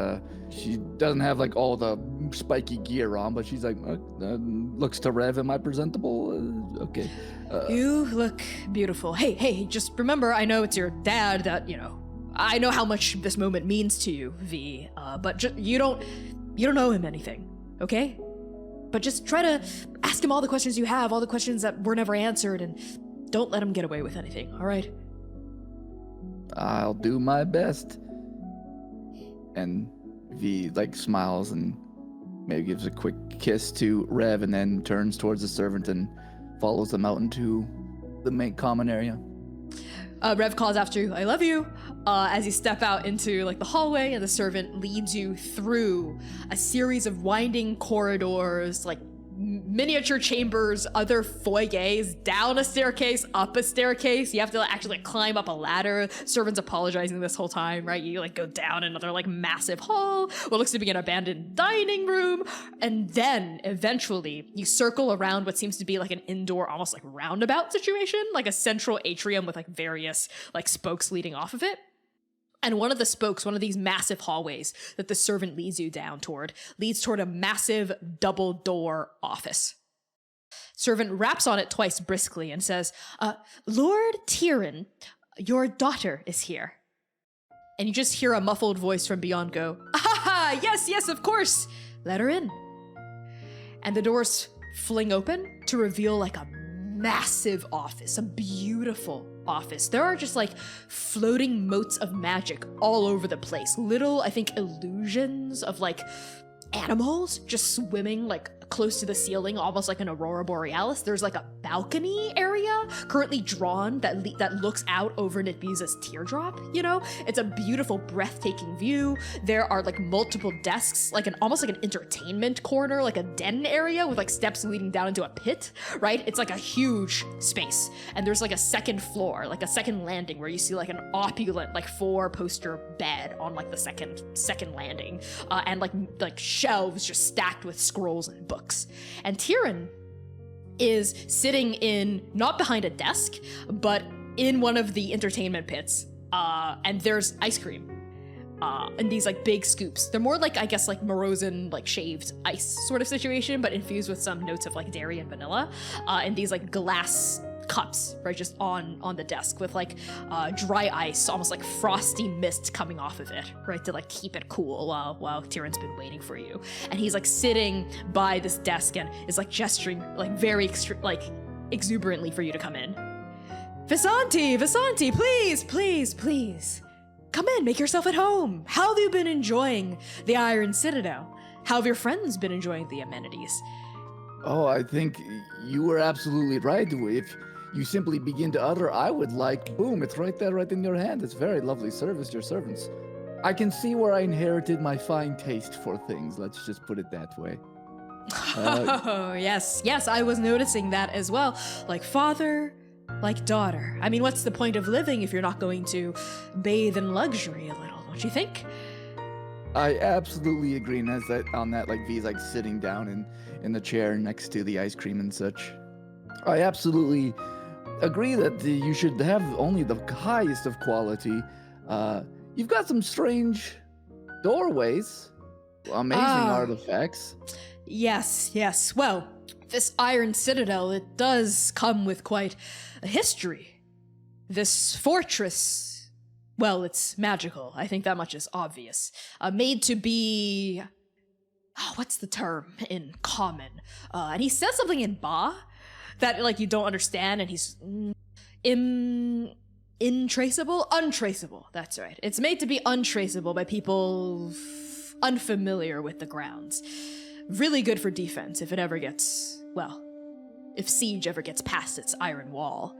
She doesn't have like all the spiky gear on, but she's like looks to Rev. Am I presentable? Okay.
You look beautiful. Hey, just remember, I know it's your dad that I know how much this moment means to you, V. But you don't owe him anything, okay? But just try to ask him all the questions you have, all the questions that were never answered, and don't let him get away with anything, all right?
I'll do my best. And V like smiles and maybe gives a quick kiss to Rev and then turns towards the servant and follows them out into the main common area.
Rev calls after you, I love you, as you step out into like the hallway, and the servant leads you through a series of winding corridors, like miniature chambers, other foyers, down a staircase, up a staircase. You have to actually climb up a ladder. Servant's apologizing this whole time, right? You go down another massive hall, what looks to be an abandoned dining room, and then eventually you circle around what seems to be an indoor, almost roundabout situation, a central atrium with various spokes leading off of it. And one of the spokes, one of these massive hallways that the servant leads you down toward, leads toward a massive double-door office. Servant raps on it twice briskly and says, Lord Tyrin, your daughter is here. And you just hear a muffled voice from beyond go, yes, of course, let her in. And the doors fling open to reveal a massive office, a beautiful office. There are just floating motes of magic all over the place. Little, I think, illusions of animals just swimming close to the ceiling, almost like an aurora borealis. There's a balcony area currently drawn that looks out over Nitbuza's teardrop. It's a beautiful, breathtaking view. There are multiple desks, almost an entertainment corner, a den area with steps leading down into a pit. Right? It's a huge space, and there's a second floor, a second landing where you see an opulent 4-poster bed on the second landing, and shelves just stacked with scrolls and books. And Tyrin is sitting not behind a desk, but in one of the entertainment pits, and there's ice cream in these big scoops. They're more I guess Morozan shaved ice sort of situation, but infused with some notes of dairy and vanilla, in these glass cups, right, just on the desk with dry ice, almost frosty mist coming off of it, right, to keep it cool while Tyrin's been waiting for you. And he's sitting by this desk and is gesturing very exuberantly for you to come in. Visanti, please. Come in, make yourself at home. How have you been enjoying the Iron Citadel? How have your friends been enjoying the amenities?
Oh, I think you were absolutely right. If you simply begin to utter, I would boom, it's right there, right in your hand. It's very lovely service, your servants. I can see where I inherited my fine taste for things. Let's just put it that way.
Oh, yes, I was noticing that as well. Like father, like daughter. I mean, what's the point of living if you're not going to bathe in luxury a little, don't you think?
I absolutely agree on that. Like V's like sitting down in the chair next to the ice cream and such. I absolutely agree that you should have only the highest of quality. You've got some strange doorways, amazing artifacts.
Yes. Well, this iron citadel, it does come with quite a history. This fortress, well, it's magical. I think that much is obvious. Made to be... what's the term in common? And he says something in Ba that, like, you don't understand, and he's... Untraceable, that's right. It's made to be untraceable by people unfamiliar with the grounds. Really good for defense if it ever gets, well, if siege ever gets past its iron wall.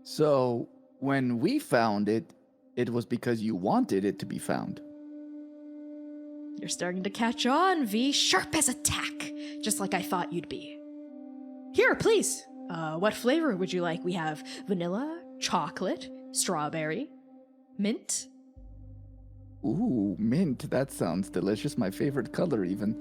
So, when we found it, it was because you wanted it to be found.
You're starting to catch on, V. Sharp as a tack, just like I thought you'd be. Here, please. What flavor would you like? We have vanilla, chocolate, strawberry, mint.
Ooh, mint. That sounds delicious. My favorite color, even.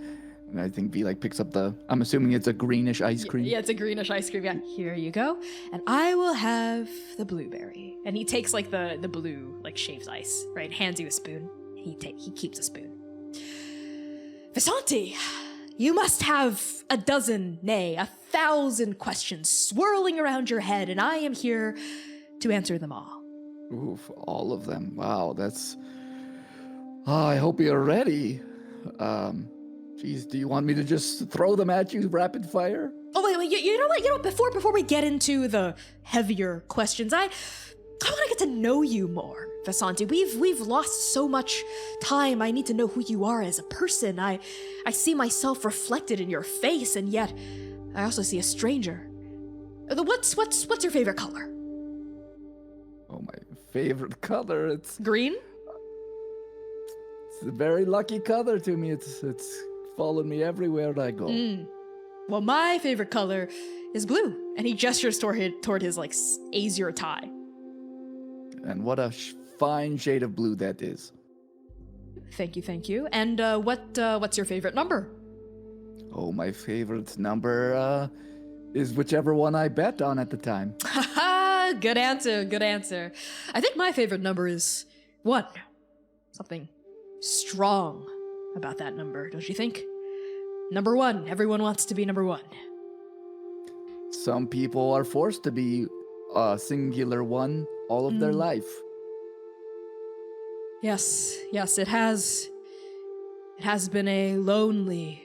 And I think V like picks up I'm assuming it's a greenish ice cream.
Yeah, it's a greenish ice cream. Yeah, here you go. And I will have the blueberry. And he takes like the blue, like shaved ice, right? Hands you a spoon. He keeps a spoon. Visanti, you must have a dozen, nay, 1,000 questions swirling around your head, and I am here to answer them all.
Oof, all of them. Wow, that's... I hope you're ready. Geez, do you want me to just throw them at you rapid fire?
Oh, wait, you know what? Before we get into the heavier questions, I want to get to know you more, Visanti. We've lost so much time. I need to know who you are as a person. I see myself reflected in your face, and yet I also see a stranger. What's your favorite color?
Oh, my favorite color, it's...
Green?
It's a very lucky color to me. It's followed me everywhere I go.
Well, my favorite color is blue, and he gestures toward his like azure tie.
And what a fine shade of blue that is.
Thank you. And what's your favorite number?
Oh, my favorite number is whichever one I bet on at the time.
Haha, good answer. I think my favorite number is 1. Something strong about that number, don't you think? Number 1. Everyone wants to be number 1.
Some people are forced to be a singular one all of their life.
Yes, it has been a lonely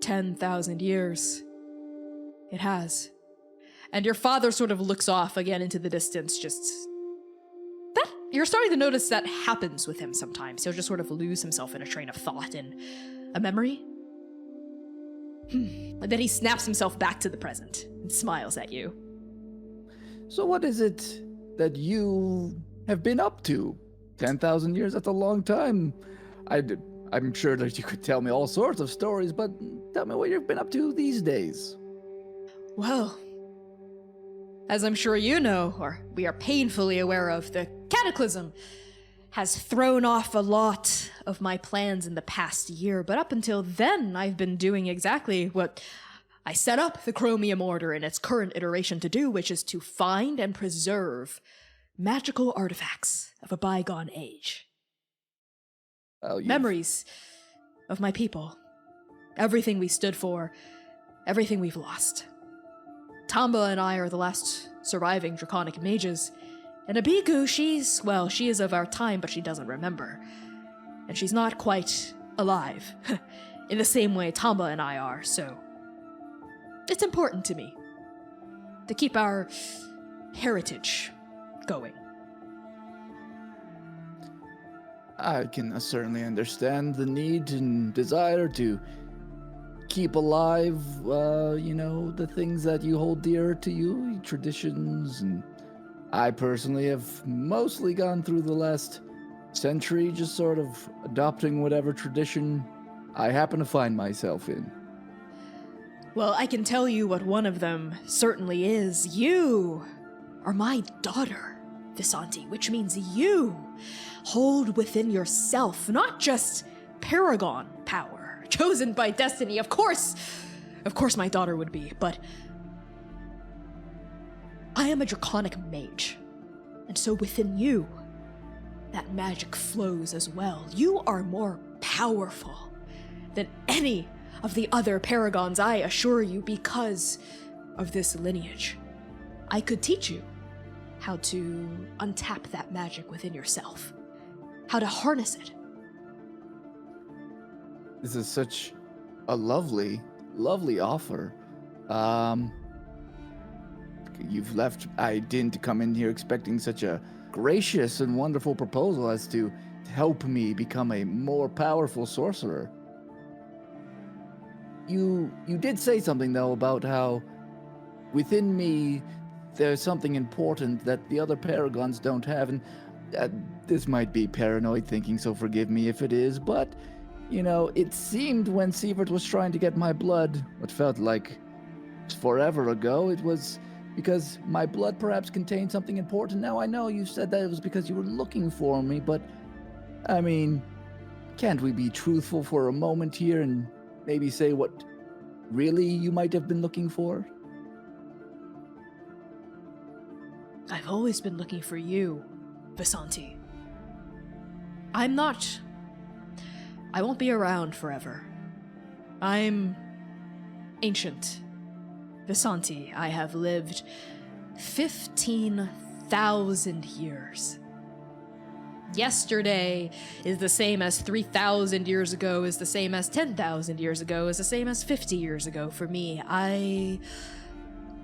10,000 years. It has. And your father sort of looks off again into the distance, you're starting to notice that happens with him sometimes. He'll just sort of lose himself in a train of thought and a memory. And then he snaps himself back to the present and smiles at you.
So what is it that you have been up to? 10,000 years, that's a long time. I'm sure that you could tell me all sorts of stories, but tell me what you've been up to these days.
Well, as I'm sure you know, or we are painfully aware of, the cataclysm has thrown off a lot of my plans in the past year, but up until then, I've been doing exactly what I set up the Chromium Order in its current iteration to do, which is to find and preserve magical artifacts of a bygone age. Memories of my people. Everything we stood for, everything we've lost. Tamba and I are the last surviving draconic mages. And Abiku, she is of our time, but she doesn't remember. And she's not quite alive, in the same way Tamba and I are, so... It's important to me to keep our heritage going.
I can certainly understand the need and desire to keep alive, the things that you hold dear to you, traditions, and I personally have mostly gone through the last century, just sort of adopting whatever tradition I happen to find myself in.
Well, I can tell you what one of them certainly is. You are my daughter, Visanti, which means you hold within yourself not just paragon power, chosen by destiny. Of course my daughter would be, but I am a draconic mage. And so within you, that magic flows as well. You are more powerful than any of the other paragons, I assure you, because of this lineage. I could teach you how to untap that magic within yourself, how to harness it.
This is such a lovely offer. You've left. I didn't come in here expecting such a gracious and wonderful proposal as to help me become a more powerful sorcerer. You did say something, though, about how within me there's something important that the other paragons don't have, and this might be paranoid thinking, so forgive me if it is, but, you know, it seemed when Sievert was trying to get my blood, what felt like forever ago, it was because my blood perhaps contained something important. Now, I know you said that it was because you were looking for me, but, I mean, can't we be truthful for a moment here and maybe say what really you might have been looking for?
I've always been looking for you, Visanti. I won't be around forever. I'm ancient. Visanti, I have lived 15,000 years. Yesterday is the same as 3,000 years ago, is the same as 10,000 years ago, is the same as 50 years ago for me. I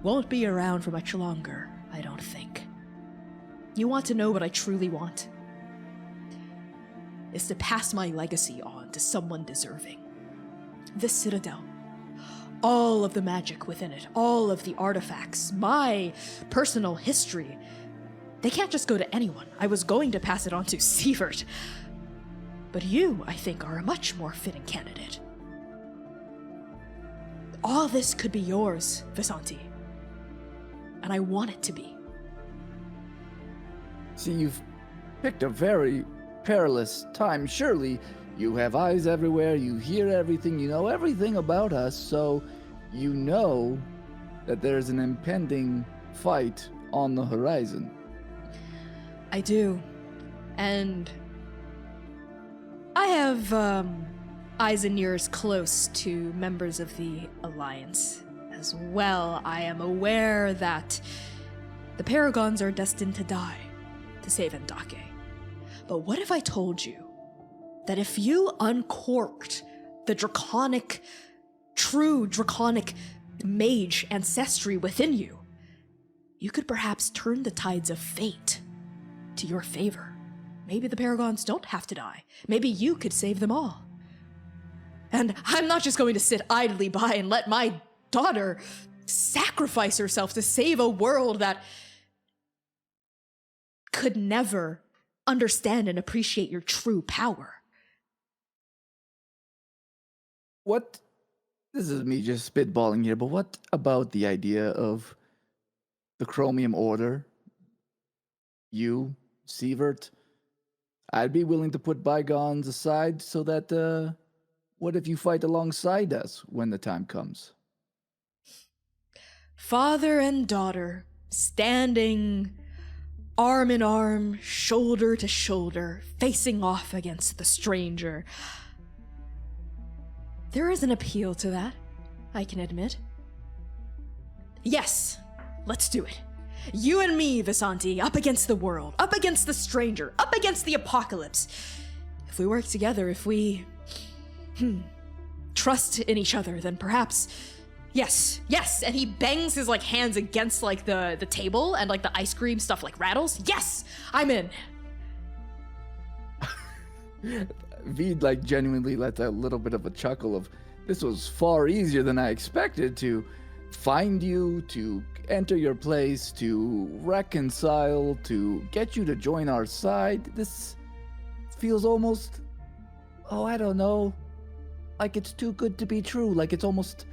won't be around for much longer, I don't think. You want to know what I truly want? Is to pass my legacy on to someone deserving. This citadel. All of the magic within it, all of the artifacts, my personal history. They can't just go to anyone. I was going to pass it on to Sievert. But you, I think, are a much more fitting candidate. All this could be yours, Visanti. And I want it to be.
See, you've picked a very perilous time. Surely you have eyes everywhere, you hear everything, you know everything about us, so you know that there's an impending fight on the horizon.
I do. And I have eyes and ears close to members of the Alliance as well. I am aware that the Paragons are destined to die to save Ndake. But what if I told you that if you uncorked the true draconic mage ancestry within you, you could perhaps turn the tides of fate to your favor. Maybe the Paragons don't have to die. Maybe you could save them all. And I'm not just going to sit idly by and let my daughter sacrifice herself to save a world that could never understand and appreciate your true power.
This is me just spitballing here, but what about the idea of the Chromium Order? You, Sievert, I'd be willing to put bygones aside so that, what if you fight alongside us when the time comes?
Father and daughter, standing arm in arm, shoulder to shoulder, facing off against the stranger. There is an appeal to that, I can admit. Yes, let's do it. You and me, Visanti, up against the world, up against the stranger, up against the apocalypse. If we work together, if we trust in each other, then perhaps, yes, and he bangs his hands against the table and the ice cream stuff rattles. Yes, I'm in.
Veed genuinely let a little bit of a chuckle of, this was far easier than I expected, to find you, to enter your place, to reconcile, to get you to join our side. This feels almost, oh, I don't know, like it's too good to be true, like it's almost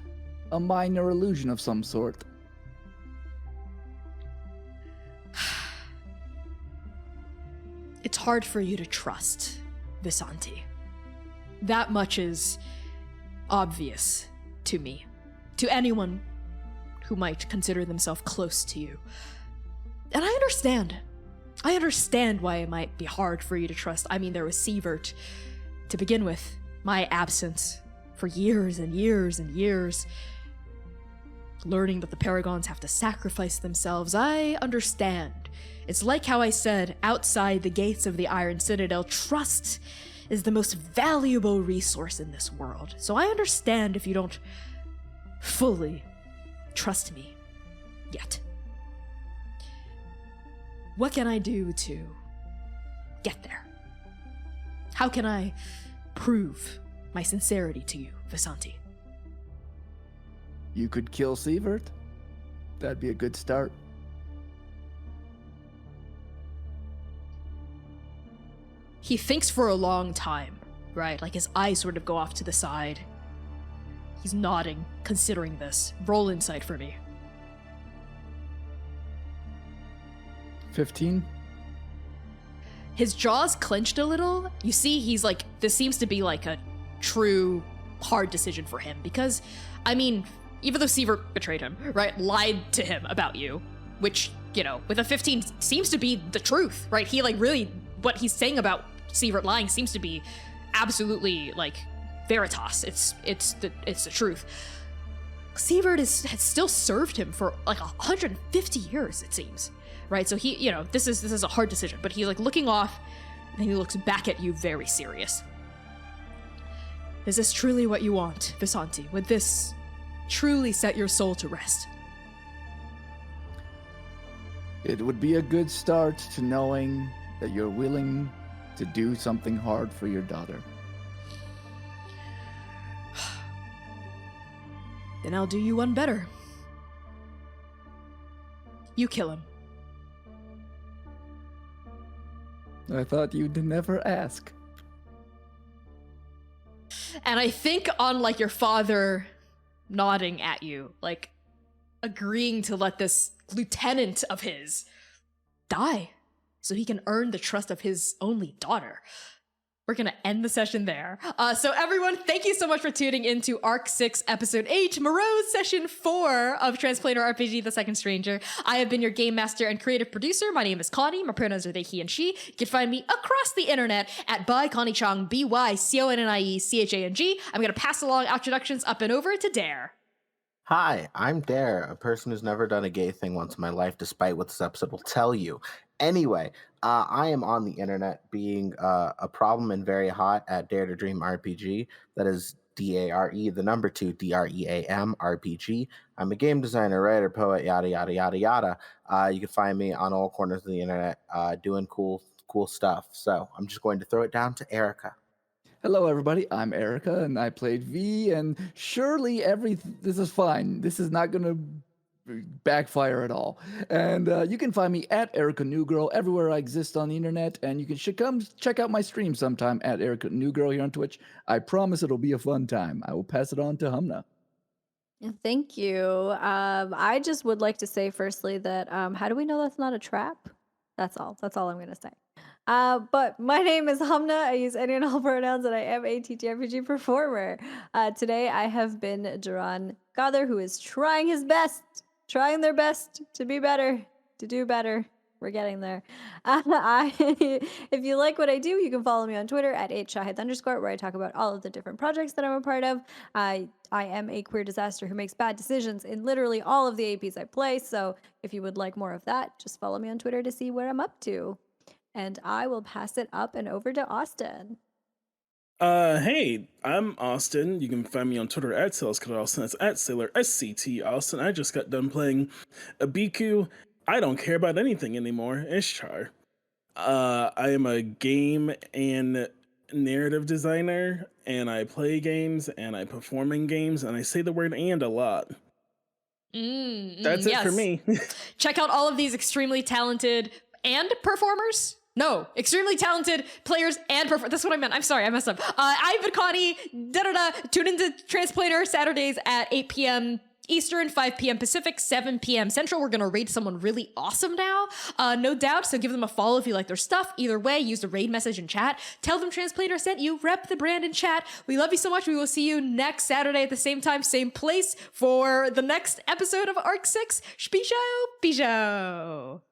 a minor illusion of some sort.
It's hard for you to trust Visanti. That much is obvious to me, to anyone who might consider themselves close to you. And I understand. I understand why it might be hard for you to trust. I mean, there was Sievert to begin with, my absence for years and years and years. Learning that the Paragons have to sacrifice themselves, I understand. It's like how I said, outside the gates of the Iron Citadel, trust is the most valuable resource in this world. So I understand if you don't fully trust me yet. What can I do to get there? How can I prove my sincerity to you, Visanti?
You could kill Sievert. That'd be a good start.
He thinks for a long time, right? Like his eyes sort of go off to the side. He's nodding, considering this. Roll insight for me.
15.
His jaw's clenched a little. You see, he's like, this seems to be like a true hard decision for him because, I mean, even though Sievert betrayed him, right, lied to him about you, which, you know, with a 15 seems to be the truth, right? He like really, what he's saying about Sievert lying seems to be absolutely like veritas. It's the truth. Sievert has still served him for like 150 years, it seems, right? So he, you know, this is a hard decision, but he's like looking off and he looks back at you very serious. Is this truly what you want, Visanti? Would this truly set your soul to rest?
It would be a good start to knowing that you're willing to do something hard for your daughter.
Then I'll do you one better. You kill him.
I thought you'd never ask.
And I think on like your father nodding at you, like agreeing to let this lieutenant of his die so he can earn the trust of his only daughter. We're gonna end the session there. So everyone, thank you so much for tuning into Arc 6, Episode 8, Moroz Session 4 of Transplanar RPG, The Second Stranger. I have been your game master and creative producer. My name is Connie. My pronouns are they, he, and she. You can find me across the internet at ByConnieChang, ByConniechang. I'm gonna pass along introductions up and over to Dare.
Hi, I'm Dare, a person who's never done a gay thing once in my life, despite what this episode will tell you. Anyway, I am on the internet being a problem and very hot at Dare to Dream RPG. That is DARE, the number 2, DREAM RPG. I'm a game designer, writer, poet, yada, yada, yada, yada. You can find me on all corners of the internet doing cool stuff. So I'm just going to throw it down to Erica.
Hello, everybody. I'm Erica, and I played V, and surely this is fine. This is not going to backfire at all. And you can find me at Erica New Girl everywhere I exist on the internet, and you can come check out my stream sometime at Erica New Girl here on Twitch. I promise it'll be a fun time. I will pass it on to Humna.
Thank you. I just would like to say firstly that how do we know that's not a trap? That's all. That's all I'm going to say. But my name is Humna. I use any and all pronouns, and I am a TTRPG performer. Today I have been Geron Gother, who is trying their best to be better, to do better. We're getting there. If you like what I do, you can follow me on Twitter at 8shahid_, where I talk about all of the different projects that I'm a part of. I am a queer disaster who makes bad decisions in literally all of the APs I play. So if you would like more of that, just follow me on Twitter to see where I'm up to. And I will pass it up and over to Austin.
Hey, I'm Austin. You can find me on Twitter at SailorScott That's at Sailor SCT Austin. I just got done playing Abiku. I don't care about anything anymore. Ishtar. I am a game and narrative designer, and I play games, and I perform in games, and I say the word "and" a lot. That's it for me.
Check out all of these extremely talented and performers No, extremely talented players and that's what I meant. I'm sorry, I messed up. I've been Connie. Tune into Transplanar Saturdays at 8 p.m. Eastern, 5 p.m. Pacific, 7 p.m. Central. We're gonna raid someone really awesome now, no doubt. So give them a follow if you like their stuff. Either way, use the raid message in chat. Tell them Transplanar sent you. Rep the brand in chat. We love you so much. We will see you next Saturday at the same time, same place for the next episode of Arc 6. Spisho, Pisho.